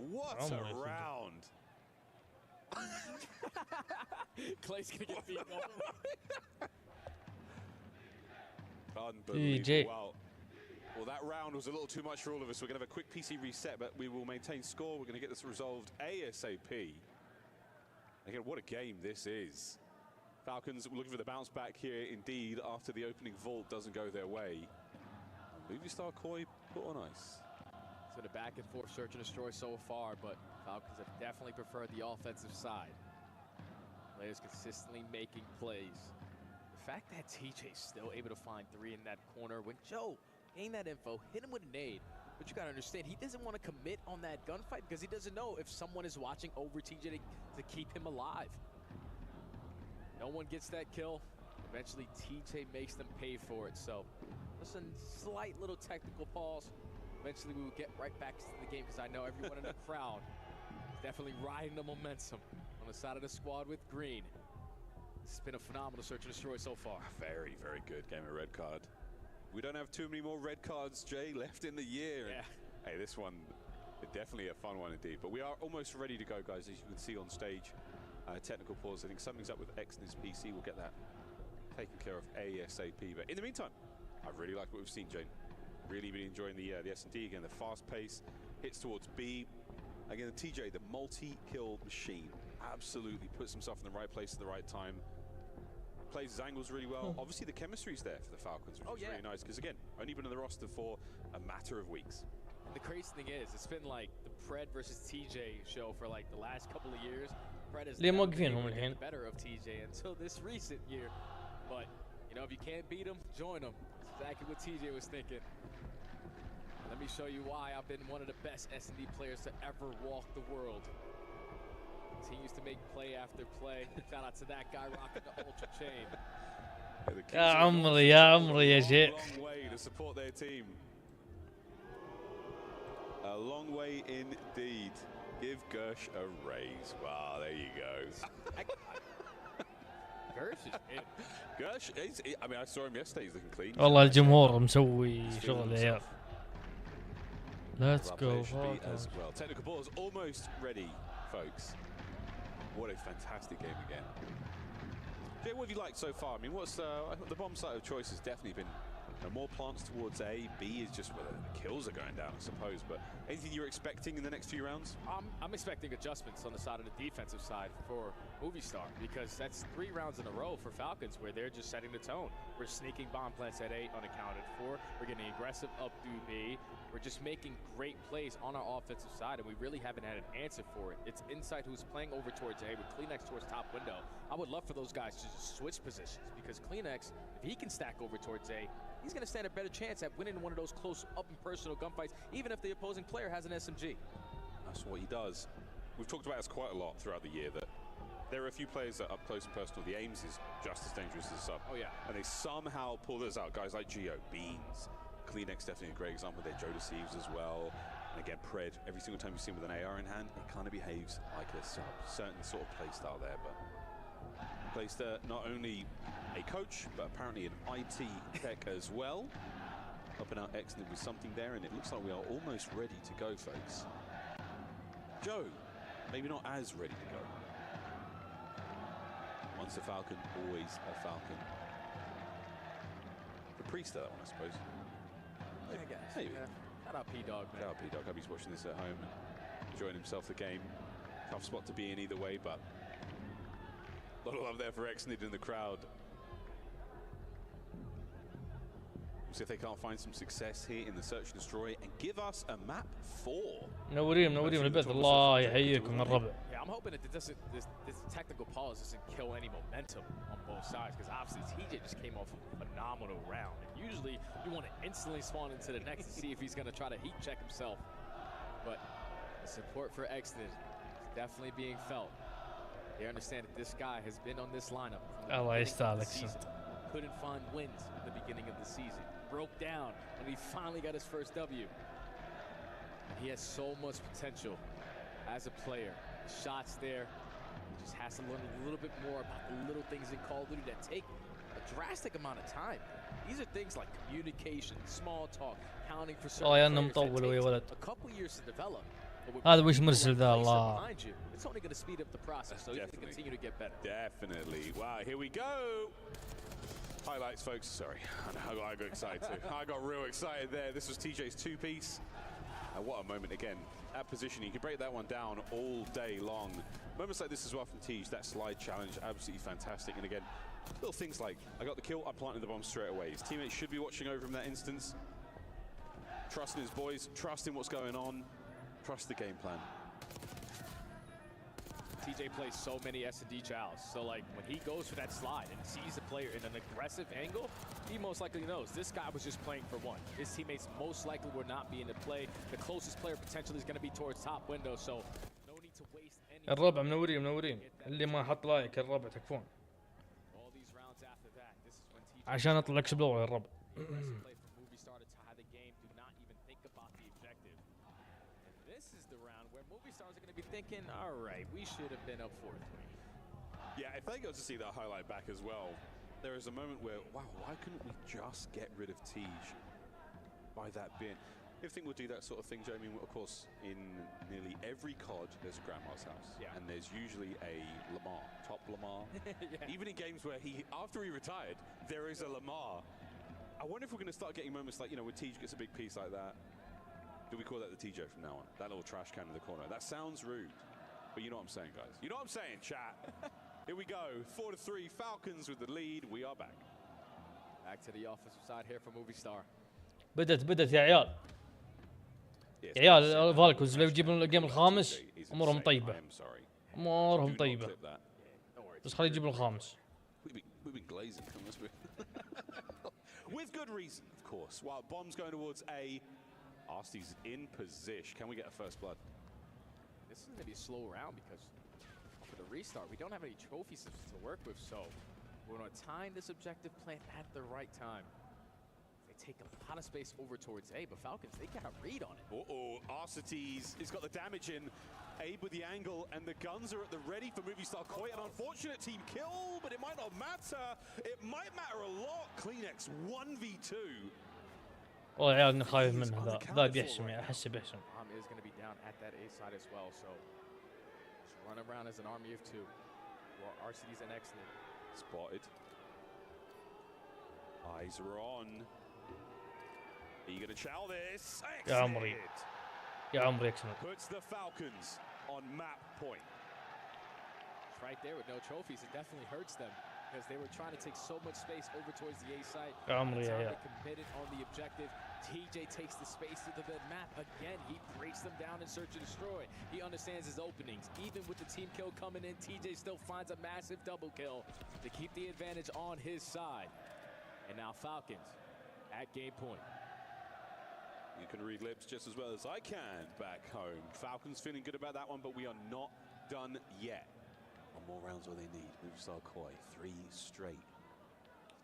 what a round. Clay's gonna get beat up. Unbelievable. Well, that round was a little too much for all of us. We're going to have a quick PC reset, but we will maintain score. We're going to get this resolved ASAP. Again, what a game this is. Falcons looking for the bounce back here, indeed, after the opening vault doesn't go their way. Movie Star Koi put on ice. It's been a back and forth search and destroy so far, but Falcons have definitely preferred the offensive side. Players consistently making plays. The fact that TJ's still able to find 3 in that corner when Joe gained that info, hit him with a nade. But you gotta understand, he doesn't want to commit on that gunfight because he doesn't know if someone is watching over TJ to keep him alive. No one gets that kill. Eventually, TJ makes them pay for it. So, just a slight little technical pause. Eventually, we will get right back to the game because I know everyone in the crowd is definitely riding the momentum on the side of the squad with green. It's been a phenomenal search and destroy so far. Very, very good game of red card. We don't have too many more red cards, Jay, left in the year. Yeah. Hey, this one, definitely a fun one indeed. But we are almost ready to go, guys, as you can see on stage. Technical pause. I think something's up with X and his PC. We'll get that taken care of ASAP. But in the meantime, I really like what we've seen, Jane. Really enjoying the S&D. Again, the fast pace, hits towards B. Again, the TJ, the multi-kill machine, absolutely puts himself in the right place at the right time. Plays his angles really well. Obviously, the chemistry's there for the Falcons, which is really nice. Because again, only been in the roster for a matter of weeks. The crazy thing is, it's been like the Pred versus TJ show for like the last couple of years. Pred has never been the better of TJ until this recent year. But you know, if you can't beat him, join him. That's exactly what TJ was thinking. Let me show you why I've been one of the best S&D players to ever walk the world. Continues to make play after play. Shout out to that guy rocking the ultra chain. يا عمري يا شيخ. A long way to support their team. A long way indeed. Give Gersh a raise. Wow, there you go. Gersh is, I mean, I saw him yesterday. He's looking clean. والله الجمهور مسوي شغل يا عيال. Let's go. As well. Technical ball is almost ready, folks. What a fantastic game again. Jay, what have you liked so far? I mean, what's the bomb site of choice has definitely been more plants towards A. B is just where the kills are going down, I suppose. But anything you're expecting in the next few rounds? I'm expecting adjustments on the side of the defensive side for Movie Star, because that's 3 rounds in a row for Falcons where they're just setting the tone. We're sneaking bomb plants at A unaccounted for. We're getting aggressive up through B. We're just making great plays on our offensive side, and we really haven't had an answer for it. It's Inside who's playing over towards A with Kleenex towards top window. I would love for those guys to just switch positions, because Kleenex, if he can stack over towards A, he's going to stand a better chance at winning one of those close up and personal gunfights, even if the opposing player has an SMG. That's what he does. We've talked about this quite a lot throughout the year, that there are a few players that up close and personal, the aims is just as dangerous as sub. Oh yeah. And they somehow pull those out. Guys like Geo, Beans, Kleenex definitely a great example there, Joe Deceives as well. And again, Pred, every single time you see him with an AR in hand, it kind of behaves like a sub. Certain sort of play style there, but placed not only a coach, but apparently an IT tech as well. Helping out Exnid with something there, and it looks like we are almost ready to go, folks. Joe, maybe not as ready to go. Once a Falcon, always a Falcon. The priest that one, I suppose. Maybe. I guess. Maybe. Yeah. Shout out P-Dog, man. Shout out P-Dog. I hope he's watching this at home and enjoying himself the game. Tough spot to be in either way, but a lot of love there for Exnid in the crowd. See if they can't find some success here in the search and destroy and give us a map 4. منورين البيت الله يحييكم الربع. Yeah, I'm hoping that this technical pause doesn't kill any momentum on both sides, because obviously TJ just came off a phenomenal round. And usually you want to instantly spawn into the next to see if he's going to try to heat check himself. But the support for Exnid is definitely being felt. They understand that this guy has been on this lineup from the beginning of the season. Couldn't find wins in the beginning of the season. Broke down when he finally got his first W. And he has so much potential as a player. The shots there. He just has to learn a little bit more about the little things in Call of Duty that take a drastic amount of time. These are things like communication, small talk, counting for certain players that take a couple years to develop. هذا وش مرسل ذا الله. It's only going to speed up the process, so you can continue to get better. Definitely. Wow, here we go. Highlights, folks. Sorry, I got excited too. I got real excited there. This was TJ's two-piece. What a moment again. That positioning, you can break that one down all day long. Moments like this as well from TJ, that slide challenge, absolutely fantastic. And again, little things like, I got the kill, I planted the bomb straight away. His teammates should be watching over him in that instance. Trusting his boys, trusting what's going on, trust the game plan. TJ plays so many S&D chows, so like when he goes for that slide and sees the player in an aggressive angle, he most likely knows this guy was just playing for one. His teammates most likely will not be in the play. The closest player potentially is going to be towards top window, so no need to waste any. الربع منورين اللي ما حط لايك الربع تكفون. عشان اطلع اكسبلور الربع. Thinking, all right, we should have been up 4-3. Yeah, if they got to see that highlight back as well, there is a moment where, wow, why couldn't we just get rid of Tej by that bin? If think we'll do that sort of thing, Joe, I mean, of course, in nearly every COD, there's a grandma's house. Yeah. And there's usually a Lamar, top Lamar. Yeah. Even in games where after he retired, there is a Lamar. I wonder if we're going to start getting moments like, you know, when Tej gets a big piece like that. Do we call that the TJ from now on? That little trash can in the corner. That sounds rude, but you know what I'm saying, guys. You know what I'm saying, chat. Here we go. 4-3, Falcons with the lead. We are back. Back to the offensive side here for Movie Star. بدت يا عيال. يا عيال فالكونز لو يجيبون الجيم الخامس امورهم طيبة. امورهم طيبة. بس خلي يجيبون الخامس. We've been glazing. With good reason, of course. While bombs going towards A. Arsty's in position. Can we get a first blood? This is going to be a slow round because for the restart, we don't have any trophy systems to work with, so we're going to time this objective plan at the right time. They take a lot of space over towards A, but Falcons, they got a read on it. Arsty's has got the damage in. Abe with the angle, and the guns are at the ready for Movie Star. Quite an unfortunate team kill, but it might not matter. It might matter a lot. Kleenex 1v2. والله يا عيال اني خايف منه ذا بيحسم يعني احسه بيحسم. Is going to be down at that A side as well, so just run around as an army of two. Well, RCD's an excellent. Spotted. Eyes are on. Are you going to chow this? يا عمري. يا عمري excellent. Puts the Falcons on map point. Right there with no trophies, it definitely hurts them. Because they were trying to take so much space over towards the A site. They committed on the objective. TJ takes the space to the map again. He breaks them down in search and destroy. He understands his openings. Even with the team kill coming in, TJ still finds a massive double kill to keep the advantage on his side. And now Falcons at game point. You can read lips just as well as I can back home. Falcons feeling good about that one, but we are not done yet. One more rounds where they need. Movistar Koi, 3 straight.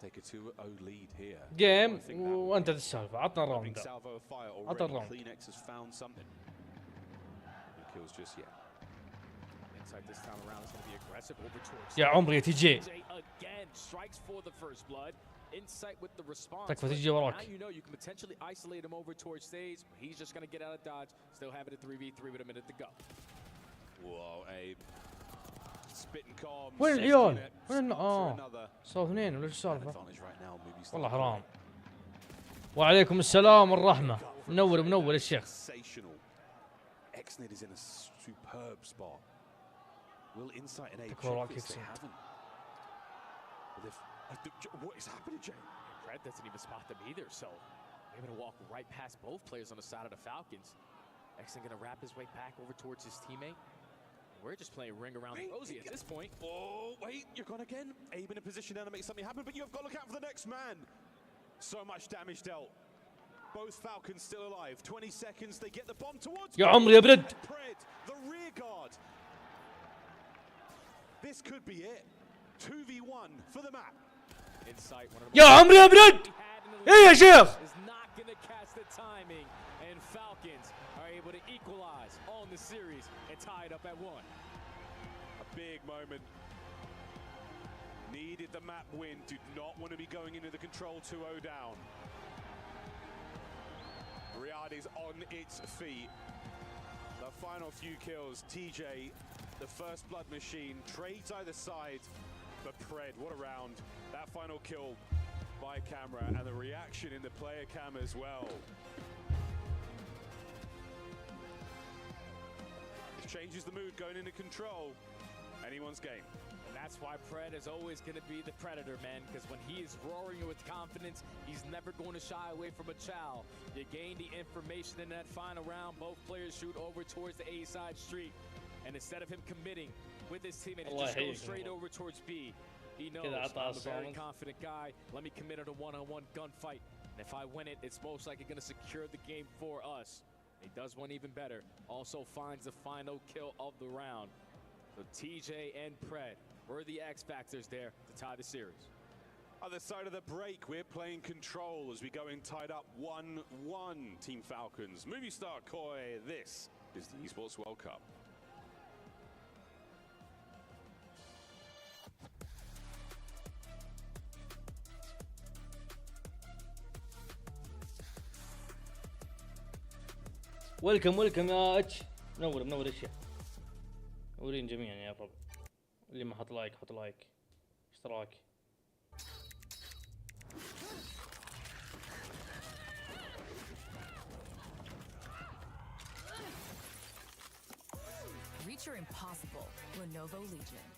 Take a 2-0 lead here. جيم وانت السالفه عطنا الراوند ده. عطنا الراوند. Kleenex has found something. No kills just yet. Inside this time around is going to be aggressive over towards. يا عمري يا تي جي. Again strikes for the first blood. Insight with the response. تكفى تيجي وراك. Now you know you can potentially isolate him over towards stage. He's just going to get out of dodge. Still have it at 3v3 with a minute to go. Whoa, Abe. Spitting calm. وين العيال؟ وين صار اثنين ولا ايش السالفه؟ والله حرام. وعليكم السلام والرحمة. منور منور الشيخ. Exnid is in a superb spot. Will Insight and Abe check this? They haven't. What is happening, Jay? Fred doesn't even spot them either, so able to walk right past both players on the side of the Falcons. Exnid going to wrap his way back over towards his teammate. We're just playing ring around the rosy at this point. Oh, wait, you're gone again. Abe in a position now to make something happen, but you've got to look out for the next man. So much damage dealt. Both Falcons still alive. 20 seconds, they get the bomb towards... يا عمري يا برد. The rear guard. This could be it. 2v1 for the map. يا عمري يا برد. ايه يا شيخ. Is not going to catch the timing, and Falcons are able to equalize on the series and tie it up at 1. A big moment. Needed the map win. Did not want to be going into the control 2-0 down. Riyadh is on its feet. The final few kills. TJ, the first blood machine, trades either side. But Pred, what a round. That final kill by camera and the reaction in the player cam as well. It changes the mood going into control. Anyone's game. And that's why Pred is always going to be the predator, man, because when he is roaring with confidence, he's never going to shy away from a chow. You gain the information in that final round. Both players shoot over towards the A side street. And instead of him committing with his teammate, he just goes straight over towards B. He knows I'm a very confident guy. Let me commit it a one-on-one gunfight. And if I win it, it's most likely going to secure the game for us. He does one even better. Also finds the final kill of the round. So TJ and Pred were the X factors there to tie the series. Other side of the break, we're playing control as we go in tied up 1-1. Team Falcons, Movistar Koi. This is the Esports World Cup. ويلكم يا اتش. منور منور الشيخ. منورين جميعا يا رب. اللي ما حط لايك حط لايك. اشتراك. Reach your impossible. Lenovo Legion.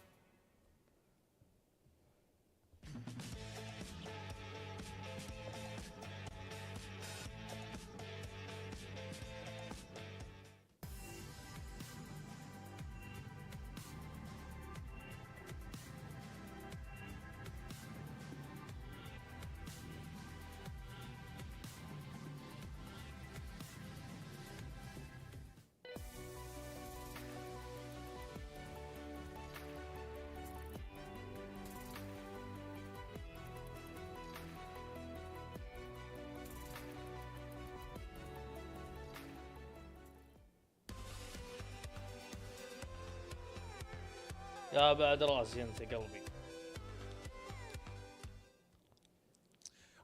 يا بعد راسي انت قلبي.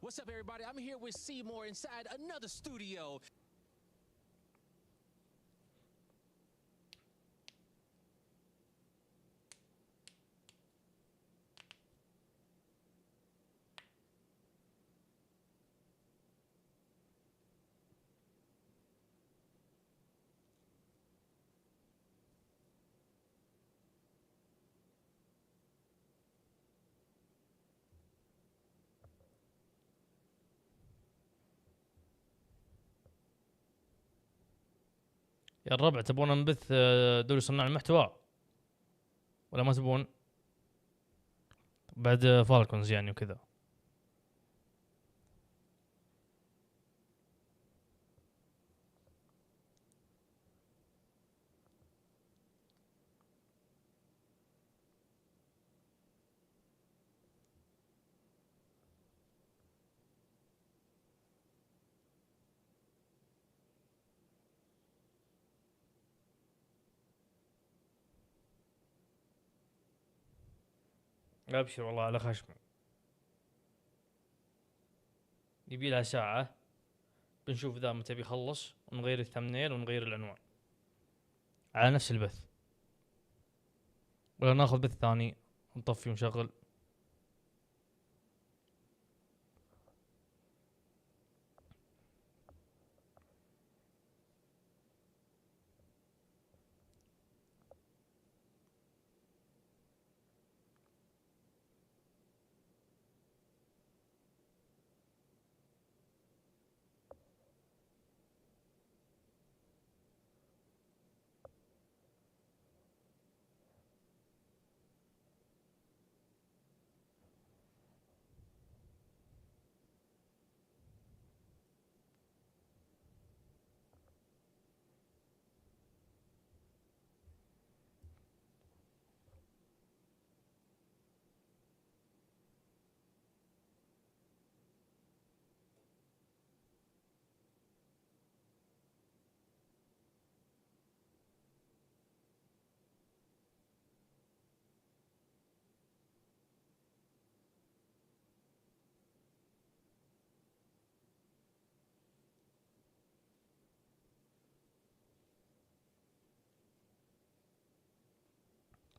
What's up, everybody? I'm here with Seymour inside another studio. يا الربع تبون نبث دوري صناع المحتوى ولا ما تبون؟ بعد فالكونز يعني وكذا. ابشر والله على خشمي. يبي لها ساعة بنشوف ذا متى بيخلص ونغير الثمنيل ونغير العنوان على نفس البث، ولا ناخذ بث ثاني ونطفي ونشغل.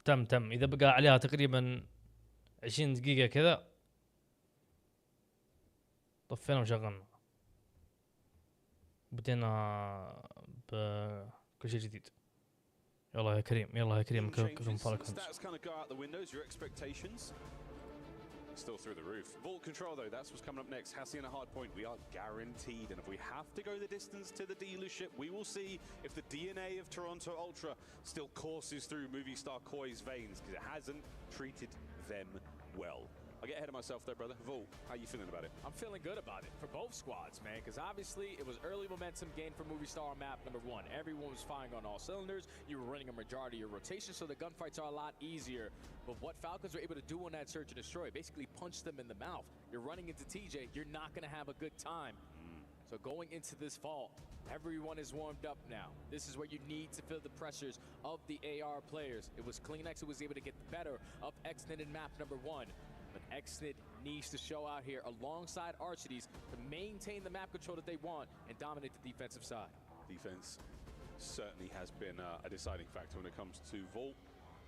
تم اذا بقى عليها تقريبا 20 دقيقة كذا طفينا وشغلنا، بدينا بكل شيء جديد. يلا يا كريم، يلا يا كريم، كلهم فالكونز. Still through the roof. Vault control though, that's what's coming up next. Hassie and a hard point, we are guaranteed. And if we have to go the distance to the dealership, we will see if the DNA of Toronto Ultra still courses through movie star Koi's veins, because it hasn't treated them well. I'll get ahead of myself there, brother. Vault, how you feeling about it? I'm feeling good about it for both squads, man, because obviously it was early momentum gain for Movie Star on map number 1. Everyone was firing on all cylinders. You were running a majority of your rotation, so the gunfights are a lot easier. But what Falcons were able to do on that search and destroy, basically punch them in the mouth. You're running into TJ, you're not going to have a good time. So going into this vault, everyone is warmed up now. This is where you need to feel the pressures of the AR players. It was CleanX who was able to get the better of XNID in map number 1. But XNID needs to show out here alongside Orchid to maintain the map control that they want and dominate the defensive side. Defense certainly has been a deciding factor when it comes to Vault.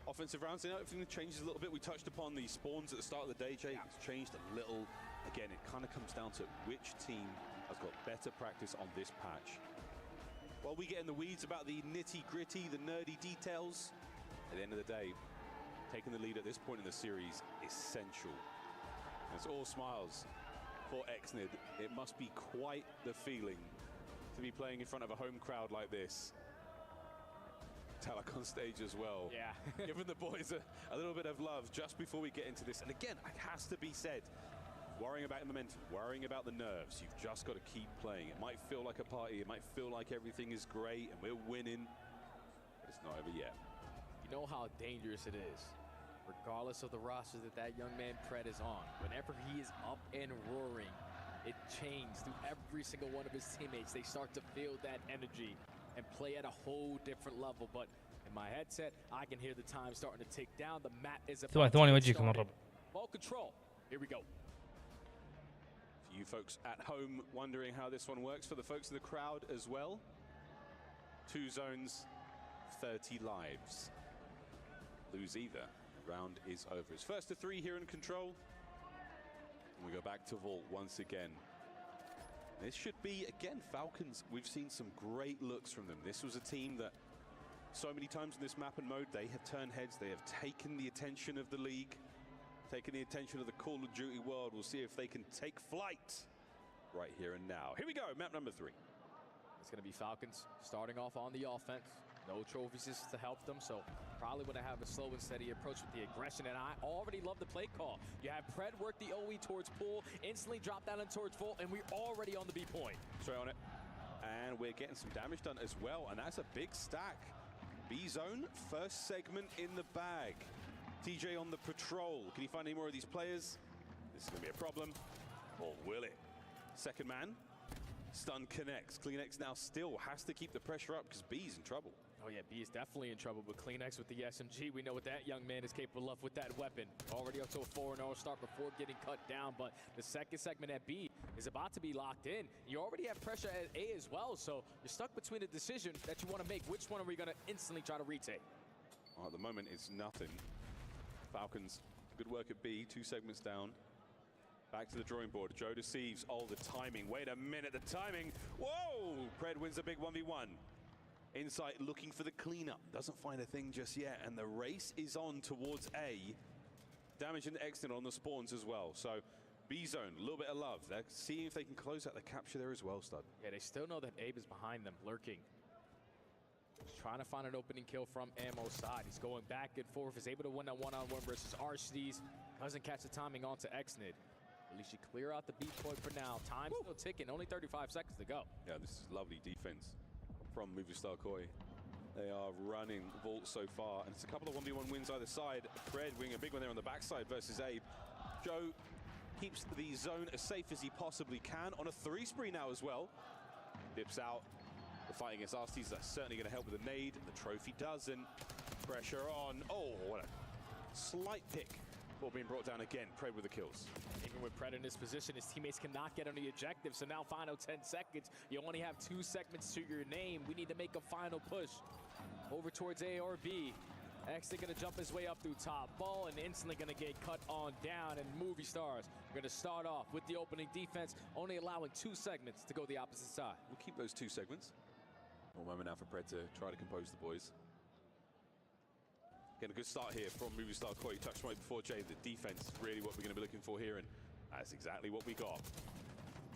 Offensive rounds, you know, everything changes a little bit. We touched upon the spawns at the start of the day, Jay. It's changed a little. Again, it kind of comes down to which team has got better practice on this patch. While we get in the weeds about the nitty-gritty, the nerdy details, at the end of the day, taking the lead at this point in the series is essential. It's all smiles for XNID. It must be quite the feeling to be playing in front of a home crowd like this. Talak on stage as well. Yeah. Giving the boys a little bit of love just before we get into this. And again, it has to be said, worrying about momentum, worrying about the nerves. You've just got to keep playing. It might feel like a party. It might feel like everything is great and we're winning, but it's not over yet. You know how dangerous it is, regardless of the roster that young man Pred is on. Whenever he is up and roaring, it changes through every single one of his teammates. They start to feel that energy and play at a whole different level. But in my headset, I can hear the time starting to tick down. The map is about ثواني وجهكم الربع. Ball control. Here we go. For you folks at home wondering how this one works, for the folks in the crowd as well, 2 zones, 30 lives. Lose either, round is over. It's first to 3 here in control. And we go back to Vault once again. This should be, again, Falcons. We've seen some great looks from them. This was a team that so many times in this map and mode, they have turned heads. They have taken the attention of the league, taken the attention of the Call of Duty world. We'll see if they can take flight right here and now. Here we go, map number 3. It's going to be Falcons starting off on the offense. No trophies to help them, so probably want to have a slow and steady approach with the aggression, and I already love the play call. You have Pred work the OE towards pool, instantly drop that in towards Vault, and we're already on the B point. Straight on it. And we're getting some damage done as well, and that's a big stack. B zone, first segment in the bag. TJ on the patrol. Can he find any more of these players? This is going to be a problem. Or will it? Second man. Stun connects. CleanX now still has to keep the pressure up because B's in trouble. Oh yeah, B is definitely in trouble, but CleanX with the SMG, we know what that young man is capable of with that weapon. Already up to a 4-0 start before getting cut down, but the second segment at B is about to be locked in. You already have pressure at A as well, so you're stuck between a decision that you want to make. Which one are we going to instantly try to retake? Well, at the moment, it's nothing. Falcons, good work at B, 2 segments down. Back to the drawing board. Joe Deceives. Oh, the timing. Wait a minute, the timing. Whoa! Pred wins a big 1v1. Insight looking for the cleanup. Doesn't find a thing just yet. And the race is on towards A. Damage and exit on the spawns as well. So B zone, a little bit of love. They're seeing if they can close out the capture there as well, Stud. Yeah, they still know that Abe is behind them, lurking. He's trying to find an opening kill from Ammo's side. He's going back and forth. He's able to win a one-on-one versus Orchid. Doesn't catch the timing onto Xnid. At least you clear out the B point for now. Time's still ticking. Only 35 seconds to go. Yeah, this is lovely defense from Movistar Koi. They are running Vault so far, and it's a couple of 1v1 wins either side. Fred winning a big one there on the backside versus Abe. Joe keeps the zone as safe as he possibly can on a 3 spree now as well. Dips out. The fight against Arstees, that's certainly going to help with the nade. The trophy doesn't. Pressure on. Oh, what a slight pick. Ball being brought down again. Pred with the kills. Even with Pred in this position, his teammates cannot get on the objective. So now final 10 seconds. You only have 2 segments to your name. We need to make a final push over towards A or B. X going to jump his way up through top. Ball and instantly going to get cut on down. And Movie Stars are going to start off with the opening defense, only allowing 2 segments to go the opposite side. We'll keep those 2 segments. One moment now for Pred to try to compose the boys. Getting a good start here from Movistar Koi. Touched right before Jay. The defense is really what we're going to be looking for here, and that's exactly what we got.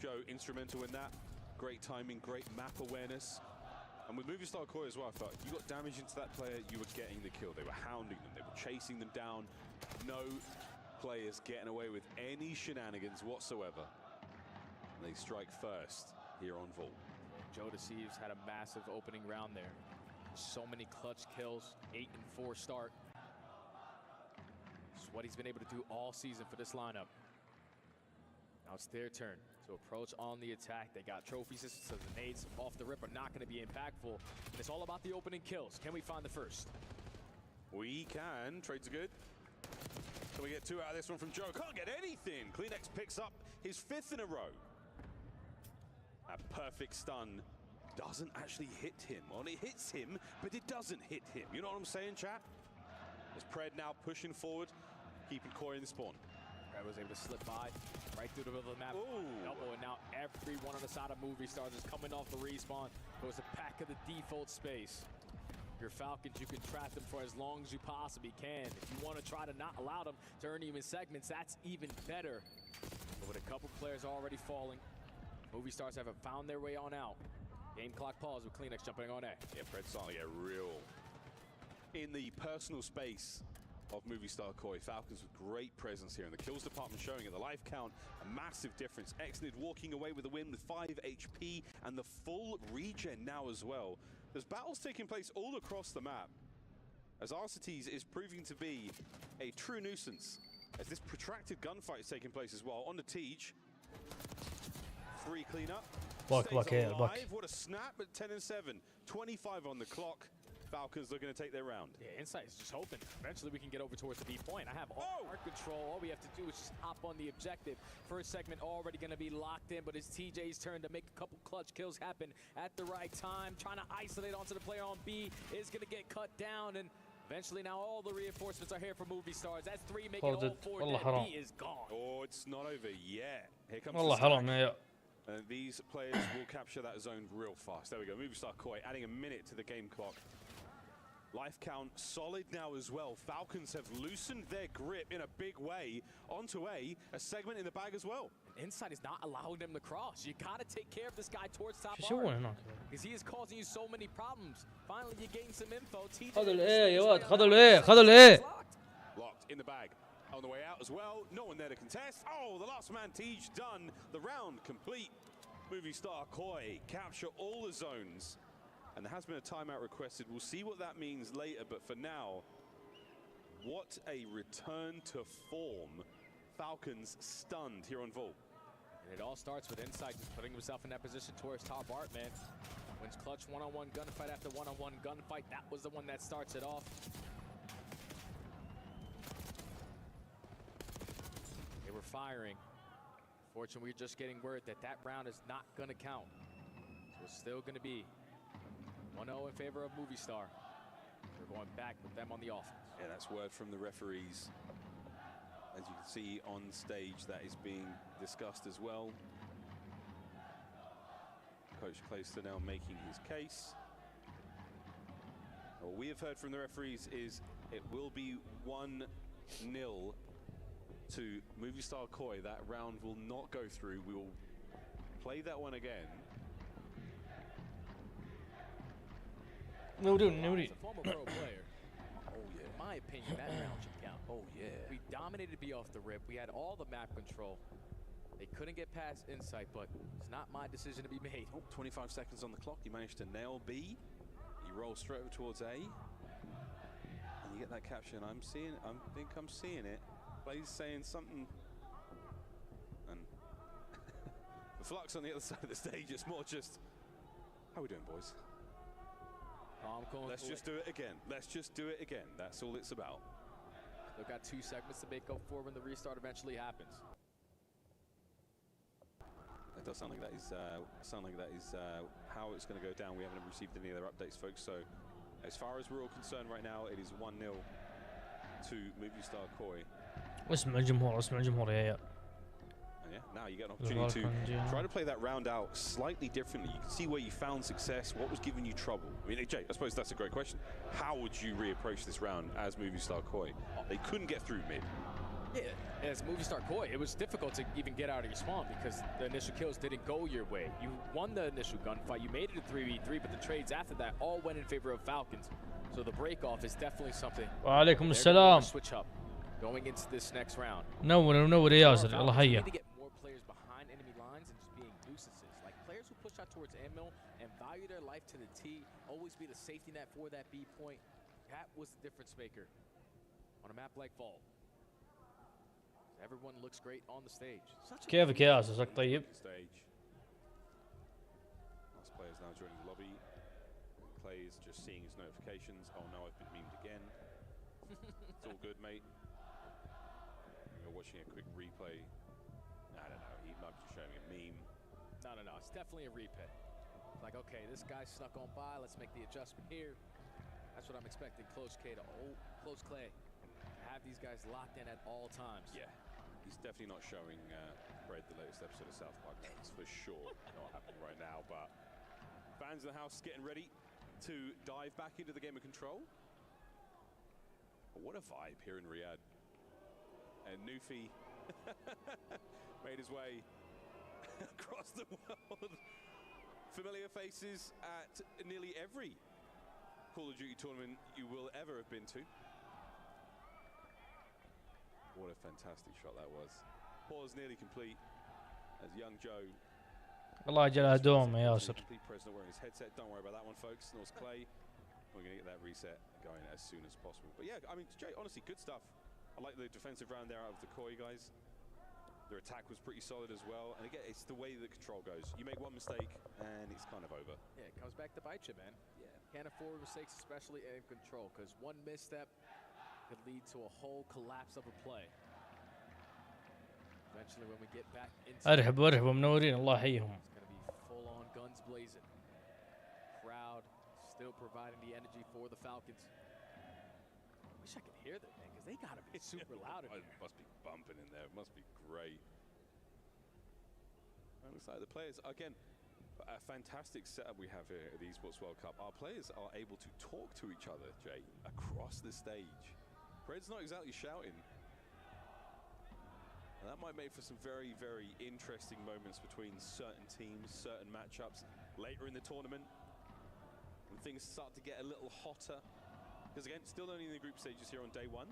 Joe, instrumental in that. Great timing, great map awareness. And with Movistar Koi as well, I felt you got damage into that player, you were getting the kill. They were hounding them, they were chasing them down. No players getting away with any shenanigans whatsoever. And they strike first here on Vault. Joe Deceives had a massive opening round there. So many clutch kills, 8-4 start. It's what he's been able to do all season for this lineup. Now it's their turn to approach on the attack. They got trophy systems, so the nades off the rip are not going to be impactful. And it's all about the opening kills. Can we find the first? We can. Trades are good. Can we get 2 out of this one from Joe? Can't get anything. CleanX picks up his 5th in a row. A perfect stun doesn't actually hit him. Well, it hits him, but it doesn't hit him. You know what I'm saying, chat? As Pred now pushing forward, keeping Koi in the spawn. Pred was able to slip by right through the middle of the map. Double, and now everyone on the side of Movie Stars is coming off the respawn. Goes to back of the default space. Your Falcons, you can trap them for as long as you possibly can. If you want to try to not allow them to earn even segments, that's even better. But with a couple players already falling, Movie Stars haven't found their way on out. Game clock pause with CleanX jumping on A. Yeah, Fred's starting to get real in the personal space of Movistar Koi. Falcons with great presence here in the kills department, showing at the life count a massive difference. Xnid walking away with the win with 5 HP and the full regen now as well. There's battles taking place all across the map, as Arcetes is proving to be a true nuisance, as this protracted gunfight is taking place as well. On the Teej, 3 cleanup. Back, alive. What a snap at 10-7. 25 on the clock. Falcons looking to take their round. Yeah, Insight is just hoping eventually we can get over towards the B point. I have all our control. All we have to do is just hop on the objective. First segment already going to be locked in, but it's TJ's turn to make a couple clutch kills happen at the right time. Trying to isolate onto the player on B is going to get cut down, and eventually now all the reinforcements are here for Movie Stars. That's 3 making all 4 dead. B is gone. Oh, it's not over yet. Here comes والله حرام يا. And these players will capture that zone real fast. There we go. Movistar Koi adding a minute to the game clock. Life count solid now as well. Falcons have loosened their grip in a big way. Onto A segment in the bag as well. Insight is not allowing them to cross. You got to take care of this guy towards top because he is causing you so many problems. Finally, you gain some info. خذوا الA يا واد. خذوا الA. Locked in the bag. On the way out as well. No one there to contest. Oh, the last man Tej done. The round complete. Movistar Koi capture all the zones. And there has been a timeout requested. We'll see what that means later. But for now, what a return to form. Falcons stunned here on Vault. And it all starts with Insight just putting himself in that position towards top art, man. Wins clutch one-on-one gunfight after one-on-one gunfight. That was the one that starts it off. They were firing. Fortunately, we're just getting word that that round is not going to count. So it's still going to be 1-0 in favor of Movie Star. We're going back with them on the offense. Yeah, that's word from the referees. As you can see on stage, that is being discussed as well. Coach Clayster now making his case. What we have heard from the referees is it will be 1-0 to Movie Star Koi. That round will not go through. We will play that one again. No, dude, no, As a former pro player, in my opinion, that round should count. Oh, yeah. We dominated B off the rip. We had all the map control. They couldn't get past Insight, but it's not my decision to be made. Oh, 25 seconds on the clock. You managed to nail B. You roll straight over towards A. And you get that caption. I think I'm seeing it. Blaze saying something. And the Flux on the other side of the stage, it's more just, how we doing, boys? Let's just do it again. Let's just do it again. That's all it's about. They've got 2 segments to make up for when the restart eventually happens. That does sound like that is how it's going to go down. We haven't received any other updates, folks. So, as far as we're all concerned right now, it is 1-0 to Movie Star Koi. اسمع الجمهور يا. And yeah, now you get an opportunity to try to play that round out slightly differently. You can see where you found success, what was giving you trouble. I mean, Jay, I suppose that's a great question. How would you reapproach this round as Movie Star Koi? They couldn't get through mid. Yeah, as Movie Star Koi, it was difficult to even get out of your spawn because the initial kills didn't go your way. You won the initial gunfight, you made it a 3v3, but the trades after that all went in favor of Falcons. So the break-off is definitely something. وعليكم السلام. Switch up going into this next round. منور يا ياسر الله حيا. To get more players behind enemy lines and just being nuisances. Like players who push out towards ammo and value their life to the T, always be the safety net for that B point. That was the difference maker on a map like Vault. Everyone looks great on the stage. كيفك يا ياسر؟ عساك طيب؟ Last player's now joining the lobby. Clay is just seeing his notifications. Oh no, I've been memed again. It's all good, mate. You're watching a quick replay. I don't know, he might be just showing a meme. No, it's definitely a replay. It's like, okay, this guy snuck on by, let's make the adjustment here. That's what I'm expecting Close Clay. Have these guys locked in at all times. Yeah, he's definitely not showing Fred the latest episode of South Park. That's for sure not happening right now, but fans in the house getting ready to dive back into the game of Control. What a vibe here in Riyadh. And Nufi made his way across the world. Familiar faces at nearly every Call of Duty tournament you will ever have been to. What a fantastic shot that was. Pause nearly complete as young Joe. الله يجعلها دوم يا ياسر. President wearing his headset. Don't worry about that one, folks. North Clay. We're going to get that reset going as soon as possible. But yeah, I mean, Jay, honestly, good stuff. I like the defensive round there out of the Koi guys. Their attack was pretty solid as well. And again, it's the way the Control goes. You make one mistake and it's kind of over. Yeah, it comes back to bite you, man. Yeah. Can't afford mistakes, especially in Control, because one misstep could lead to a whole collapse of a play. Eventually, when we get back into ارحبوا منورين الله يحييهم. It's going to be full on guns blazing. Crowd still providing the energy for the Falcons. I wish I could hear them, man, because they got to be super loud in here. It must be bumping in there. It must be great. And looks like the players, again, a fantastic setup we have here at the Esports World Cup. Our players are able to talk to each other, Jay, across the stage. Fred's not exactly shouting. And that might make for some very, very interesting moments between certain teams, certain matchups later in the tournament. When things start to get a little hotter. Because again, still only in the group stages here on day one.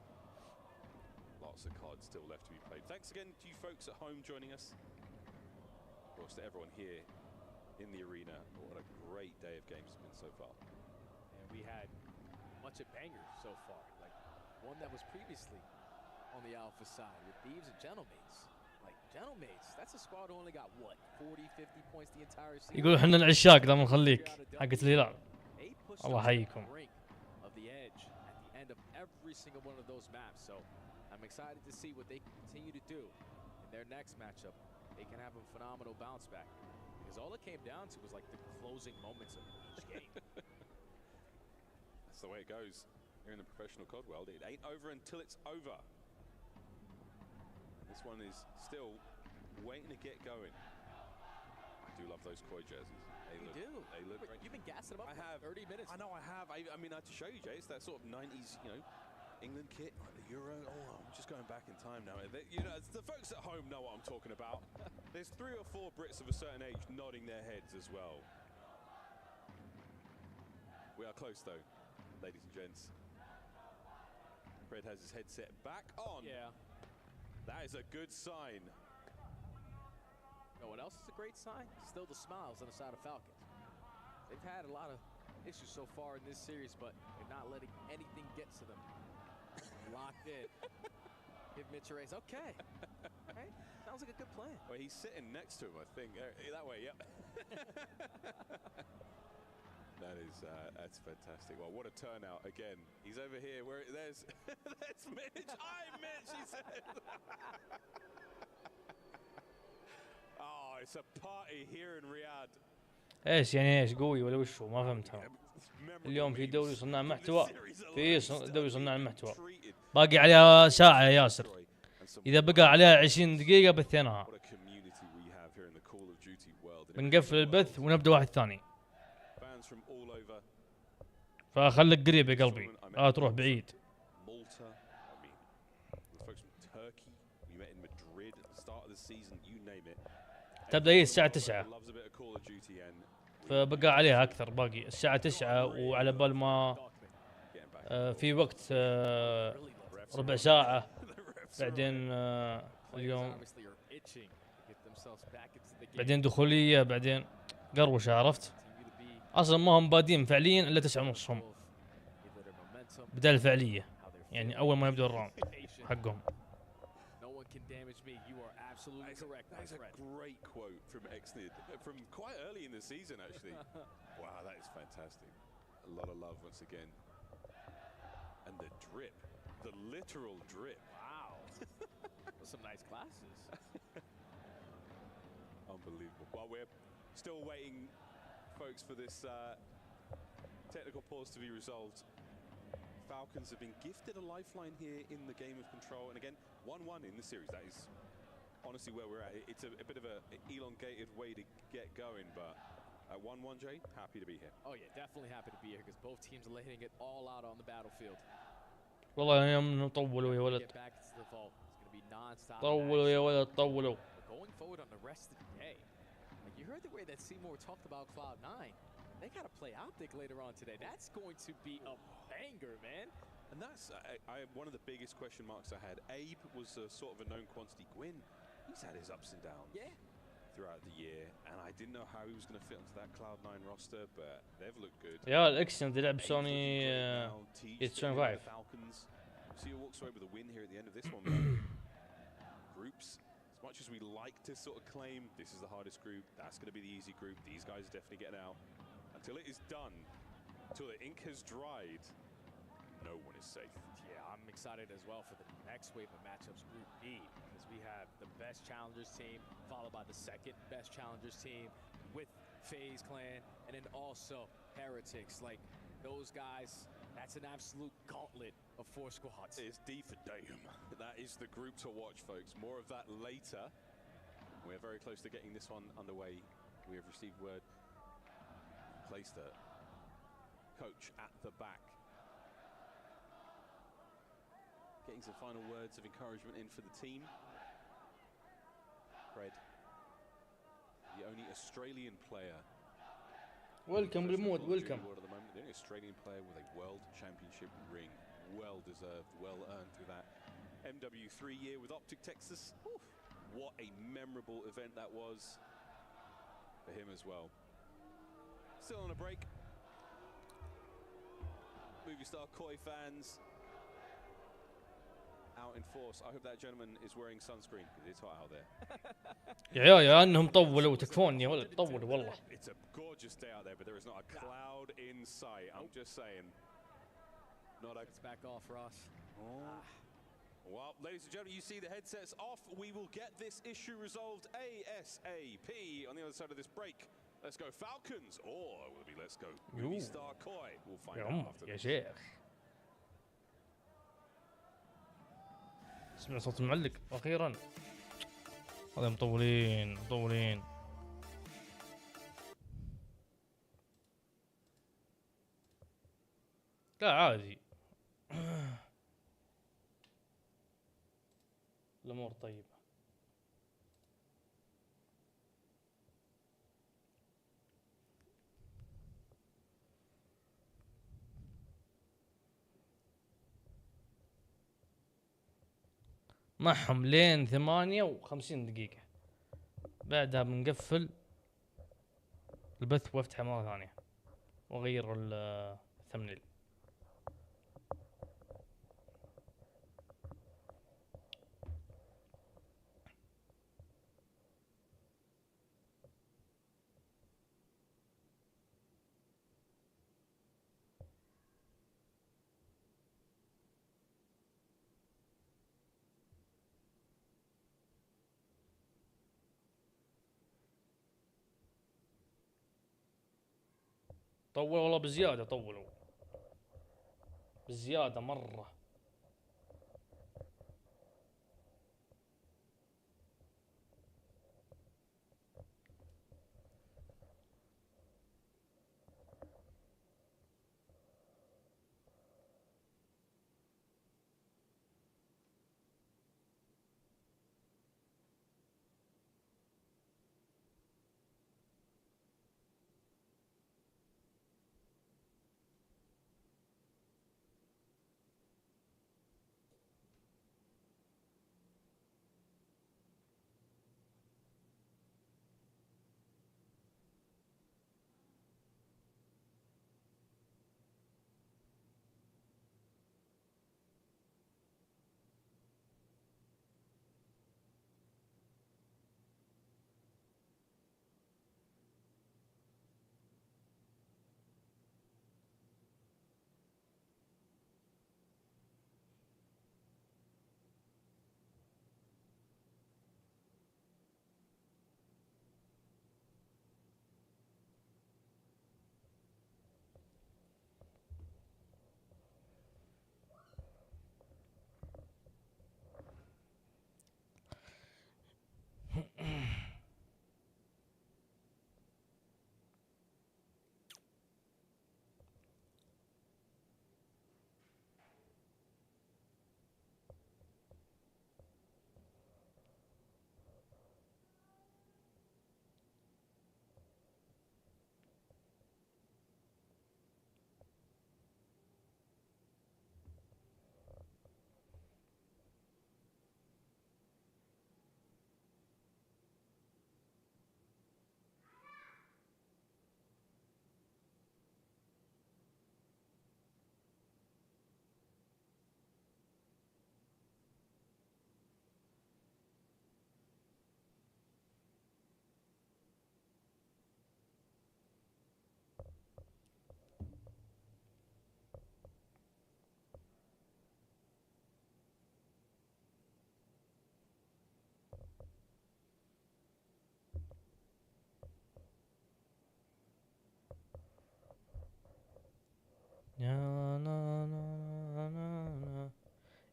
Lots of cards still left to be played. Thanks again to you folks at home joining us. Of course, to everyone here in the arena. What a great day of games it's been so far. And we had a bunch of bangers so far. Like one that was previously on the Alpha side with Thieves and Gentlemen's. Like Gentleman's, that's a squad who only got what 40, 50 points the entire season. يقول احنا العشاق دام نخليك حقت الهلال. الله يحييكم. Of the edge at the end of every single one of those maps. So I'm excited to see what they continue to do in their next matchup. They can have a phenomenal bounce back because all it came down to was like the closing moments of each game. That's the way it goes here in the professional COD world. It ain't over until it's over. This one is still waiting to get going. I do love those Koi jerseys. They look great. You've been gassing them up. I have 30 minutes. I know I have. I mean, I had to show you, Jay. It's that sort of 90s, you know, England kit, like the Euro. Oh, I'm just going back in time now. You know, the folks at home know what I'm talking about. There's 3 or 4 Brits of a certain age nodding their heads as well. We are close, though, ladies and gents. Fred has his headset back on. Yeah. That is a good sign. You know what else is a great sign? Still the smiles on the side of Falcons. They've had a lot of issues so far in this series, but they're not letting anything get to them. Locked in. Give Mitch a raise. Okay. Right? Sounds like a good plan. Well, he's sitting next to him, I think. That way, yep. That's fantastic. Well, what a turnout again. He's over here. There's Mitch. I'm Mitch, he said. Oh, it's a party here in Riyadh. ايش يعني ايش قوي ولا وشو ما فهمتها. اليوم في دوري صناع المحتوى، في دوري صناع المحتوى باقي عليها ساعة يا ياسر. إذا بقى عليها 20 دقيقة بثيناها. بنقفل البث ونبدأ واحد ثاني. فخليك قريب يا قلبي، لا تروح بعيد. تبدأ هي الساعة 9. فبقى عليها أكثر، باقي الساعة 9 وعلى بال ما في وقت ربع ساعة بعدين اليوم بعدين دخولية بعدين قروشة، عرفت؟ أصلا ما هم بادين فعليا إلا 9:30 هم بداية الفعلية، يعني أول ما يبدأ الراوند حقهم. That is a great quote from Exnid from quite early in the season, actually. Wow, that is fantastic. A lot of love once again. And the drip, the literal drip. Wow. Those some nice glasses. Unbelievable. Well, we're still waiting, folks, for this technical pause to be resolved. Falcons have been gifted a lifeline here in the game of control. And again, 1-1 in the series. That is honestly where we're at. It's a bit of an elongated way to get going, but at 1-1, Jay, happy to be here. Oh yeah, definitely happy to be here because both teams are letting it all out on the battlefield. والله يوم طولوا يا ولد. طولوا يا ولد طولوا. Going forward on the rest of the day, like you heard the way that Seymour talked about Cloud9. They got to play Optic later on today. That's going to be a banger, man. And that's one of the biggest question marks I had. Abe was sort of a known quantity. Gwyn, he's had his ups and downs throughout the year, and I didn't know how he was going to fit into that Cloud9 roster, but they've looked good. يا الإكسن تلعب سوني Falcons. See who walks away with a win here at the end of this one. Groups, as much as we like to sort of claim this is the hardest group, that's going to be the easy group. These guys are definitely getting out. Until it is done, until the ink has dried, no one is safe. Yeah, I'm excited as well for the next wave of matchups, Group B, because we have the best challengers team, followed by the second best challengers team with FaZe Clan, and then also Heretics. Like, those guys, that's an absolute gauntlet of 4 squads. It's D for Dame. That is the group to watch, folks. More of that later. We're very close to getting this one underway. We have received word. Placed a coach at the back. Getting some final words of encouragement in for the team. Fred, the only Australian player. Welcome, Remote, welcome. The moment, the only Australian player with a World Championship ring. Well deserved, well earned through that MW3 year with Optic Texas. Oof, what a memorable event that was for him as well. Still on a break. Movie star Koi fans out in force. I hope that gentleman is wearing sunscreen because it's hot out there. يا انهم طولوا تكفون يا ولد طولوا والله. It's a gorgeous day out there, but there is not a cloud in sight. I'm just saying. Not a. It's back off, Ross. Well, ladies and gentlemen, you see the headsets off. We will get this issue resolved ASAP on the other side of this break. Let's go Falcons, or will it be let's go movie star Koi? We'll find out after يا this. شيخ. سمع صوت المعلق اخيرا. هذا مطولين مطولين. لا عادي. الامور طيبه. معهم لين 58 دقيقة. بعدها بنقفل البث وافتحه مرة ثانية واغير الثمنيل. طولوا والله بزيادة طولوا بزيادة مرة.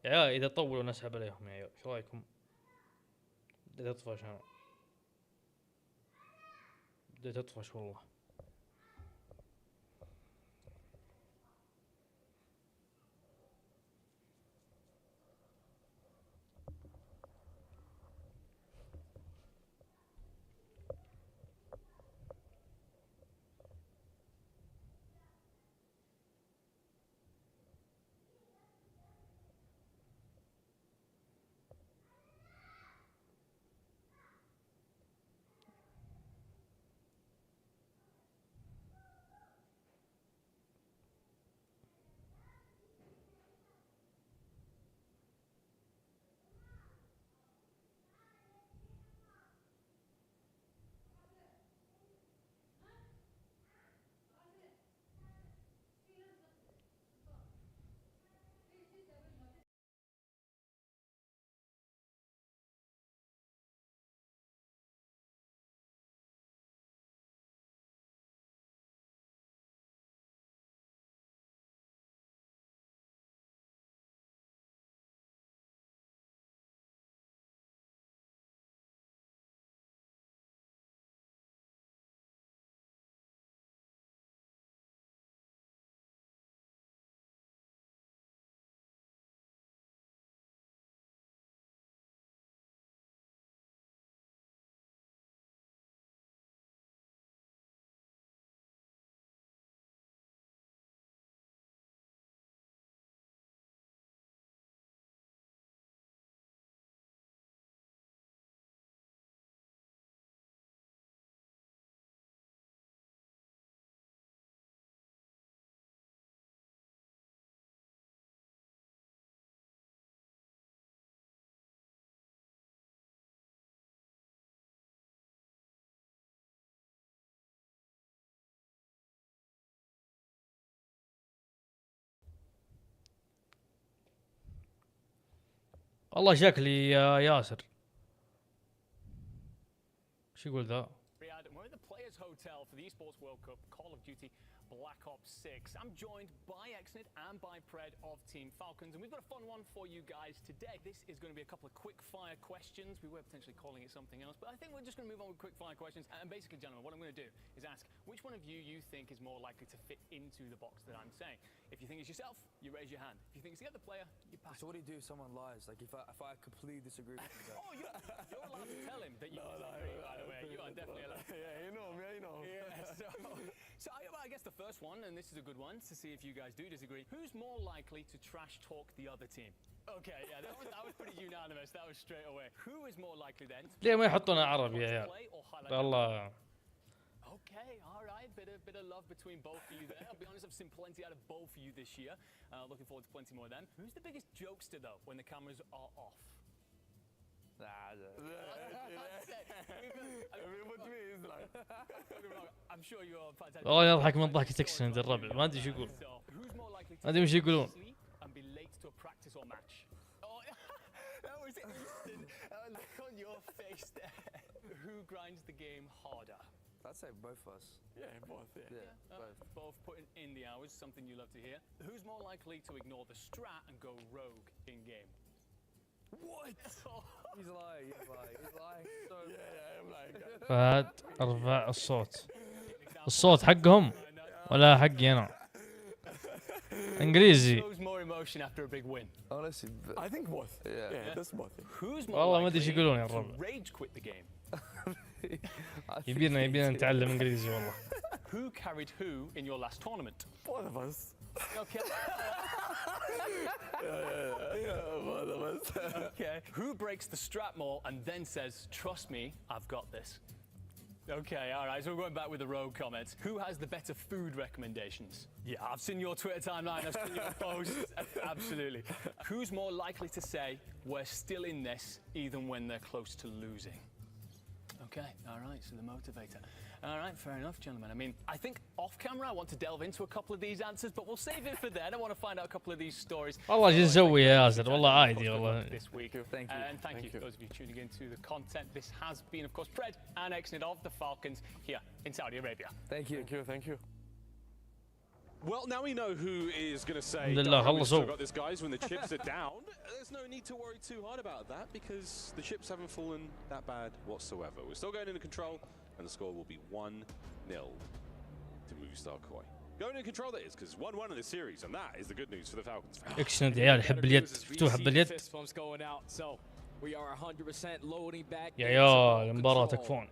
يا اذا طولوا نسحب عليهم يا ايش رايكم؟ بديت اطفش انا بديت اطفش والله. والله شكلي يا ياسر. شو يقول ذا؟ Black Ops 6. I'm joined by Exnid and by Pred of Team Falcons, and we've got a fun one for you guys today. This is going to be a couple of quick fire questions. We were potentially calling it something else, but I think we're just going to move on with quick fire questions. And basically, gentlemen, what I'm going to do is ask which one of you think is more likely to fit into the box that I'm saying. If you think it's yourself, you raise your hand. If you think it's the other player, you pass. So what do you do if someone lies? Like if I completely disagree with you? Oh, you're allowed to tell him that you disagree, by the way. You are definitely allowed. Yeah, you know me, you know. Yeah, so I guess the first one, and this is a good one to see if you guys do disagree. Who's more likely to trash talk the other team? Okay, yeah, that was pretty unanimous. That was straight away. Who is more likely then? ليه ما يحطونها عربي يا عيال؟ والله. Okay, all right, bit of love between both of you there. I'll be honest, I've seen plenty out of both of you this year. Looking forward to plenty more of them. Who's the biggest jokester though when the cameras are off? I'm sure you're fantastic. والله يضحك من ضحكة اكسنت الربع، ما ادري شو يقول. ما ادري وش يقولون. And be late to a practice or match. Oh, that was instant. Look on your face there. Who grinds the game harder? I'd say both of us. Yeah, both. Yeah, both putting in the hours, something you love to hear. Who's more likely to ignore the strat and go rogue in game? What? He's lying. He's lying. So yeah, I'm lying. فهد ارفع الصوت. الصوت حقهم ولا حقي انا؟ انجليزي. Who's more emotion after a big win? Honestly, I think both. Yeah, that's both. Who's more والله ما ادري ايش likely يقولون يا to الربع. rage quit the game? يبينا نتعلم انجليزي والله. Who carried who in your last tournament? Both of us. Okay. Both of us. Okay. Who breaks the strat more and then says, "Trust me, I've got this"? Okay, all right. So we're going back with the rogue comments. Who has the better food recommendations? Yeah, I've seen your Twitter timeline. I've seen your posts. Absolutely. Who's more likely to say, "We're still in this," even when they're close to losing? Okay, all right. So the motivator. All right, fair enough, gentlemen. I mean, I think off camera I want to delve into a couple of these answers, but we'll save it for then. I want to find out a couple of these stories. والله شو نسوي يا ياسر؟ والله عادي والله. This week. Thank you. And thank you for those of you tuning into the content. This has been, of course, Pred and Exnid of the Falcons here in Saudi Arabia. Thank you. Thank you. Well, now we know who is going to say, we've still got this, guys, when the chips are down. There's no need to worry too hard about that because the chips haven't fallen that bad whatsoever. We're still going into control, and the score will be 1-0 to Movistar Koi. Going in control, that is, because 1-1 in the series, and that is the good news for the Falcons. اكسنت يا عيال يحب اليد، فتوح باليد. يا عيال المباراة تكفون.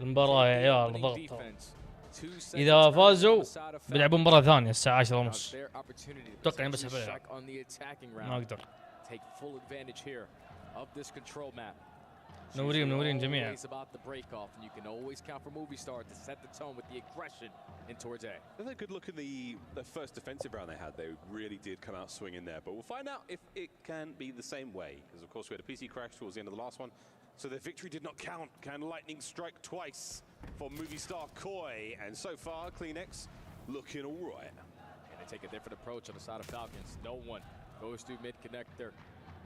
المباراة يا عيال ضغط. إذا فازوا بيلعبون مباراة ثانية الساعة 10:30. أتوقع بسحب عليها. ما أقدر. منورين جميعا. Another good look in the first defensive round they had. They really did come out swinging there, but we'll find out if it can be the same way. Because of course we had a PC crash towards the end of the last one, so their victory did not count. Can lightning strike twice for Movistar Koi? And so far, CleanX looking all right. And they take a different approach on the side of Falcons. No one goes through mid connector.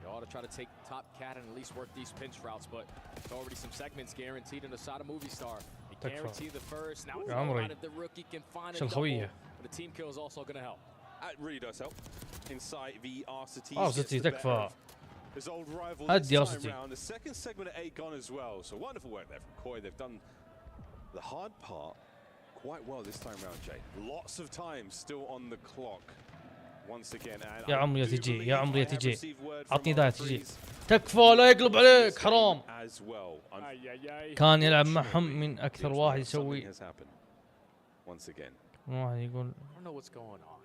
You ought to try to take top cat and at least work these pinch routes, but there's already some segments guaranteed on the side of Movistar. They guarantee the first. Now it's not if the rookie can find a double, but the team kill is also going to help. It really does help. Inside the RCT. RCT تكفى. His old rival this time round. The second segment of 8 gone as well. So wonderful work there from Koi. They've done the hard part quite well this time round, Jay. Lots of time still on the clock. Once again, يا عمري تجي يا عمري تجي عطني ذا تجي تكفى لا يقلب عليك حرام. كان يلعب معهم من أكثر واحد يسوي. واحد يقول. I don't know what's going on.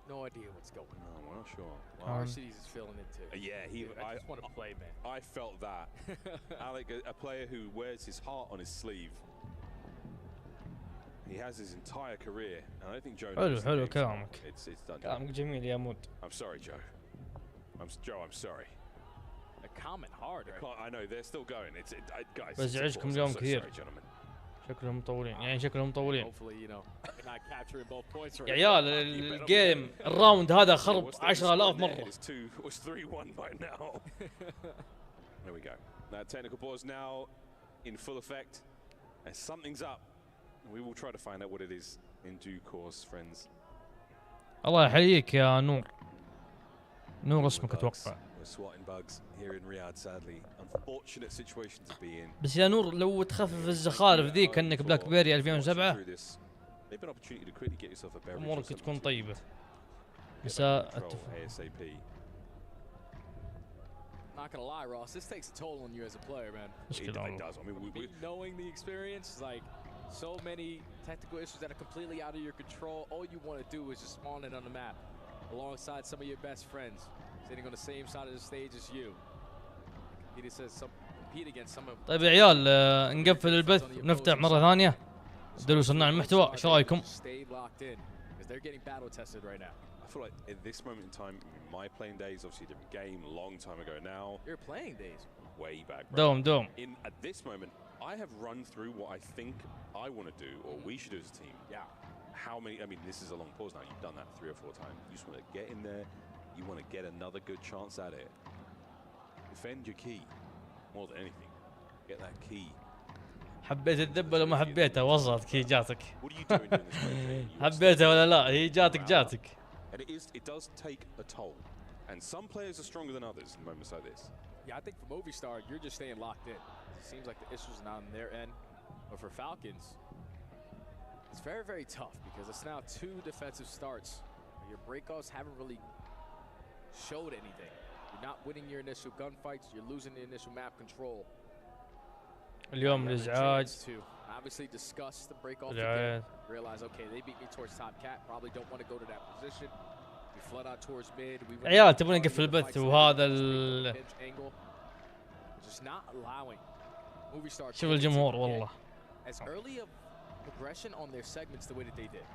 No idea what's going on. We're not sure. Well, Orchid is feeling it too. Yeah, I just want to play, man. I felt that. Alec, a player who wears his heart on his sleeve. He has his entire career. I don't think Joe knows. حلو كلامك. It's done. كلامك جميل يا مود. I'm sorry, Joe. I'm sorry. A comment hard. I know they're still going. It's guys. بزعجكم اليوم كثير. شكلهم مطولين يعني شكلهم مطولين. يا عيال الجيم الراوند هذا خرب 10,000 مرة. There we go. That technical pause now in full effect, and something's up. We will try to find out what it is in due course, friends. الله يحييك يا نور. نور اسمك اتوقع. We're swatting bugs here in Riyadh, sadly. Unfortunate situation to be in. بس يا نور لو تخفف الزخارف ذي كأنك بلاك بيري 2007 امورك تكون طيبة. مساء ASAP. Not gonna lie, Ross. This takes a toll on you as a player, man. It does. I mean, knowing the experience, like so many technical issues that are completely out of your control. All you want to do is just spawn it on the map, alongside some of your best friends, sitting on the same side of the stage as you. Compete against some of. طيب يا عيال نقفل البث ونفتح مرة ثانية. دوري صناع المحتوى، ايش رايكم؟ I feel like at this moment in time, my playing days, obviously a different game, a long time ago now. Your playing days? Way back. دوم. At this moment, I have run through what I think I want to do, or we should do as a team. Yeah. How many? I mean, this is a long pause now. You've done that 3 or 4 times. You just want to get in there. You want to get another good chance at it. Defend your key more than anything. Get that key. حبيت الدبة ولا ما حبيتها؟ وصلت هي جاتك. حبيتها ولا لا؟ هي جاتك. And it does take a toll. And some players are stronger than others in moments like this. Yeah, I think for Movistar, you're just staying locked in. It seems like the issues are not on their end. But for Falcons, it's very, very tough because it's now 2 defensive starts. Your breakoffs haven't really showed anything. You're not winning your initial gunfights. You're losing the initial map control. اليوم الازعاج. Obviously discuss the break-off again. Realize, okay, they beat me towards top cat. Probably don't want to go to that position. We flood out towards mid. عيال تبون نقفل البث وهذا ال. Just not allowing Movistar. شوف الجمهور والله. As early a progression on their segments the way that they did.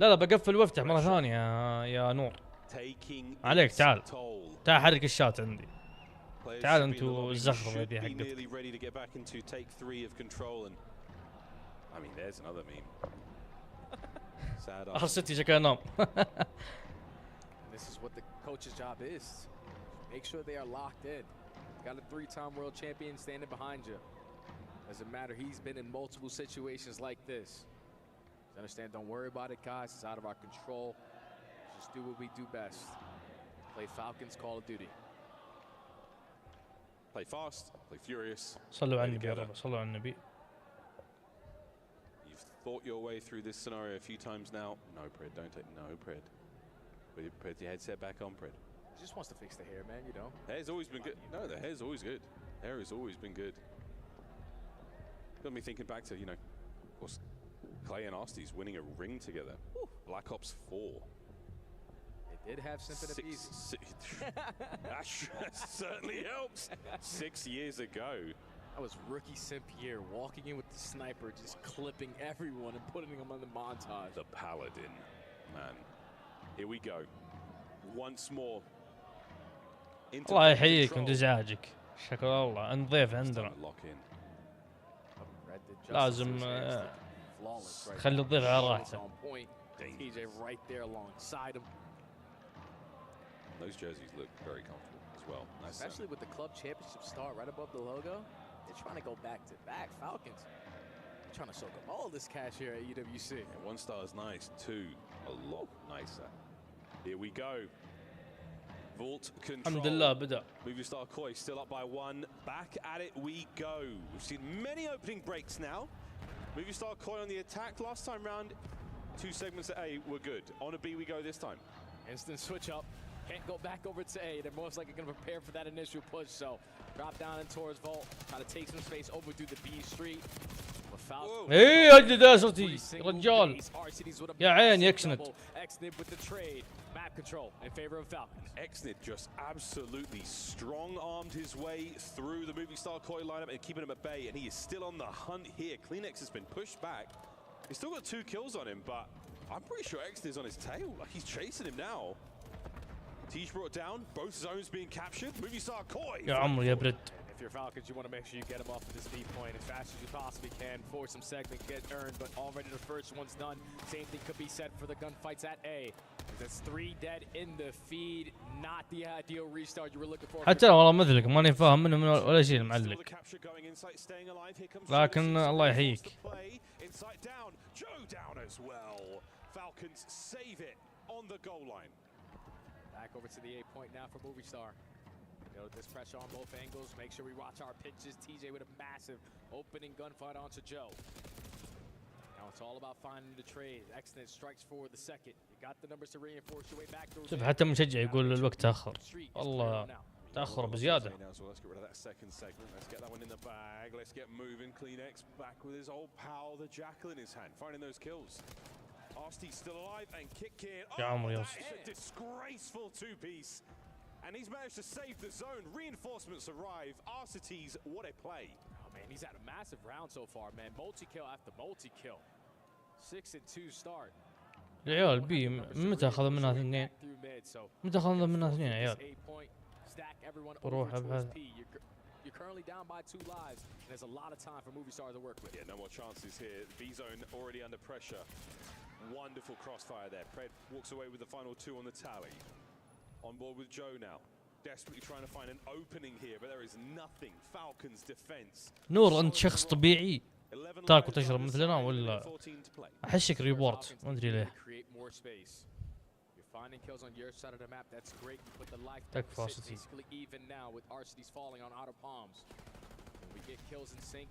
لا بقفل وافتح مرة ثانية يا نور. عليك تعال حرك الشات عندي. تعال انتوا الزخرفة ذي حقتك. آخر ستي شكلها نام. This is what the coach's job is. Make sure they are locked in. Got a 3-time world champion standing behind you. Doesn't matter. He's been in multiple situations like this. Just understand, don't worry about it, guys. It's out of our control. Just do what we do best. Play Falcons Call of Duty. Play fast, play furious. صلوا على النبي يا رب، صلوا على النبي. You've thought your way through this scenario a few times now. No, Pred, don't take no, Pred. Put your headset back on, Pred. He just wants to fix the hair, man, you know. Hair's always been good. No, the hair's always good. Hair has always been good. Got me thinking back to, you know, of course, Clay and Arsty's winning a ring together. Woo. Black Ops 4. Did have Simp and a piece. That certainly helps. 6 years ago. That was rookie Simp year, walking in with the sniper, just clipping everyone and putting them on the montage. The Paladin, man. Here we go. Once more. الله يحييك من ازعاجك. شكرا الله انت ضيف عندنا. لازم خلي الضيف على راحته. right there alongside him. Those jerseys look very comfortable as well. Nice. Especially with the club championship star right above the logo. They're trying to go back to back. Falcons trying to soak up all this cash here at UWC. Yeah, 1 star is nice, 2 a lot nicer. Here we go. Vault control. الحمد لله بدأ. Movistar Koi still up by 1. Back at it we go. We've seen many opening breaks now. Movistar Koi on the attack last time round. 2 segments at A were good. On a B we go this time. Instant switch up. Can't go back over to A. They're most likely going to prepare for that initial push. So drop down in towards Vault. Try to take some space over through the B street. ايه اجل داستي رجال يا عين يكسند. Xnid with the trade. Map control in favor of Falcons. Xnid just absolutely strong-armed his way through the Movistar Koi lineup and keeping him at bay, and he is still on the hunt here. Kleenex has been pushed back. He's still got 2 kills on him, but I'm pretty sure Xnid's on his tail. Like, he's chasing him now. Teach brought down, both zones being captured. Movistar Koi. يا عمرو يا برد. you're Falcons, you want to make sure you get them off of this B point as fast as you possibly can. Force some segment, get earned, but already the first one's done. Same thing could be said for the gunfights at A. That's 3 dead in the feed. Not the ideal restart you were looking for. حتى لو والله مثلك ماني فاهم منه ولا شيء المعلق، لكن الله يحييك. Falcons save it on the goal line. Back over to the 8 point now for Movie Star. This pressure on both angles. Make sure we watch our pitches. TJ with a massive opening gunfight onto Joe. Now it's all about finding the trade. Excellent strikes for the second. You got the numbers to reinforce your way back through. شوف حتى المشجع يقول الوقت تأخر. الله تأخر بزيادة. Let's get rid of that second segment. Let's get that one in the bag. Let's get moving. CleanX back with his old pal, the jackal in his hand, finding those kills. Arsty's still alive and kick in. Oh, that is a disgraceful two-piece. And he's managed to save the zone. Reinforcements arrive. Arsty's, what a play. Oh man, he's had a massive round so far, man. Multi-kill after multi-kill. 6-2 start. العيال بي متى أخذ منها 2؟ متى أخذ منها 2 عيال؟ بروح أبحث. You're currently down by 2 lives, and there's a lot of time for Movie Star to work with. Yeah, no more chances here. B-zone already under pressure. Wonderful crossfire there. Pred walks away with the final 2 on the tally. On board with Joe now. Desperately trying to find an opening here, but there is nothing. Falcons defense. نور أنت شخص طبيعي تاكل وتشرب مثلنا ولا أحسك ريبورت ما أدري ليه. Finding kills on your side of the map, that's great. But the life deficit basically even now with Arsty's falling on outer palms. When we get kills in sync,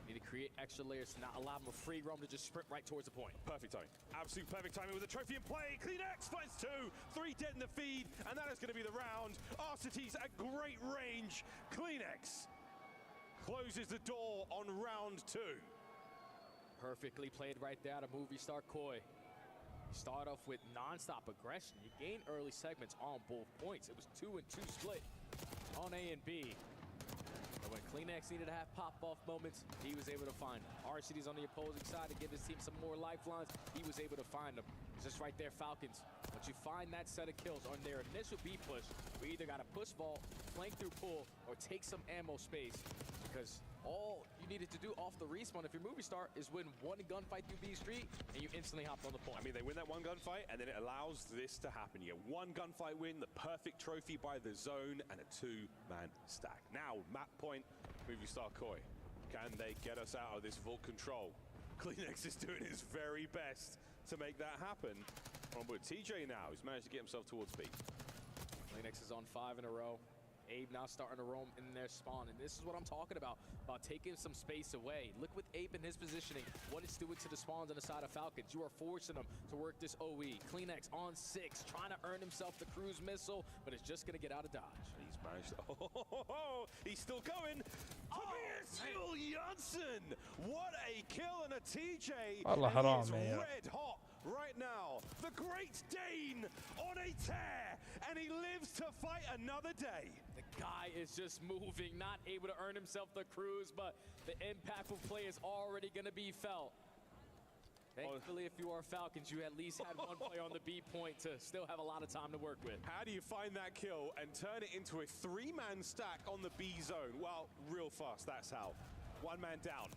we need to create extra layers to not allow them a free roam to just sprint right towards the point. Perfect timing. Absolute perfect timing with the trophy in play. CleanX finds 2, 3 dead in the feed, and that is going to be the round. Arsty's at great range. CleanX closes the door on round 2. Perfectly played right there to Movie Star Koi. You start off with non-stop aggression. You gain early segments on both points. It was 2-2 split on A and B. But when CleanX needed to have pop-off moments, he was able to find them. Arsty's on the opposing side to give his team some more lifelines. He was able to find them. It's just right there, Falcons. Once you find that set of kills on their initial B push, we either got to push ball, flank through pull, or take some ammo space. Because all you needed to do off the respawn if you're Movie Star is win 1 gunfight through B Street and you instantly hopped on the point. I mean, they win that 1 gunfight and then it allows this to happen. You get 1 gunfight win, the perfect trophy by the zone, and a 2-man stack. Now, map point, Movie Star Koi. Can they get us out of this vault control? CleanX is doing his very best to make that happen. On board TJ now, he's managed to get himself towards B. CleanX is on 5 in a row. Abe now starting to roam in their spawn, and this is what I'm talking about taking some space away. Look with Abe in his positioning, what it's doing to the spawns on the side of Falcons. You are forcing them to work this OE. CleanX on 6, trying to earn himself the cruise missile, but it's just going to get out of dodge. He's managed to, he's still going. Tobias Johnson, what a kill and a TJ. Allah haram, man. Red hot right now. The Great Dane on a tear, and he lives to fight another day. The guy is just moving, not able to earn himself the cruise, but the impactful play is already going to be felt. Thankfully, if you are Falcons, you at least had 1 play on the B point to still have a lot of time to work with. How do you find that kill and turn it into a 3-man stack on the B zone? Well, real fast, that's how. 1 man down.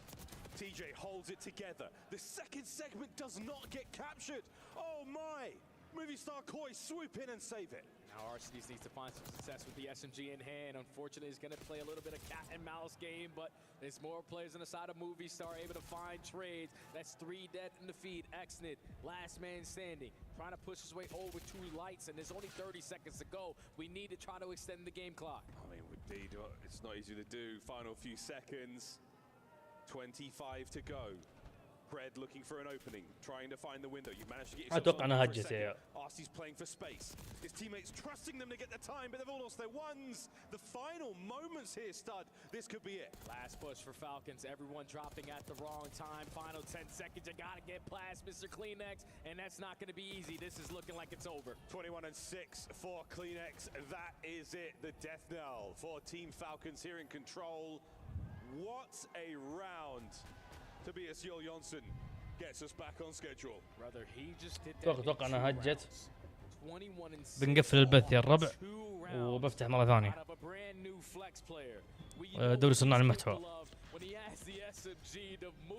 TJ holds it together. The second segment does not get captured. Oh my! Movie Star Koi swoop in and save it. Now Arsty's needs to find some success with the SMG in hand. Unfortunately, he's going to play a little bit of cat and mouse game, but there's more players on the side of Movie Star able to find trades. That's 3 dead in the feed. Exnid, last man standing, trying to push his way over 2 lights, and there's only 30 seconds to go. We need to try to extend the game clock. I mean, indeed, it's not easy to do. Final few seconds. 25 to go. Pred looking for an opening, trying to find the window. You managed to get yourself أتوقع أنها هجت يا. Arsty's playing for space. His teammates trusting them to get the time, but they've all lost their ones. The final moments here, stud. This could be it. Last push for Falcons. Everyone dropping at the wrong time. Final 10 seconds. You gotta get past Mr. CleanX, and that's not gonna be easy. This is looking like it's over. 21-6 for CleanX. That is it. The death knell for Team Falcons here in control. What a round. Tobias Johnson gets us back on schedule. Brother, he just did that. أتوقع أنها هجت. بنقفل البث يا الربع وبفتح مرة ثانية. دوري صناع المحتوى،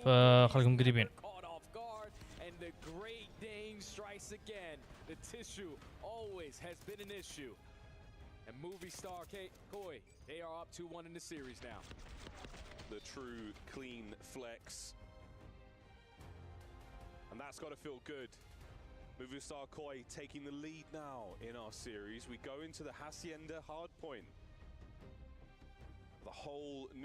فخليكم قريبين. And movie star Koi, they are up 2-1 in the series now. The true clean flex. And that's got to feel good. Movie star Koi taking the lead now in our series. We go into the Hacienda Hardpoint. The whole new